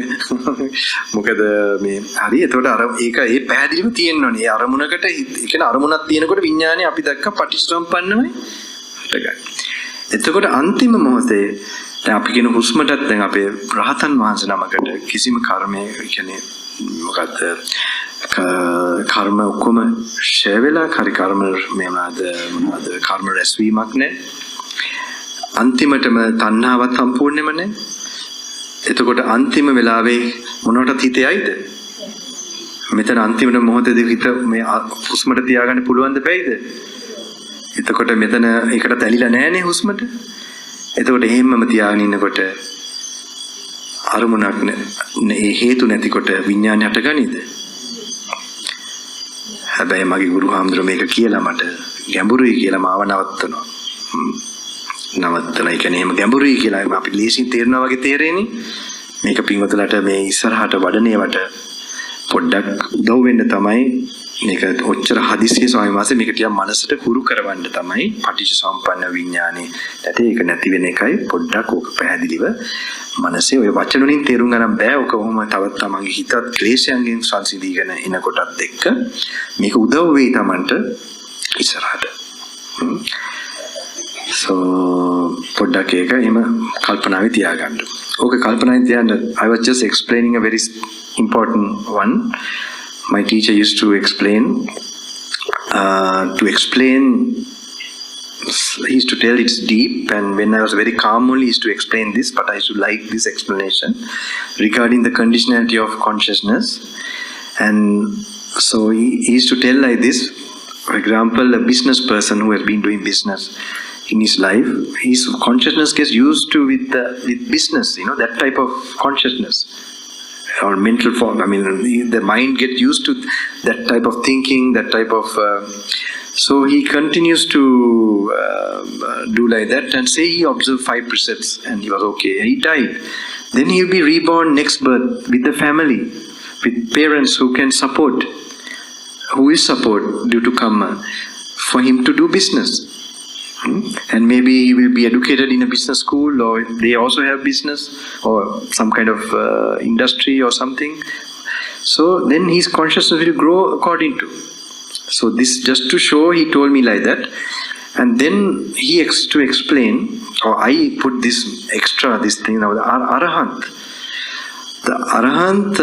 මොකද මේ හරි එතකොට අර ඒක ඒ පැහැදිලිව තියෙන්න ඕනේ. ඒ අරමුණකට ඒ කියන්නේ අරමුණක් තියෙනකොට විඥානේ අපි දැක්ක පටිච්චසමුප්පන්නමයි හටගන්නේ. එතකොට අන්තිම මොහොතේ දැන් අපි කියන හුස්මටත් දැන් අපේ රහතන් වහන්සේ නමකට කිසිම කර්මයේ කියන්නේ මොකද්ද කර්ම ඔක්කොම ෂේ වෙලා කර්ම මොනවාද කර්ම රැස්වීමක් නැහැ. අන්තිමටම තණ්හාවත් සම්පූර්ණයෙන්ම නැහැ. එතකොට අන්තිම වෙලාවේ මොනවටද හිතේයිද? මෙතන අන්තිම මොහොතේදී හිත මේ හුස්මට තියාගන්න පුළුවන්ද බැයිද? එතකොට මෙතන ඒකට තැලිලා නැහැනේ හුස්මට. එතකොට එහෙමම තියාගෙන ඉන්නකොට අරමුණක් ඒ හේතු නැතිකොට විඥානය හටගනීද? හැබැයි මගේ ගුරු හාමුදුරුවෝ මේක කියලා මට ගැඹුරුයි කියලා මාව නවත්තනවා. නවත්තන ඒ කියන්නේ එහෙම ගැඹුරුයි කියලා අපි ලේසින් තේරෙනවා වගේ තේරෙන්නේ. මේක පින්වතුන්ලට මේ ඉස්සරහට වඩනේවට පොඩ්ඩක් උදව් වෙන්න තමයි මේක ඔච්චර හදිස්සිය ස්වාමීන් වහන්සේ මේක ටිකක් මනසට හුරු කරවන්න තමයි පටිච්ච සම්පන්න විඥානේ. නැත්නම් ඒක නැති වෙන එකයි පොඩ්ඩක් ඕක පැහැදිලිව මනසේ ඔය වචන වලින් තේරුම් ගන්න බෑ. ඔක කොහොම තවත් තමන්ගේ හිතත් ක්ලේශයන්ගෙන් සංසිඳීගෙන එනකොටත් එක්ක මේක උදව් වෙයි තමන්ට ඉස්සරහට. So පොඩ්ඩක් ඒක එහෙම කල්පනාවේ තියාගන්න. ඕක කල්පනාවේ තියාගන්න. I was just explaining a very important one. My teacher used to explain, he used to tell it's deep, and when I was very calm only he used to explain this, but I used to like this explanation regarding the conditionality of consciousness. And so he used to tell like this, for example, a business person who has been doing business in his life, his consciousness gets used to with business, that type of consciousness. Or mental form, the mind gets used to that type of thinking, that type of so he continues to do like that, and say he observed 5 precepts and he was okay, he died. Then he will be reborn next birth with the family, with parents who can support, who will support due to karma for him to do business. And maybe he will be educated in a business school, or they also have business or some kind of industry or something. So then his consciousness will grow according to. So this just to show, he told me like that. And then he to explain, or I put this thing now, the Arahant. The Arahant,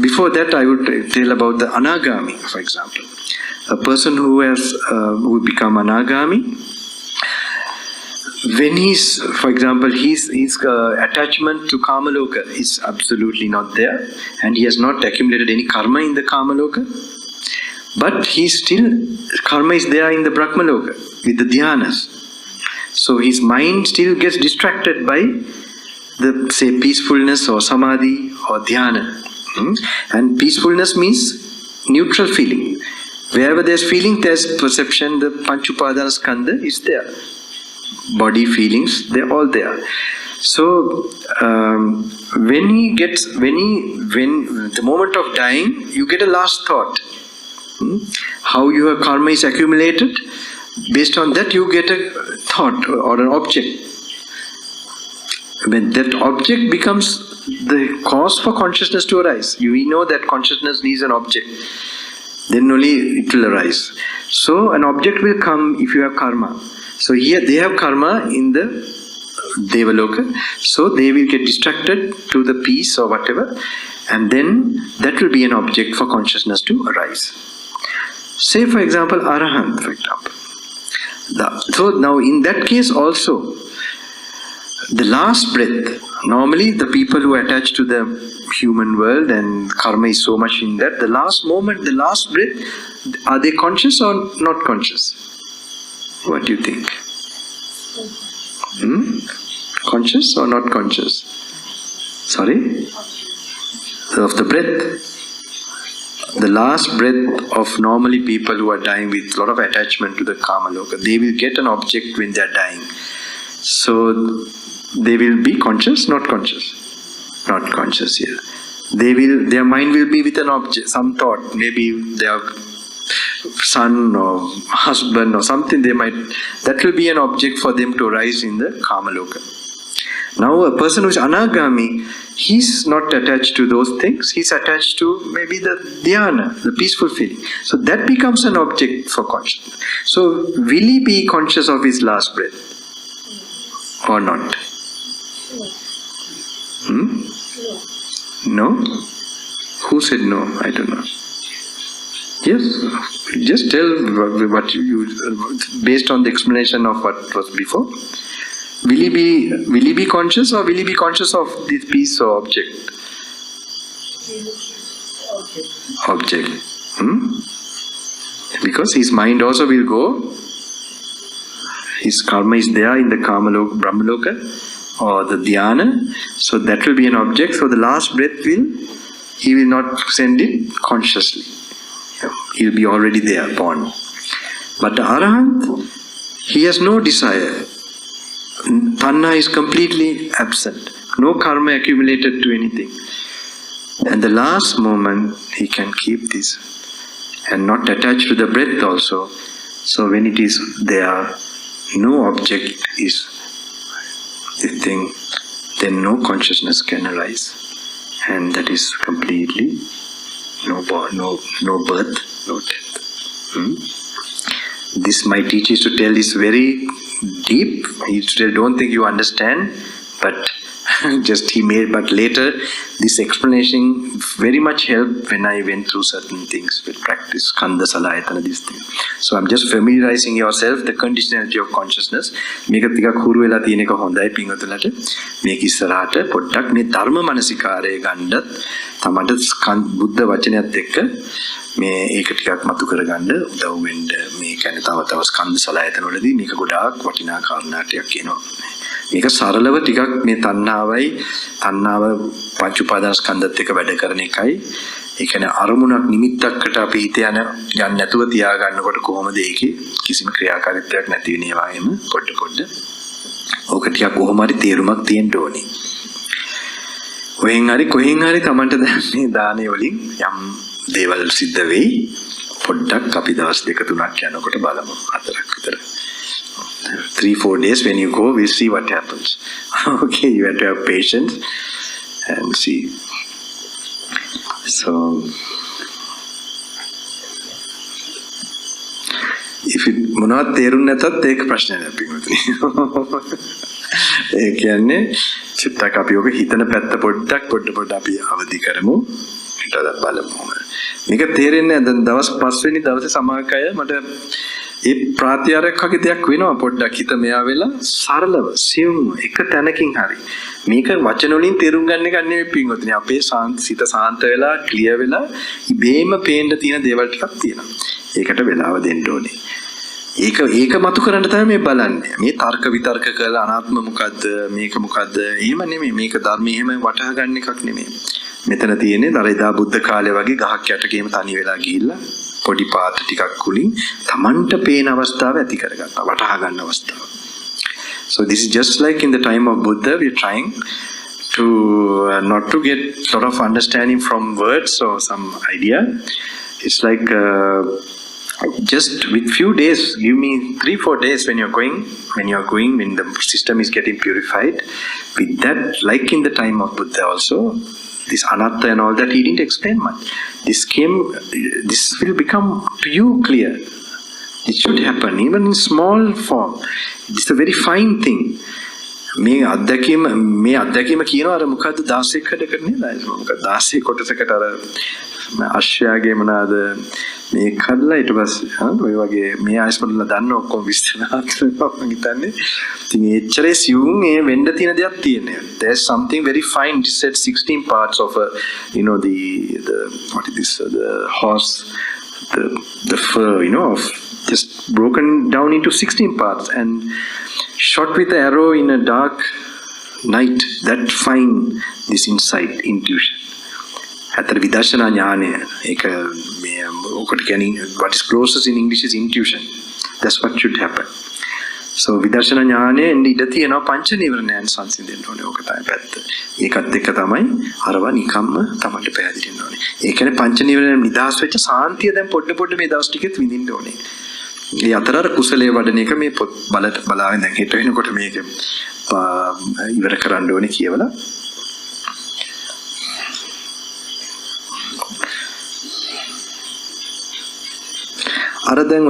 before that I would tell about the Anagami, for example. A person who who become Anagami, when for example, his attachment to Kamaloka is absolutely not there, and he has not accumulated any karma in the Kamaloka, but karma is there in the Brahmaloka with the dhyanas. So his mind still gets distracted by the, say, peacefulness or samadhi or dhyana. And peacefulness means neutral feeling. Wherever there's feeling, there's perception. The Panchupadana Skandha is there. Body, feelings, they're all there. So when the moment of dying, you get a last thought. How your karma is accumulated, based on that you get a thought or an object. When that object becomes the cause for consciousness to arise, we know that consciousness needs an object, then only it will arise. So an object will come if you have karma. So here they have karma in the Devaloka, so they will get distracted to the peace or whatever, and then that will be an object for consciousness to arise. Say for example Arahant, for example. So now in that case also, the last breath, normally the people who attach to the human world and karma is so much in that, the last moment, the last breath, are they conscious or not conscious? What do you think? Conscious or not conscious? Sorry? Of the breath. The last breath of normally people who are dying with a lot of attachment to the Kamaloka, they will get an object when they are dying. So they will be conscious, not conscious? Not conscious, yeah. Their mind will be with an object, some thought, maybe they are son or husband or something, that will be an object for them to arise in the Kamaloka. Now a person who is Anagami, he's not attached to those things, he's attached to maybe the dhyana, the peaceful feeling. So that becomes an object for consciousness. So will he be conscious of his last breath or not? No? Who said no? I don't know. Yes, just tell what you based on the explanation of what was before. Will he be conscious, or will he be conscious of this piece or object? object. Because his mind also will go, his karma is there in the Kamaloka, Brahmaloka or the dhyana, so that will be an object. So the last breath he will not send it consciously. He will be already there, born. But the Arahant, he has no desire. Tanha is completely absent. No karma accumulated to anything. And the last moment, he can keep this and not attached to the breath also. So when it is there, no object is the thing, then no consciousness can arise. And that is completely no birth, no death. This my teacher used to tell is very deep. He used to tell, don't think you understand, but but later this explanation very much helped when I went through certain things with practice, Kanda Salayatana, these things. So I'm just familiarizing yourself the conditionality of consciousness. මේක ටිකක් හුරු වෙලා තියෙන එක හොඳයි පින්වතුන්ලට. මේක ඉස්සරහට පොඩ්ඩක් මේ ධර්ම මානසිකාරය ගන්නත් තමන්ට බුද්ධ වචනයත් එක්ක මේ ඒක ටිකක් මතු කරගන්න උදව් වෙන්න මේ කියන්නේ තව ස්කන්ධ සලආයතන වලදී මේක ගොඩාක් වටිනා කාරණාවක් කියනවා. මේක සරලව ටිකක් මේ තණ්හාව පංච උපාදාන ස්කන්ධත් එක්ක වැඩ කරන එකයි. ඒ කියන්නේ අරමුණක් නිමිත්තකට අපි හිත යන්න නැතුව තියා ගන්නකොට කොහොමද ඒකේ කිසිම ක්‍රියාකාරීත්වයක් නැති වෙන ඒවායිම පොඩ ඕක ටිකක් කොහොම හරි තේරුමක් තියෙන්න ඕනේ. කොහෙන් හරි තමන්ට දැන්නේ දානේ වලින් යම් දේවල් සිද්ධ වෙයි. පොඩ්ඩක් අපි දවස් 2-3ක් යනකොට බලමු 4ක් විතර. 3-4 days when you go, we'll see what happens. Okay, you have to have patience and see. So, if it මොනවද තේරුම් නැතත් ඒක ප්‍රශ්නයක් පිටුනේ. ඒ කියන්නේ චිත්තක අපි ඔබ හිතන පැත්ත පොඩ්ඩක් අපි අවදි කරමු. ඊට බලමු. මේක තේරෙන්නේ දැන් දවස් 5 වෙනි දවසේ සමාකය මට ඒ ප්‍රාත්‍යාරයක් වගේ දෙයක් වෙනවා පොඩ්ඩක් හිත මෙයා වෙලා සරලව සියුම් එක තැනකින් හරි මේක වචන වලින් තේරුම් ගන්න එක නෙවෙයි පින්වතුනි අපේ සිත සාන්ත වෙලා ක්ලියර් වෙලා ඉබේම පේන්න තියෙන දේවල් ටිකක් තියෙනවා ඒකට වෙලාව දෙන්න ඕනේ ඒක මතු කරන්න තමයි මේ බලන්නේ මේ තර්ක විතර්ක කරලා අනාත්ම මොකද්ද මේක මොකද්ද එහෙම නෙමෙයි මේක ධර්මයේ එහෙම වටහා ගන්න එකක් නෙමෙයි මෙතන තියෙන්නේ දරේදා බුද්ධ කාලේ වගේ ගහක් යටකේම තනි වෙලා ගිහිල්ලා පොඩි පාත ටිකක් උලින් තමන්ට පේන අවස්ථාව ඇති කරගන්නවා වටහා ගන්න අවස්ථාව. So this is just like in the time of Buddha, we are trying to not to get a lot of understanding from words or some idea. It's like just with few days, give me 3-4 days when when the system is getting purified. With that, like in the time of Buddha also, this anatta and all that, he didn't explain much. This will become to you clear. It should happen, even in small form. It's a very fine thing. මේ අත්දැකීම කියනවා අර මොකද්ද 16 කඩ කරන්නේ නේද? මොකද 16 කොටසකට අර අශ්වයාගේ මොනවාද මේ කඩලා ඊට පස්සේ ඔය වගේ මේ ආයස්මඩලා දන්න ඔක්කොම විස්තරات මම හිතන්නේ. ඉතින් එච්චරේ සියුම් මේ වෙන්න තියෙන දෙයක් තියෙනවා. There's something very fine. It said 16 parts of a, the what is this? The horse, the fur, of just broken down into 16 parts and shot with an arrow in a dark night. That fine, this insight, intuition. Atar vidarsana jnane, what is closest in English is intuition. That's what should happen. So vidarsana jnane and ida තියෙනවා පංච නීවරණයන් සංසිඳෙන්න ඕනේ. ඕක තමයි පැත්ත. ඒකත් එක්ක තමයි අරව නිකම්ම තමයි පැහැදිලි වෙන්න ඕනේ. ඒ කියන්නේ පංච නීවරණයන් නිදහස් වෙච්ච සාන්තිය දැන් පොඩ මේ දවස් ටිකෙත් විඳින්න ඕනේ. ඒ අතර කුසලයේ වඩන එක මේ පොත් බලාගෙන දැන් හිට වෙනකොට මේක ඉවර කරන්න ඕනේ කියවලා අර දැන්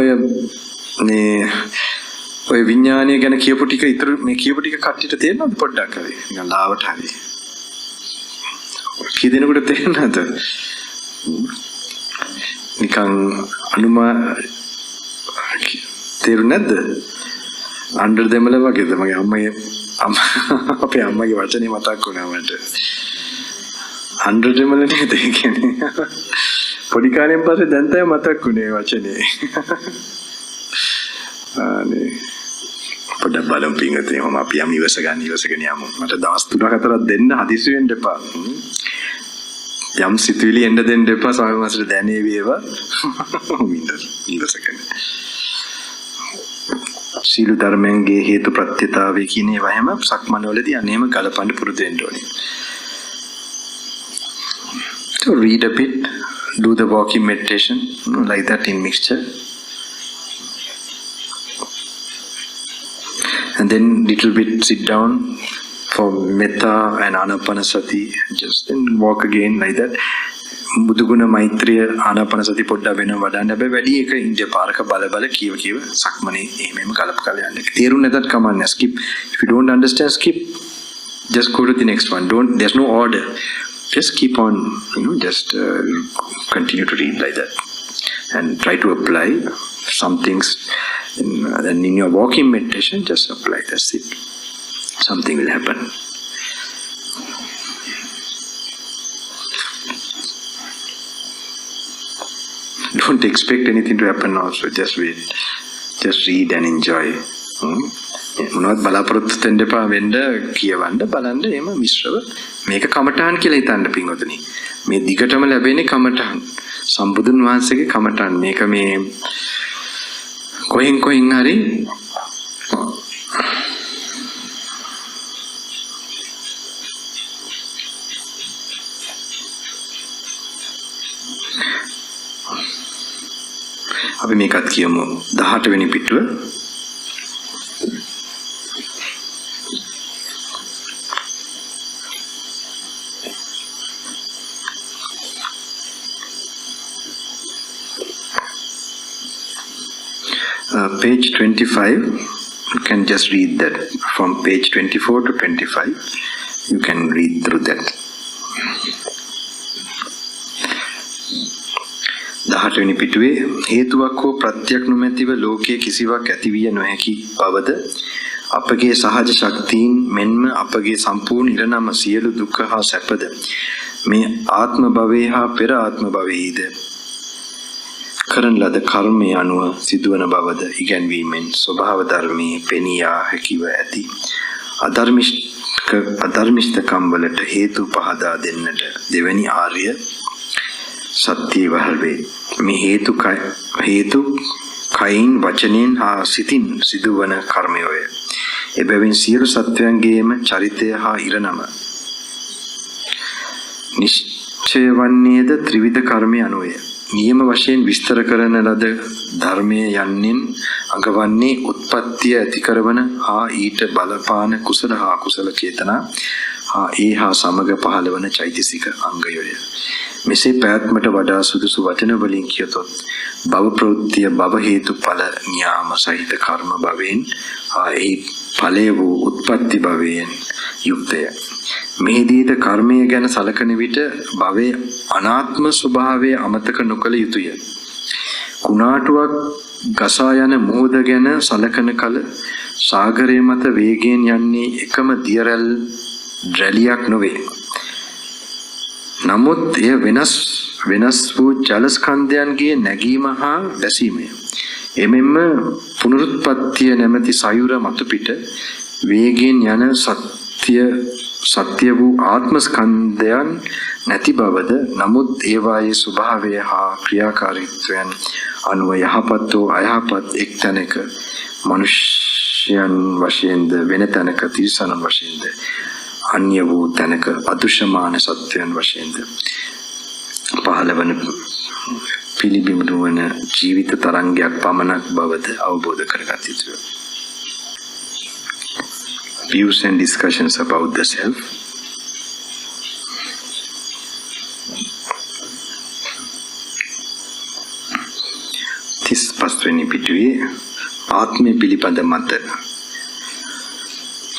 ඔය විඥානය ගැන කියපු ටික ඉතුරු මේ කියපු ටික කට්ටියට තේරෙනවද පොඩ්ඩක් හරි නිකන් ලාවට හරි කී දෙනෙකුට තේරෙනවද නිකන් තේරුනේ නැද්ද අnder දෙමළ වගේද මගේ අපේ අම්මගේ වචනේ මතක් වුණා මට අnder දෙමළ නේද කියන්නේ පොඩි කාලෙන් පස්සේ දැන් තමයි මතක් වුණේ වචනේ. අනේ පොඩ්ඩක් බලමු පින්වතුනි. මම අපි යම් ඉවසගෙන යමු. මට දවස් 3-4ක් දෙන්න හදිසි වෙන්න එපා. යම් සිතුවිලි එන්න දෙන්න එපා. ස්වාමීන් වහන්සේට දැනේ වේවා. ඉවසගෙන. සීල ධර්මයන්ගේ හේතු ප්‍රත්‍යතාවය කියන ඒවා හැම සක්මනවලදී අනේම ගලපන්න පුරුදු වෙන්න ඕනේ. So read a bit, do the walking meditation, like that in mixture. And then little bit sit down for metta and anapanasati, just then walk again like that. බුදුගුණ මෛත්‍රිය ආනාපානසති පොඩ්ඩක් වෙනම වඩන්න. හැබැයි වැඩි එක ඉන්දිය පාරක බල කීව සක්මනේ එහෙමම කලප කල යන්න. තේරුම් නැතත් කමන්නේ. skip. If you don't understand, skip. Just go to the next one. There's no order. Just keep on, just continue to read like that. And try to apply some things. Then in your walking meditation, just apply. That's it. Something will happen. Don't expect anything to happen also. Just wait. Just read and enjoy. මොනවත් බලාපොරොත්තු වෙන්න එපා වෙන්න කියවන්න බලන්න එහෙම මිශ්‍රව මේක කමඨාන් කියලා හිතන්න පින්වතුනි. මේ දිගටම ලැබෙන්නේ කමඨාන්. සම්බුදුන් වහන්සේගේ කමඨාන්. මේක මේ කොහෙන් හරි අපි මේකත් කියමු 18 වෙනි පිටුව. Page 25, you can just read that. From page 24 to 25, you can read through that. 18 වෙනි පිටුවේ හේතුවක් හෝ ප්‍රත්‍යක් නොමැතිව ලෝකයේ කිසිවක් ඇතිවිය නොහැකි බවද අපගේ සහජ ශක්තියින් මෙන්ම අපගේ සම්පූර්ණ ඉරණම සියලු දුක් හා සැපද මේ ආත්ම භවයේ හා පෙර ආත්ම භවයේද කරන ලද කර්මය අනුව සිදුවන බවද ඉගැන්වීමෙන් ස්වභාව ධර්මයේ පෙනියා හැකිව ඇති අධර්මිෂ්ඨකම් වලට හේතු පහදා දෙන්නට දෙවැනි ආර්ය සත්‍ය වහල්වේ. මේ හේතු කයින් වචනෙන් හා සිතින් සිදුවන කර්මයෝය. එබැවින් සියලු සත්වයන්ගේම චරිතය හා ඉරණම නිශ්චය වන්නේද ත්‍රිවිධ කර්මය අනුවය. නියම වශයෙන් විස්තර කරන ලද ධර්මයේ යන්නෙන් අඟවන්නේ උත්පත්තිය ඇති කරවන හා ඊට බලපාන කුසල හා කුසල චේතනා හා ඒ හා සමග පහළවන චෛතසික අංගයෝය. මෙසේ පැවැත්මට වඩා සුදුසු වචන වලින් කියතොත් භව ප්‍රවෘත්තිය භව හේතුඵල න්‍යාම සහිත කර්ම භවයෙන් හා ඒ ඵලය වූ උත්පත්ති භවයෙන් යුක්තය. මෙහිදීද කර්මය ගැන සලකන විට භවයේ අනාත්ම ස්වභාවය අමතක නොකළ යුතුය. කුණාටුවක් ගසා යන මොහොත ගැන සලකන කල සාගරයේ මත වේගයෙන් යන්නේ එකම දිය රැලියක් නොවේ. නමුත් එය වෙනස් වූ ජල ස්කන්ධයන්ගේ නැගීම හා වැසීමය. එමෙන්ම පුනරුත්පත්තිය නැමැති සයුර මතු පිට වේගයෙන් යන සත්‍ය වූ ආත්ම ස්කන්ධයන් නැති බවද නමුත් ඒවායේ ස්වභාවය හා ක්‍රියාකාරීත්වයන් අනුව යහපත් හෝ අයහපත් එක් තැනක මනුෂ්‍යයන් වශයෙන්ද වෙන තැනක තිරිසනුන් වශයෙන්ද අන්‍ය වූ තැනක අදුෂ්‍යමාන සත්වයන් වශයෙන්ද පහළවන පිළිබිඹු වන ජීවිත තරංගයක් පමණක් බවද අවබෝධ කරගත යුතුය. Views and discussions about the self. This පස්වෙනි පිටුවේ ආත්මය පිළිබඳ මත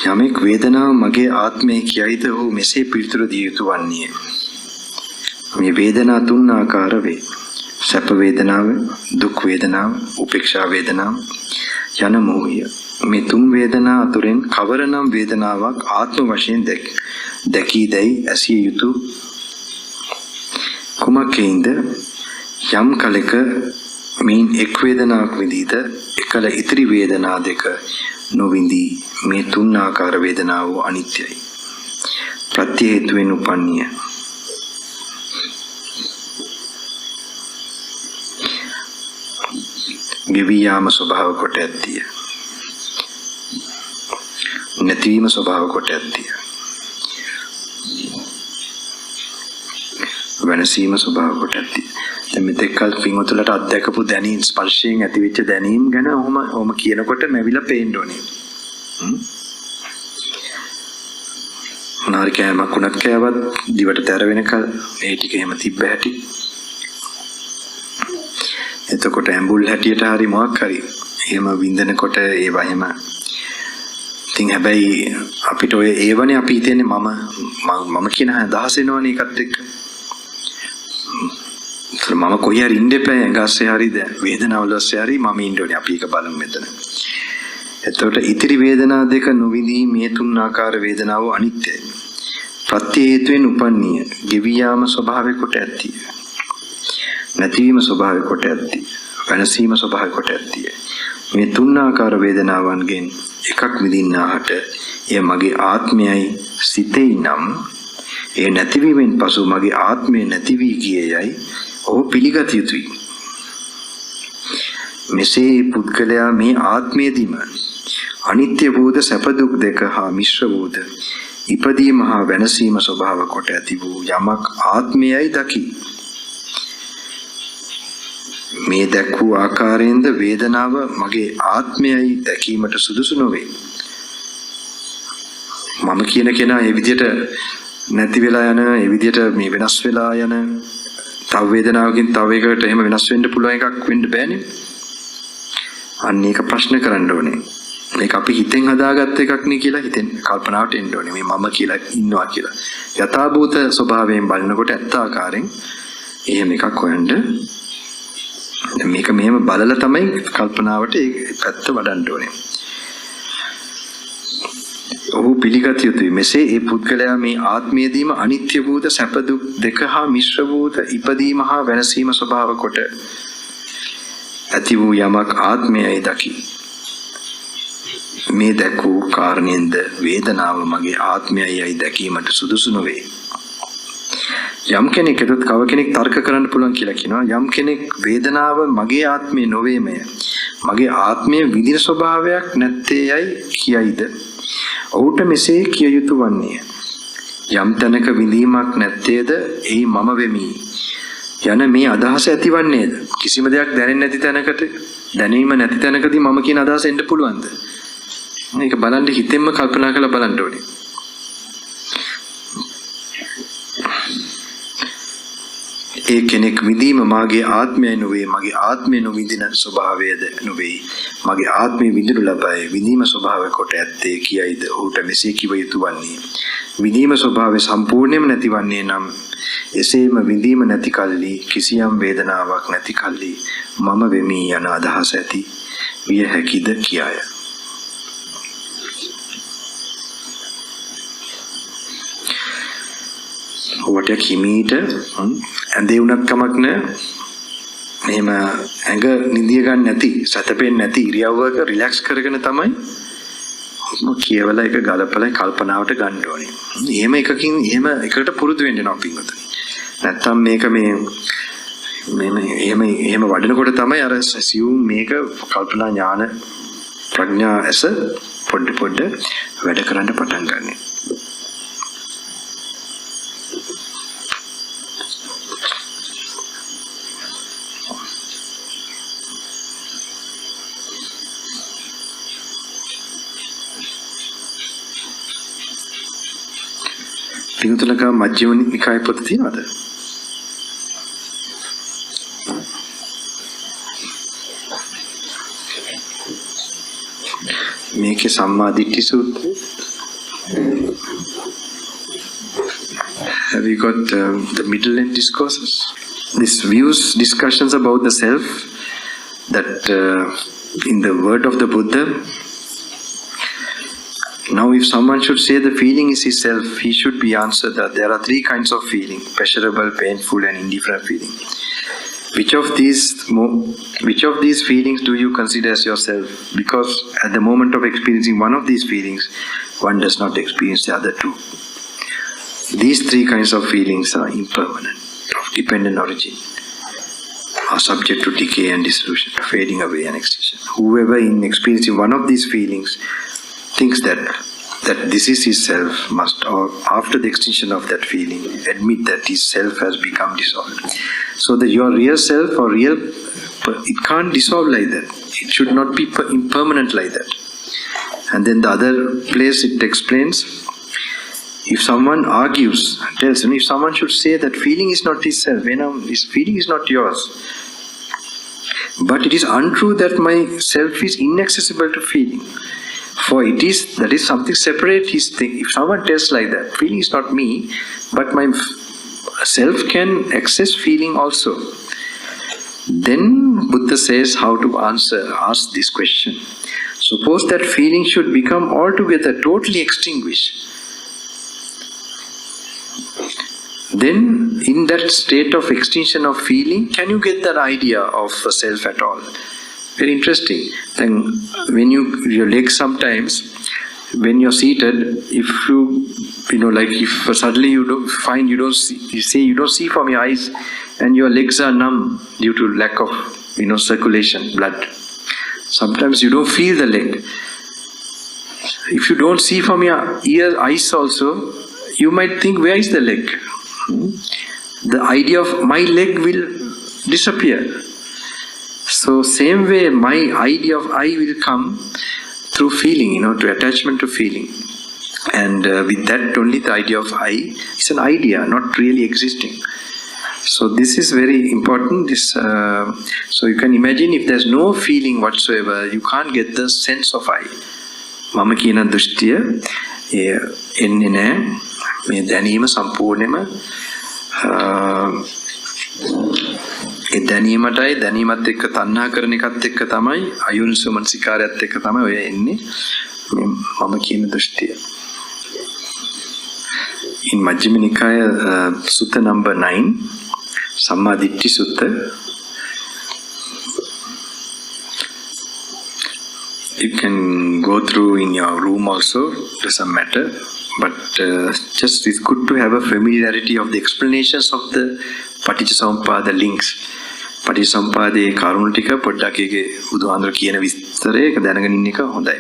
යමෙක් වේදනාව මගේ ආත්මය කියයිද ඔහු මෙසේ පිළිතුරු දිය යුතු වන්නේ. මේ වේදනා තුන් ආකාර වේ. සැප වේදනාව, දුක් වේදනාව, උපේක්ෂා වේදනාව යන මොහොය. මේ තුන් වේදනා අතුරෙන් කවරනම් වේදනාවක් ආත්ම වශයෙන් දැකී දැයි ඇසිය යුතු කුමකින්ද යම් කලක මේන් එක් වේදනාවක් විඳීද එකල ඉතිරි වේදනා දෙක නොවිඳී මේ තුන් ආකාර වේදනාව අනිත්‍යයි. ප්‍රත්‍ය හේතුවෙන් උපන්නීය. ගෙවී යාම ස්වභාව කොට ඇත්තිය. නැතිවීම ස්වභාව කොට ඇත්තිය. වෙනසීම ස්වභාව කොට ඇත්තිය. දැන් මෙතෙක් කල පින්වතුන්ට අත්දැකපු දැනීම් ස්පර්ශයෙන් ඇතිවෙච්ච දැනීම් ගැන ඔහොම කියනකොට මැවිලා පේන්න ඕනේ. මොනාරි කෑමක් උනත් කෑවත් දිවට තැර වෙනකල් ඒ ටික එහෙම තිබ්බ හැටි. එතකොට ඇඹුල් හැටියට හරි මොකක් හරි එහෙම විඳිනකොට ඒවා එහෙම ඉතින් හැබැයි අපිට ඔය ඒවනේ අපි හිතන්නේ මම කියන අදහස එනවනේ ඒකත් එක්ක. මම කොහේ හරි ඉන්න එපා ගස්සේ හරිද වේදනාවල ඔස්සේ හරි මම ඉන්න ඕනේ අපි එක බලමු මෙතන. එතකොට ඉතිරි වේදනා දෙක නොවිඳී මේ තුන් ආකාර වේදනාව අනිත්‍යයි. ප්‍රත්‍ය හේතුවෙන් උපන්නීය. ගෙවී යාම ස්වභාවය කොට ඇත්තිය. නැතිවීම ස්වභාවය කොට ඇත්තිය. වෙනසීම ස්වභාවය කොට ඇත්තිය. මේ තුන් ආකාර වේදනාවන්ගෙන් එකක් විඳින්නාට එය මගේ ආත්මයයි සිතෙයි නම් ඒ නැතිවීමෙන් පසු මගේ ආත්මය නැති වී ගියේයයි ඔහු පිළිගත යුතුයි. මෙසේ පුද්ගලයා මේ ආත්මයේදීම අනිත්‍ය වූද සැප දුක් දෙක හා මිශ්‍ර වූද ඉපදීම හා වෙනසීම ස්වභාව කොට ඇති වූ යමක් ආත්මයයි දකි. මේ දැක් වූ ආකාරයෙන්ද වේදනාව මගේ ආත්මයයි දැකීමට සුදුසු නොවේ. මම කියන කෙනා ඒ විදිහට නැති වෙලා යන ඒ විදිහට මේ වෙනස් වෙලා යන තව වේදනාවකින් තව එකකට එහෙම වෙනස් වෙන්න පුළුවන් එකක් වෙන්න බෑනේ. අන්න ඒක ප්‍රශ්න කරන්න ඕනේ. මේක අපි හිතෙන් හදාගත්ත එකක් නේ කියලා හිතෙන් කල්පනාවට එන්න ඕනේ. මේ මම කියලා ඉන්නවා කියලා. යථාභූත ස්වභාවයෙන් බලනකොට ඇත්ත ආකාරයෙන් එහෙම එකක් හොයන්න. මේක මෙහෙම බලලා තමයි කල්පනාවට ඒ පැත්ත වඩන්න ඕනේ. ඔහු පිළිගත යුතුයි. මෙසේ ඒ පුද්ගලයා මේ ආත්මයේදීම අනිත්‍ය වූද සැප දුක් දෙක හා මිශ්‍ර වූද ඉපදීම හා වෙනසීම ස්වභාව කොට ඇති වූ යමක් ආත්මයයි දකි. මේ දැක් වූ කාරණයෙන්ද වේදනාව මගේ ආත්මයයි දැකීමට සුදුසු නොවේ. යම් කෙනෙක් එතත් කව කෙනෙක් තර්ක කරන්න පුළුවන් කියලා කියනවා. යම් කෙනෙක් වේදනාව මගේ ආත්මය නොවේමය මගේ ආත්මය විඳින ස්වභාවයක් නැත්තේයයි කියයිද ඔහුට මෙසේ කිය යුතු වන්නේ යම් තැනක විඳීමක් නැත්තේද එයි මම වෙමි යන මේ අදහස ඇතිවන්නේද කිසිම දෙයක් දැනෙන්නේ නැති තැනකට දැනීම නැති තැනකදී මම කියන අදහස එන්න පුළුවන්ද? මේක බලන්න හිතෙන්ම කල්පනා කරලා බලන්න ඕනේ. ඒ කෙනෙක් විඳීම මාගේ ආත්මය නොවේ මගේ ආත්මය නොවිඳින ස්වභාවයද නොවේ මගේ ආත්මය විඳිනු ලබයි විඳීම ස්වභාවය කොට ඇත්තේ කියයිද ඔහුට මෙසේ කිව යුතු වන්නේ විඳීම ස්වභාවය සම්පූර්ණයෙන්ම නැතිවන්නේ නම් එසේම විඳීම නැති කල්ලි කිසියම් වේදනාවක් නැති කල්ලි මම වෙමි යන අදහස ඇති විය හැකිද කියාය. ඔබට කිමීට ඇඳේ උනත් කමක් නැහැ. මෙහෙම ඇඟ නිදිය ගන්න නැති, සතපෙන්නේ නැති ඉරියව්වක රිලැක්ස් කරගෙන තමයි කියවලා එක ගලපලා කල්පනාවට ගන්න ඕනේ. එහෙම එකකින් එහෙම එකට පුරුදු වෙන්න වෙනවා පින්වතුනි. නැත්තම් මේක එහෙම වඩනකොට තමයි අර සියුම් මේක කල්පනා ඥාන ප්‍රඥා ඇස පොඩ වැඩ කරන්න පටන් ගන්නෙ. පින්තුලක මජ්ක්‍ධිම නිකාය පොත තියෙනවද? මේකේ සම්මා දිට්ඨි සූත්‍රය. Have you got the middle end discourses? This views discussions about the self that in the word of the Buddha. Now, if someone should say the feeling is his self, he should be answered that there are three kinds of feeling: pleasurable, painful, and indifferent feeling. Which of these feelings do you consider as yourself? Because at the moment of experiencing one of these feelings, one does not experience the other two. These three kinds of feelings are impermanent, of dependent origin, are subject to decay and dissolution, fading away and extinction. Whoever in experiencing one of these feelings thinks that this is his self must, or after the extinction of that feeling, admit that his self has become dissolved. So that your real self or real, it can't dissolve like that. It should not be impermanent like that. And then the other place it explains, if someone argues, tells him, if someone should say that feeling is not his self, his feeling is not yours, but it is untrue that my self is inaccessible to feeling. For that is something separate. If someone tells like that, feeling is not me, but my self can access feeling also. Then Buddha says how to ask this question. Suppose that feeling should become altogether totally extinguished. Then in that state of extinction of feeling, can you get that idea of a self at all? Very interesting. Then when your legs sometimes, when you're seated, if if suddenly you don't see from your eyes, and your legs are numb due to lack of circulation, blood. Sometimes you don't feel the leg. If you don't see from your eyes also, you might think, where is the leg? The idea of my leg will disappear. So same way, my idea of I will come through feeling, to attachment to feeling. And with that only the idea of I is an idea, not really existing. So this is very important. So you can imagine if there's no feeling whatsoever, you can't get the sense of I. Mama kina dෘෂ්ටිය එන්නේ නැහැ. මේ දැනීම සම්පූර්ණයෙන්ම ඒ දැනීමත් එක්ක තණ්හා කරන එකත් එක්ක තමයි අයෝනිසෝ මනසිකාරයත් එක්ක තමයි ඔය එන්නේ මේ මම කියන දෘෂ්ටිය. In Majjhima Nikaya, Sutta number 9, Samma Ditti Sutta. You can go through in your room also, doesn't matter. But just it's good to have a familiarity of the explanations of the Paticcasamuppada links. Paticcasamuppadයේ කරුණු ටික පොඩ්ඩක් ඒකේ බුදුහාඳුර කියන විස්තරය දැනගෙන ඉන්න එක හොඳයි.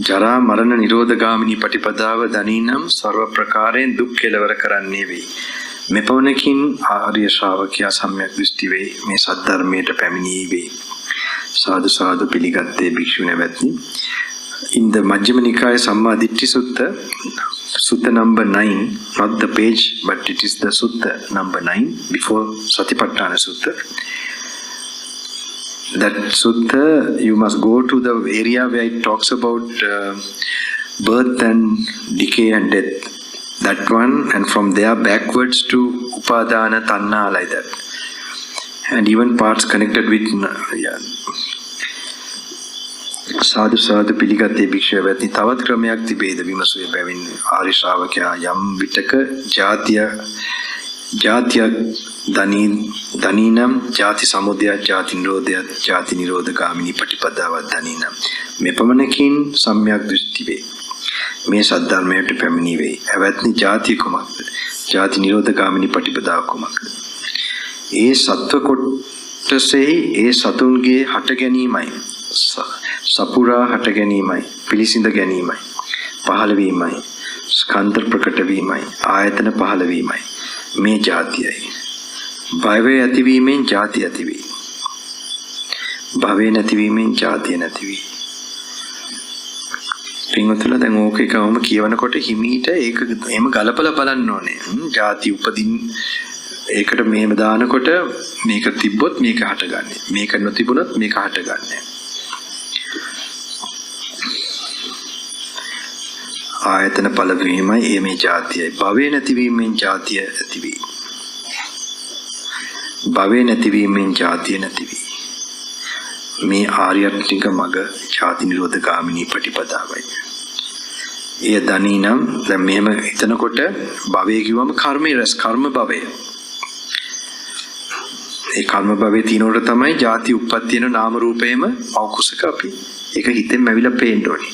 ජරා මරණ නිරෝධගාමිනී පටිපදාව දනීනම් සර්ව ප්‍රකාරයෙන් දුක් කෙලවර කරන්නේ වෙයි. මෙපමණකින් ආර්ය ශ්‍රාවකයා සම්‍යක් දෘෂ්ටි වෙයි. මේ සද්ධර්මයට පැමිණී වෙයි. සාදු සාදු පිළිගත්තේ භික්ෂුව නැවැත්නි. In the Majjhima Nikaya Samma Ditti Sutta, Sutta number 9, not the page, but it is the Sutta number 9, before Satipatthana Sutta. That Sutta, you must go to the area where it talks about birth and decay and death. That one, and from there backwards to Upadana, Tanna, like that. And even parts connected with... සාදු සාදු පිළිගත්තේ භික්ෂුව වැත්නි තවත් ක්‍රමයක් තිබේද විමසුවේ බැවින් ආර්ය ශ්‍රාවකයා යම් විටක ජාතිය දනීනම් ජාති සමුදය ජාති නිරෝධය ජාති නිරෝධගාමිනී පටිපදාවත් දනීනම් මෙපමණකින් සම්‍යක් දෘෂ්ටි වේ. මේ සද්ධර්මයට පැමිණි වේ. එවත්නි ජාතිය කුමක්ද? ජාති නිරෝධගාමිනී පටිපදාව කුමක්ද? ඒ සත්ව කොටසෙහි ඒ සතුන්ගේ හට ගැනීමයි. සපුරා හට ගැනීමයි, පිළිසිඳ ගැනීමයි, පහළ වීමයි, ස්කන්ධ ප්‍රකට වීමයි, ආයතන පහළ වීමයි. මේ ජාතියයි. භවය ඇතිවීමෙන් ජාති ඇති වේ. භවය නැතිවීමෙන් ජාතිය නැති වේ. පින්වතුන්ලා දැන් ඕක එකවම කියවනකොට හිමීට ඒක එහෙම ගලපලා බලන්න ඕනේ. ජාති උපදින් ඒකට මෙහෙම දානකොට මේක තිබ්බොත් මේක හටගන්නේ. මේක නොතිබුණොත් මේක හටගන්නේ. ආයතන පළ වීමයි මේ ජාතියයි. භවය නැතිවීමෙන් ජාතිය ඇති වේ. භවය නැතිවීමෙන් ජාතිය නැති වේ. මේ ආර්යත්‍රික මග ජාති නිරෝධගාමිනී පටිපදාවයි. එය දනීනම් දැන් මෙහෙම හිතනකොට භවය කිව්වම කර්මයේ රැස් කර්ම භවය. ඒ කර්ම භවයේ තිනොට තමයි ජාති උප්පත්ති වෙන නාම රූපේම අවකුසක අපි. ඒක හිතෙන් ඇවිල්ලා පේන්න ඕනේ.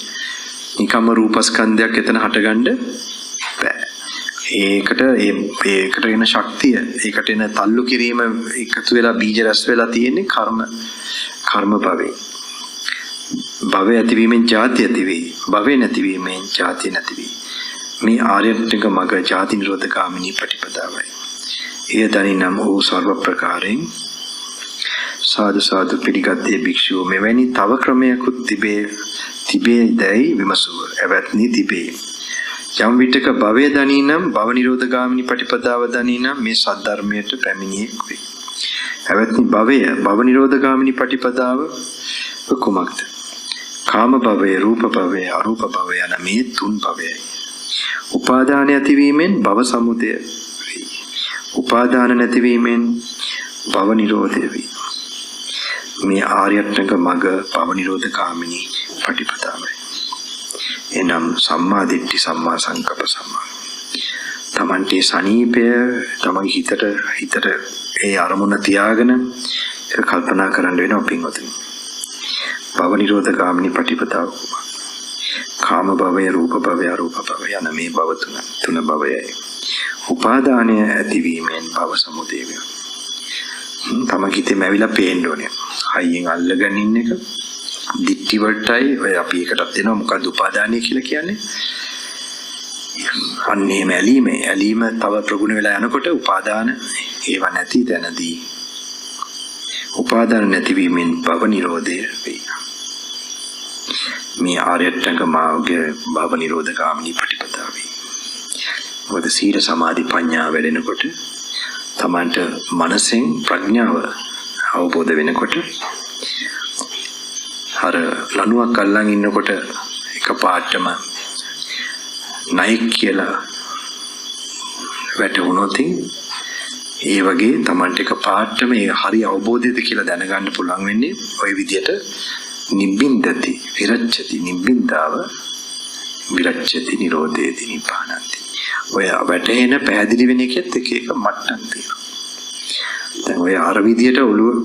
නිකම්ම රූපස්කන්ධයක් එතන හටගන්න බෑ. ඒකට එන ශක්තිය, ඒකට එන තල්ලු කිරීම එකතු වෙලා බීජ රැස් වෙලා තියෙන්නේ කර්ම භවේ. භවය ඇතිවීමෙන් ජාති ඇති වේ. භවය නැතිවීමෙන් ජාති නැති වේ. මේ ආර්යත්‍රික මග ජාති නිරෝධ ගාමිනී ප්‍රතිපදාවයි. එය දනිනම් වූ සර්ව ප්‍රකාරයෙන් සාදු සාදු පිළිගත්තේ භික්ෂුව මෙවැනි තව ක්‍රමයකුත් තිබේදැයි විමසුව. එවත්නි තිබේ. යම් විටක භවය දනිනම් භව නිරෝධ ගාමිනී ප්‍රතිපදාව දනිනම් මේ සද්ධර්මයට පැමිණියේ වේ. එවත්නි භව නිරෝධ ගාමිනී ප්‍රතිපදාව කුමක්ද? කාම භවය, රූප භවය, අරූප භවය යන මේ තුන් භවයයි. උපාදාන ඇතිවීමෙන් භව සමුදය වේ. උපාදාන නැතිවීමෙන් භව නිරෝධය වේ. මේ ආර්යත්‍රක මග භව නිරෝධ ගාමිනී ප්‍රතිපදාවයි. එනම් සම්මා දිට්ඨි, සම්මා සංකප්ප, සම්මා තමන්ගේ සනීපය තමන්ගේ හිතට ඒ අරමුණ තියාගෙන ඒක කල්පනා කරන්න වෙනවා පින්වතුනි. භව නිරෝධ ගාමිනී ප්‍රතිපදාව. කාම භවය, රූප භවය, අරූප භවය යන මේ භව තුන භවයයි. උපාදානය ඇතිවීමෙන් භව සමුදය වේ. තමන් හිතේම ඇවිල්ලා පේන්න ඕනේ. හයියෙන් අල්ලගෙන ඉන්න එක දිට්ඨි වලටයි ඔය අපි එකටත් දෙනවා මොකද්ද උපාදානය කියලා කියන්නේ. අන්නේ ඇලීම තව ප්‍රගුණ වෙලා යනකොට උපාදාන ඒව නැති දැනදී උපාදාන නැතිවීමෙන් භව නිරෝධය වේ. මේ ආර්යත්‍රක මාර්ගයේ භව නිරෝධ ගාමිනී ප්‍රතිපදාවයි. මොකද සීල සමාධි ප්‍රඥා වැඩෙනකොට තමන්ට මනසෙන් ප්‍රඥාව අවබෝධ වෙනකොට අර ලණුවක් අල්ලන් ඉන්නකොට එකපාරටම නයික් කියලා වැටුණොත් ඒ වගේ තමන්ට එකපාරටම ඒ හරි අවබෝධයද කියලා දැනගන්න පුළුවන් වෙන්නේ ওই විදියට නිබ්බින්දති විරච්ඡති නිබ්බින්දාව විරච්ඡති නිරෝධේති නිපානන්ති. ඔය වැටෙන පැහැදිලි වෙන එකෙත් එක මට්ටම් තියෙනවා. දැන් ඔය අර විදියට ඔළුව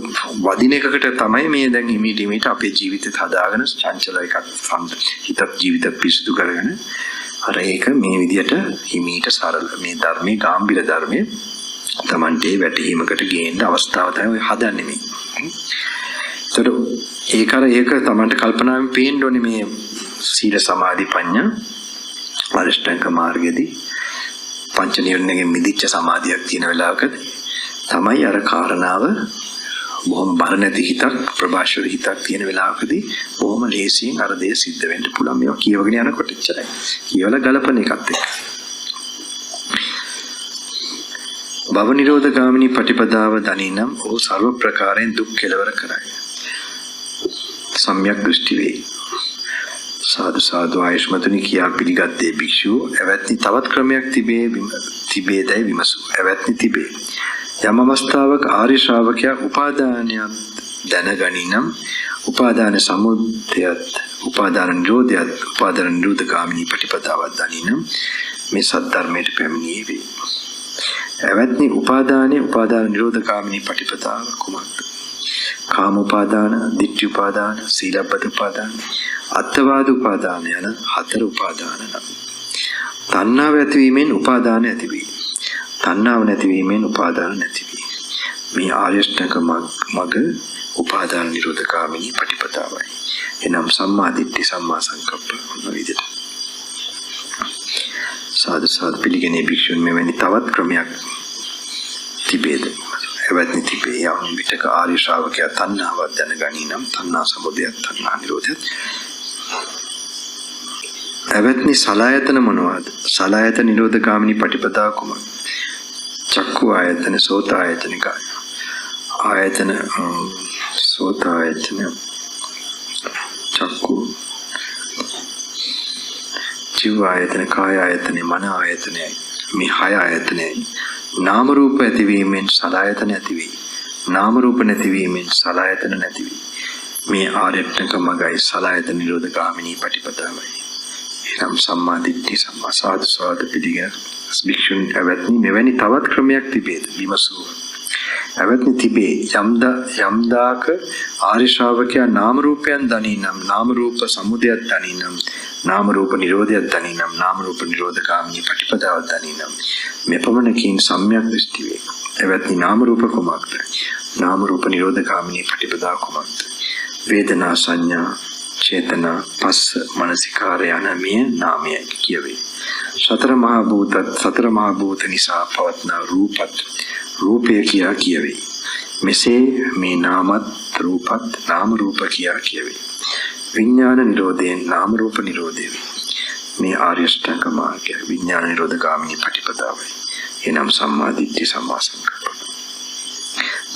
වදින එකකට තමයි මේ දැන් හිමීට අපේ ජීවිතේත් හදාගෙන චංචල එකක් හිතත් ජීවිත පිසුදු කරගෙන අර ඒක මේ විදියට හිමීට සරල මේ ධර්මයේ ගාම්භීර ධර්මයේ Tamante වැටීමකට ගේන්න අවස්ථාව තමයි හදන්නේ මේ. ඒතර ඒක Tamante කල්පනාවෙන් පේන්න ඕනේ මේ සීල සමාධි ප්‍රඥා අරිෂ්ඨාංග මාර්ගයේදී පංච නිවර්ණයෙන් මිදිච්ච සමාධියක් තියෙන වෙලාවකදී තමයි අර කාරණාව බොහොම බර නැති හිතක් ප්‍රභාෂර හිතක් තියෙන වෙලාවකදී බොහොම ලේසියෙන් අර දේ සිද්ධ වෙන්න පුළුවන්. මේවා කියවගෙන යනකොට එච්චරයි. කියවලා ගලපන එකත් එක්ක. භව නිරෝධ ගාමිනී ප්‍රතිපදාව දනිනම් ඕ සර්ව ප්‍රකාරයෙන් දුක් කෙලවර කරයි. සම්‍යක් දෘෂ්ටි වේ. සාදු සාදු ආයුෂ්මතුනි කියා පිළිගත්තේ භික්ෂුව එවත්නි තවත් ක්‍රමයක් තිබේදයි විමසු. එවත්නි තිබේ. යම් අවස්ථාවක ආර්ය ශ්‍රාවකයා උපාදානයක් දැනගනිනම් උපාදාන සමුදයත් උපාදාන නිරෝධයත් උපාදාන නිරෝධ ගාමිනී ප්‍රතිපදාවක් දනිනම් මේ සද්ධර්මයට පැමිණියේ වේ. එවත්නි උපාදාන නිරෝධ ගාමිනී ප්‍රතිපදාව කුමක්ද? කාම උපාදාන, ditthi උපාදාන, සීලබ්බත උපාදාන, අත්වාද උපාදාන යන හතර උපාදාන නම්. තණ්හාව ඇතිවීමෙන් උපාදාන ඇති වේ. තණ්හාව නැතිවීමෙන් උපාදාන නැති වේ. මේ ආර්යශ්‍රේෂ්ඨක මග උපාදාන නිරෝධ ගාමිනී ප්‍රතිපදාවයි. එනම් සම්මා දිට්ඨි සම්මා සංකප්ප විදිහට. සාදු සාදු පිළිගැනීමේ භික්ෂුන් මෙවැනි තවත් ක්‍රමයක් තිබේද? එවත්නි තිබේ. යම් විටක ආර්ය ශ්‍රාවකයා තණ්හාවක් දැනගනී නම් තණ්හා සමුදයත් තණ්හා නිරෝධයත්. එවත්නි සලආයතන මොනවාද? සලආයතන නිරෝධ ගාමිනී ප්‍රතිපදාව කුමක්ද? චක්කු ආයතන, සෝත ආයතන, කාය ආයතන, සෝත ආයතන, චක්කු, ජීව ආයතන, කාය ආයතන, මන ආයතන, මේ හය ආයතනයි. නාම රූප ඇතිවීමෙන් සලආයතන ඇතිවේ. නාම රූප නැතිවීමෙන් සලආයතන නැතිවේ. මේ ආර්යත්‍රක මගයි සලආයතන නිරෝධ ගාමිනී ප්‍රතිපදාවයි. එනම් සම්මා දිට්ඨි සම්මා සාදු පිළිගැන භික්ෂුන් එවත්නි මෙවැනි තවත් ක්‍රමයක් තිබේද? විමසුව. ඇවැත්නි තිබේ යම්දාක ආර්ය ශ්‍රාවකයා නාම රූපයන් දනිනම් නාම රූප සමුදයක් දනිනම් නාම රූප නිරෝධයක් දනිනම් නාම රූප නිරෝධගාමී ප්‍රතිපදාව දනිනම් මෙපමණකින් සම්‍යක් දෘෂ්ටි වේ. ඇවැත්නි නාම රූප කුමක්ද? නාම රූප නිරෝධගාමී ප්‍රතිපදාව කුමක්ද? වේදනා සංඥා චේතනා පස්ස මනසිකාර යන මේ නාමය කියවේ. සතර මහා භූත නිසා පවත්නා රූපත් රූපය කියා කියවේ. මෙසේ මේ නාමත් රූපත් නාම රූප කියා කියවේ. විඥාන නිරෝධයෙන් නාම රූප නිරෝධය වේ. මේ ආර්ය අෂ්ටාංග මාර්ගය විඥාන නිරෝධගාමී ප්‍රතිපදාවයි. එනම් සම්මා දිට්ඨි සම්මා සංකප්ප.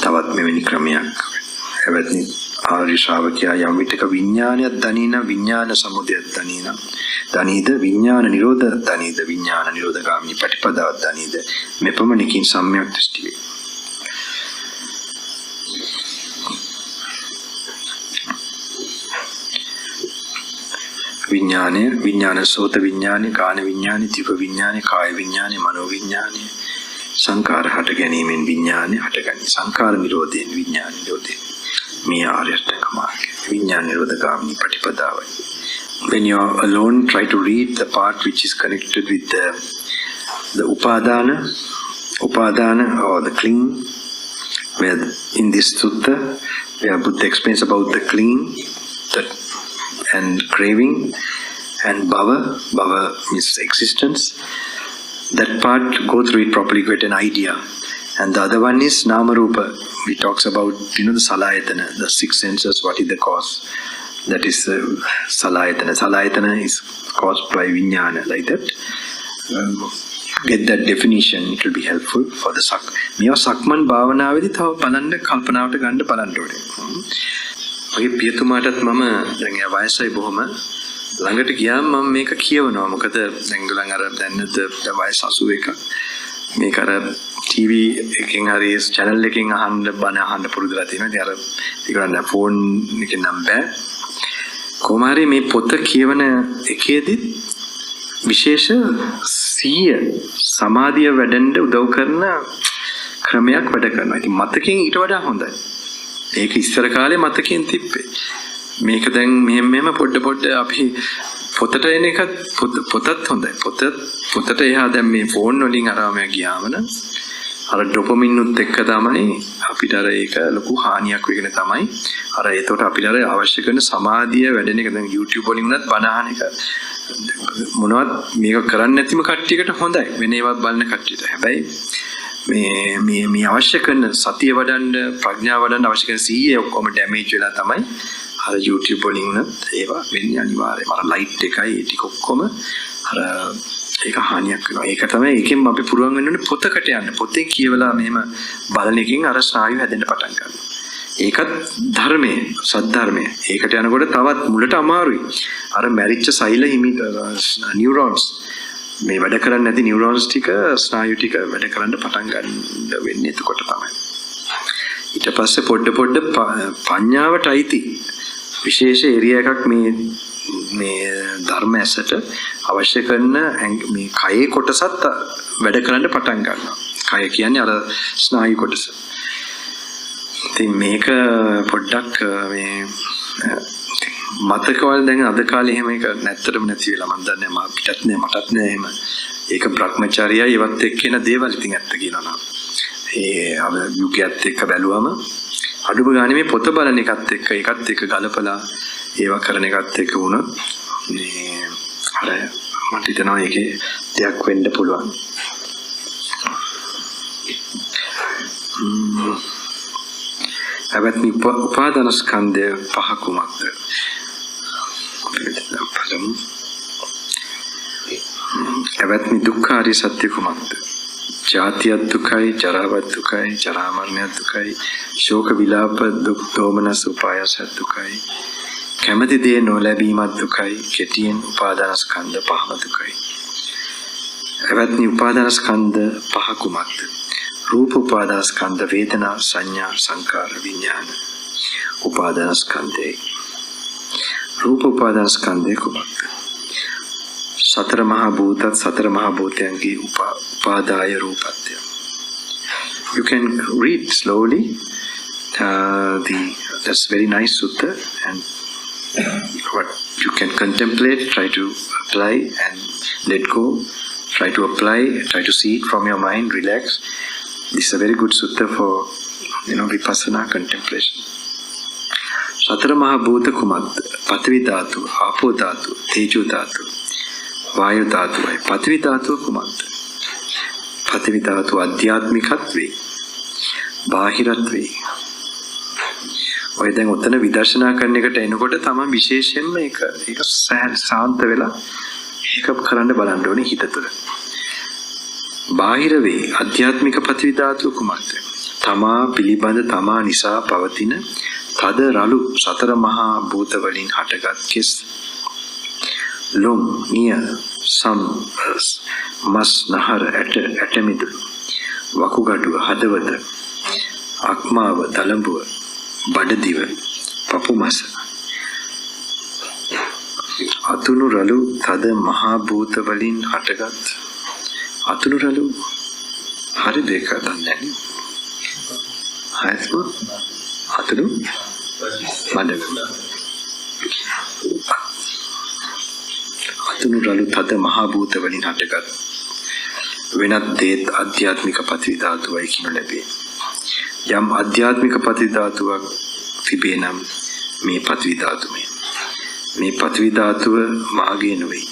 තවත් මෙවැනි ක්‍රමයක් එවැනි ආර්ය ශ්‍රාවකයා යම් විටක විඥානයක් දනින විඥාන සමුදයක් දනීද විඥාන නිරෝධ දනීද විඥාන නිරෝධගාමී ප්‍රතිපදාව දනීද මෙපමණකින් සම්‍යක් දෘෂ්ටි වේ. විඥාන සෝත විඥානේ කාන විඥානේ දිව විඥානේ කාය විඥානේ මනෝ විඥානේ සංකාර හට ගැනීමෙන් විඥානේ හටගනී. සංකාර නිරෝධයෙන් විඥාන නිරෝධය. මේ ආර්ය අෂ්ටාංග මාර්ගය විඥාන නිරෝධගාමී ප්‍රතිපදාවයි. When you are alone, try to read the part which is connected with the upadana or the clinging, where in this sutta where Buddha explains about the clinging and craving and bhava means existence. That part, go through it properly, get an idea. And the other one is nama rupa. We talks about the salayatana, the six senses. What is the cause? That is salayatana. Salayatana is caused by vijnana, like that. Get that definition. It will be helpful for the sak. Mewa sakman bhavanavedi thawa balanna kalpanawata ganna balanna ඕනේ. මගේ පියතුමාටත් මම දැන් එයා වයසයි බොහොම ළඟට ගියාම මම මේක කියවනවා. මොකද දැන් ගලන් අර දැන්නද වයස 81. මේක අර ටීවී එකකින් හරි channel එකකින් අහන්න බණ අහන්න පුරුදුලා තියෙනවා. ඉතින් අර ඒගොල්ලන් ෆෝන් එකෙන් නම් බෑ. කොහොම හරි මේ පොත කියවන එකේදී විශේෂ සිහිය සමාධිය වැඩෙන්න උදව් කරන ක්‍රමයක් වැඩ කරනවා. ඉතින් මතකයෙන් ඊට වඩා හොඳයි. ඒක ඉස්සර කාලේ මතකයෙන් තිබ්බේ. මේක දැන් මෙහෙම පොඩ අපි පොතට එන එක පොතත් හොඳයි. පොතට එහා දැන් මේ ෆෝන් වලින් අරම ගියාම අර ඩොපමින් උත් එක්ක තමයි අපිට අර ඒක ලොකු හානියක් වෙගෙන තමයි අර ඒකට අපිට අර අවශ්‍ය කරන සමාධිය වැඩෙන එක. දැන් YouTube වලින් උනත් බණ අහන එක මොනවත් මේක කරන්නේ නැතිම කට්ටියකට හොඳයි. වෙන ඒවත් බලන කට්ටියට. හැබැයි මේ අවශ්‍ය කරන සතිය වඩන්න ප්‍රඥාව වඩන්න අවශ්‍ය කරන සීයේ ඔක්කොම ඩැමේජ් වෙලා තමයි අර YouTube වලින් උනත් ඒවා වෙන්නේ අනිවාර්යයෙන්ම. අර ලයිට් එකයි ඒ ටික ඔක්කොම අර ඒක හානියක් වෙනවා. ඒක තමයි ඒකෙන් අපි පුරුවන් වෙන්න ඕනේ පොතකට යන්න. පොතේ කියවලා මෙහෙම බලන එකකින් අර ස්නායු හැදෙන්න පටන් ගන්නවා. ඒකත් ධර්මයේ සද්ධර්මයේ. ඒකට යනකොට තවත් මුලට අමාරුයි. අර මැරිච්ච සෛල නියුරෝන්ස් මේ වැඩ කරන්නේ නැති නියුරෝන්ස් ටික ස්නායු ටික වැඩ කරන්න පටන් ගන්න වෙන්නේ එතකොට තමයි. ඊට පස්සේ පොඩ පඤ්ඤාවට අයිති විශේෂ ඒරියා එකක් මේ ධර්ම ඇසට අවශ්‍ය කරන මේ කයේ කොටසත් වැඩ කරන්න පටන් ගන්නවා. කය කියන්නේ අර ස්නායු කොටස. ඉතින් මේක පොඩ්ඩක් මේ මතකවල දැන් අද කාලේ එහෙම එක නැත්තටම නැති වෙලා මම දන්නේ මටත් නෑ එහෙම. ඒක භ්‍රමචාරියයි ඒවත් එක්ක එන දේවල් ඉතින් ඇත්ත කියනවා නම්. ඒ අව යුගයත් එක්ක බැලුවම අඩුම ගානේ මේ පොත බලන එකත් එක්ක ඒකත් එක්ක ගලපලා ඒවා කරන එකත් එක්ක වුණා මේ අර මට හිතෙනවා ඒකේ දෙයක් වෙන්න පුළුවන්. අවත්නි උපාදාන ස්කන්ධය පහ කුමක්ද? අවත්නි දුක්ඛාරිය සත්‍ය කුමක්ද? ජාතිය දුකයි, ජරාව දුකයි, ජරා මරණය දුකයි, ශෝක විලාප දුක් දෝමනස් උපායස දුකයි, කැමැති දේ නොලැබීමත් දුකයි, කෙටියෙන් උපාදාන ස්කන්ධ පහම දුකයි. අවත්නි උපාදාන ස්කන්ධ පහ කුමක්ද? रूप उपादान स्कंध वेदना संज्ञा संकार विज्ञान उपादान स्कंधे रूप उपादान स्कंधे कुमक् सतर महाभूतयंगी उपादाय रूपत्य You can read slowly. That's very nice sutta, and what you can contemplate, try to apply and let go. Try to apply, try to see it from your mind, relax. This is a very good sutta for vipassana contemplation. Satara Mahabhuta Kumad, Pathvi Dhatu, Apo Dhatu, Tejo Dhatu, Vayu Dhatu, Pathvi Dhatu Kumad. Pathvi Dhatu Adhyatmikatve, Bahiratve. ඔය දැන් ඔතන විදර්ශනා කරන එකට එනකොට තමයි විශේෂයෙන්ම ඒක සාන්ත වෙලා ඒක කරන්න බලන්න ඕනේ හිත තුළ. බාහිර වේ අධ්‍යාත්මික පතිවි ධාතුව කුමක්ද? තමා පිළිබඳ තමා නිසා පවතින තද රළු සතර මහා භූත වලින් හටගත් කෙස්, ලොම්, නිය, සම්, මස්, නහර, ඇටමිදුළු, වකුගඩුව, හදවත, අක්මාව, දලඹුව, බඩදිව, පපු මස, අතුණු රළු තද මහා භූත වලින් හටගත් අතුණු රළු හරි දෙක දන්නේ නැහැ. හරිද? අතුණු බඩග. අතුණු රළු තද මහා භූත වලින් හටගත් වෙනත් දේත් අධ්‍යාත්මික පතිවි ධාතුවයි කියනු ලැබේ. යම් අධ්‍යාත්මික පතිවි ධාතුවක් තිබේ නම් මේ පතිවි ධාතුවයි. මේ පතිවි ධාතුව මාගේ නොවේ.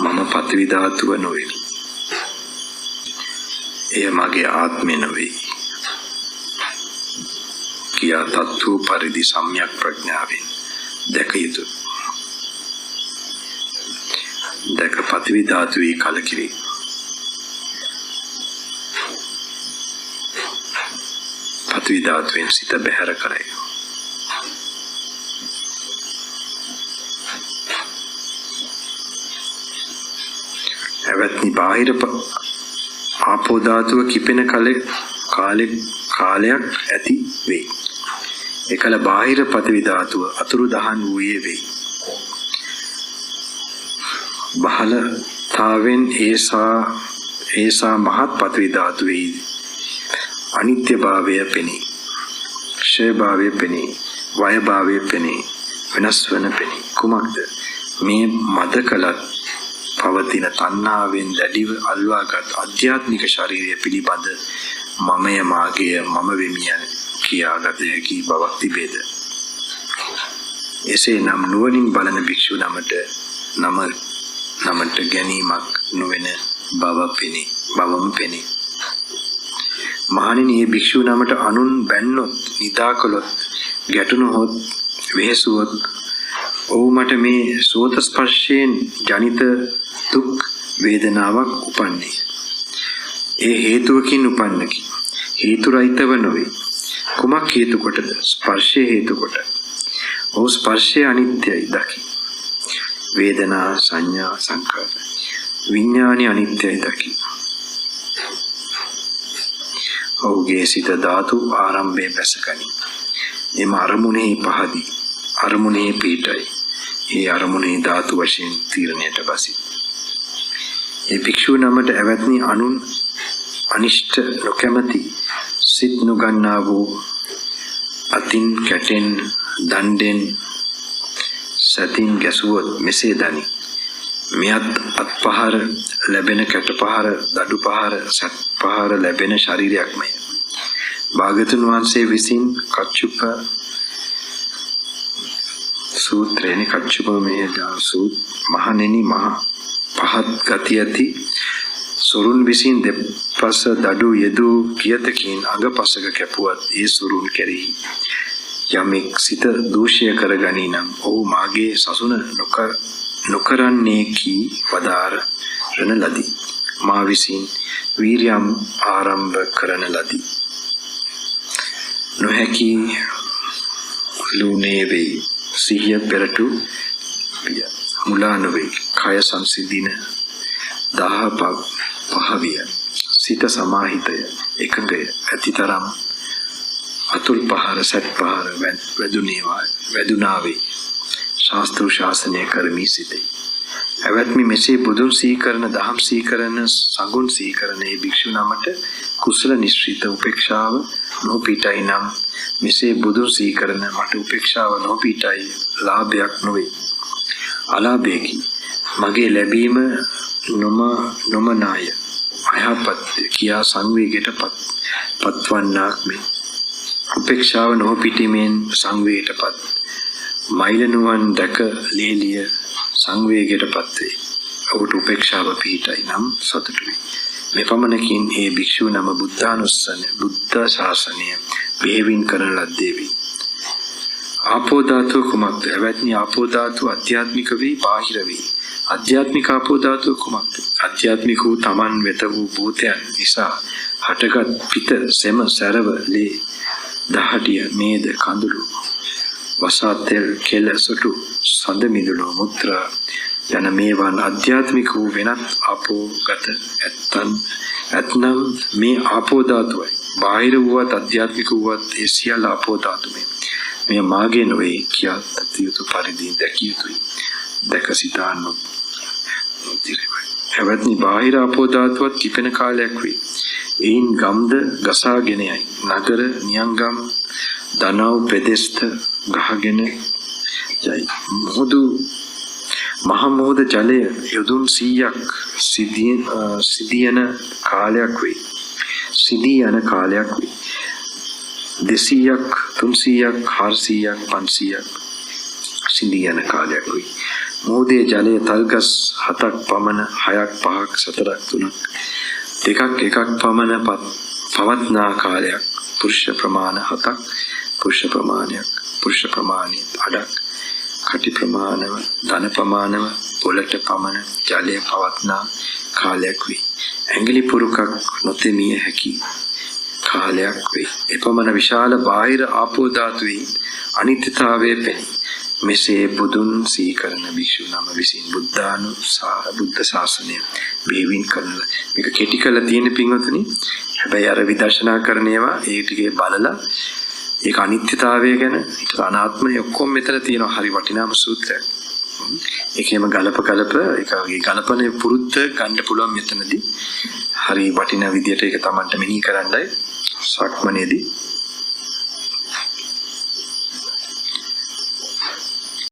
මම පතිවි ධාතුව නොවේ. එය මගේ ආත්මය නොවේ. කියා තත්ත්ව පරිදි සම්‍යක් ප්‍රඥාවෙන් දැක යුතුය. දැක පතිවි ධාතුවේ කලකිරේ. පතිවි ධාතුවෙන් සිත බැහැර කරයි. එවත්නි බාහිර ආපෝ ධාතුව කිපෙන කාලයක් ඇති වේ. එකල බාහිර පතිවි ධාතුව අතුරු දහන් වූයේ වේ. බහලතාවෙන් ඒසා මහත් පතිවි ධාතුවේ අනිත්‍ය භාවය පෙනේ, ක්ෂය භාවය පෙනේ, වය භාවය පෙනේ, වෙනස් වන පෙනේ. කුමක්ද මේ මද කලත් පවතින තණ්හාවෙන් දැඩිව අල්වාගත් අධ්‍යාත්මික ශරීරය පිළිබඳ මමය මාගේ මම වෙමි කියාගත හැකි බවක් තිබේද? එසේනම් නුවණින් බලන භික්ෂු නමට ගැනීමක් නොවන බවම පෙනේ. මහණෙනි, මේ භික්ෂු නමට අනුන් බැන්නොත්, නිදා කළොත්, ගැටුණොත්, වෙහෙසුවොත්, ඔව් මට මේ සෝත ස්පර්ශයෙන් ජනිත දුක් වේදනාවක් උපන්නේ. ඒ හේතුවකින් උපන්නකි. හේතු රහිතව නොවේ. කුමක් හේතු කොටද? ස්පර්ශය හේතු කොට. ඔව් ස්පර්ශය අනිත්‍යයි දකි. වේදනා, සංඥා, සංකාර, විඥානි අනිත්‍යයි දකි. ඔහුගේ සිත ධාතු ආරම්භයේ බැසගනි. එම අරමුණේ පහදී, අරමුණේ පිටයි. ඒ අරමුණේ ධාතු වශයෙන් තීරණයට බසී. ඒ භික්ෂුව නමට ඇවැත්නි අනුන් අනිෂ්ට නොකැමැති සිත් නොගන්නා වූ අතින් කැටෙන් දණ්ඩෙන් සතින් ගැසුවොත් මෙසේ දනි. මෙයත් අත්පහර ලැබෙන කැටපහර, දඩුපහර, සත්පහර ලැබෙන ශරීරයක්මය. භාග්‍යවතුන් වහන්සේ විසින් කච්චුප සූත්‍රයේ කච්චුප මහණෙනි මහ පහත් ගති ඇති සොරුන් විසින් දෙපස දඩු යෙදූ කියතකින් අඟපසක කැපුවත් ඒ සොරුන් කෙරෙහි යමෙක් සිත දූෂ්‍ය කරගනී නම් ඔහු මාගේ සසුන නොකරන්නේ කී වදාරන ලදී. මා විසින් වීර්යම් ආරම්භ කරන ලදී. නොහැකි ලුනේ වේ. සිහිය පෙරටු විය. මුලා නොවේ. කය සංසිඳින පහවිය. සිත සමාහිතය, එකඟය, ඇතිතරම් අතුල් පහර, සත් පහර වැදුනාවේ. ශාස්ත්‍ර ශාසනය කරමි සිටේ. ඇවැත්නි මෙසේ බුදුන් සීකරන දහම් සීකරන සංඝුන් සීකරන මේ භික්ෂු නමට කුසල නිශ්චිත උපේක්ෂාව නොපිටයි නම් මෙසේ බුදුන් සීකරන මට උපේක්ෂාව නොපිටයි ලාභයක් නොවේ. අලාභයකි. මගේ ලැබීම නොමනාය අයහපත් කියා සංවේගයට පත්වන්නාක් මේ. උපේක්ෂාව නොපිටීමෙන් සංවේගයටපත් මයිලනුවන් දැක ලේලිය සංවේගයටපත් වේ. ඔහුට උපේක්ෂාව පිහිටයි නම් සතුටු වේ. මෙපමණකින් ඒ භික්ෂුව නම බුද්ධානුස්සන බුද්ධ ශාසනය බෙහෙවින් කරන ලද්දේ වේ. ආපෝ ධාතුව කුමක්ද? එවැත්නි ආපෝ ධාතුව අධ්‍යාත්මික වේ, බාහිර වේ. අධ්‍යාත්මික ආපෝ ධාතුව කුමක්ද? අධ්‍යාත්මික වූ තමන් වෙත වූ භූතයන් නිසා හටගත් පිත, සෙම, සැරව, ලේ, දහඩිය, මේද, කඳුළු, වසා තෙල්, කෙල, සොටු, සඳ මිදුළු, මුත්‍රා යන මේවන් අධ්‍යාත්මික වූ වෙනත් ආපෝගත ඇත්නම් මේ ආපෝ ධාතුවයි. බාහිර වූවත් අධ්‍යාත්මික වූවත් ඒ සියල්ල ආපෝ ධාතුමය. මෙය මාගේ නොවේ කියා තත් යුතු පරිදි දැකිය යුතුයි. දැක සිතා නොතිරෙවයි. එවත්නි බාහිර ආපෝ ධාතුවත් කිපෙන කාලයක් වේ. එයින් ගම්ද ගසාගෙන යයි. නගර නියංගම් දනව් පෙදෙස්ත ගහගෙන යයි. මහ මුහුද ජලය යොදුන් 100ක් සිදියන කාලයක් වේ. සිදී යන කාලයක් වේ. 200ක් 300ක් 400ක් 500ක් සිදී යන කාලයක් වේ. මුහුදේ ජලය තල්ගස් 7ක් පමණ 6ක් 5ක් 4ක් 3ක් 2ක් 1ක් පමණ පවත්නා කාලයක්. පුරුෂ ප්‍රමාණ 7ක් පුරුෂ ප්‍රමාණයක් පුරුෂ ප්‍රමාණය 8ක් කටි ප්‍රමාණව ධන ප්‍රමාණව පොළට පමණ ජලය පවත්නා කාලයක් වේ. ඇඟිලි පුරුකක් නොතෙමිය හැකි කාලයක් වේ. එපමණ විශාල බාහිර ආපෝ ධාතුවේ අනිත්‍යතාවය පෙනේ. මෙසේ බුදුන් සීකරන භික්ෂු නම විසින් බුද්ධ ශාසනය බෙහෙවින් කරන මේක කෙටි කරලා තියෙන පින්වතුනි. හැබැයි අර විදර්ශනා කරන ඒවා ඒ ටිකේ බලලා ඒක අනිත්‍යතාවය ගැන ඊට අනාත්මය ඔක්කොම මෙතන තියෙනවා. හරි වටිනාම සූත්‍රයක්. ඒකේම ගලප ඒකගේ ගලපනේ පුරුද්ද ගන්න පුළුවන් මෙතනදී. හරි වටිනා විදියට ඒක Tamanට මෙනෙහි කරන්නයි සක්මනේදී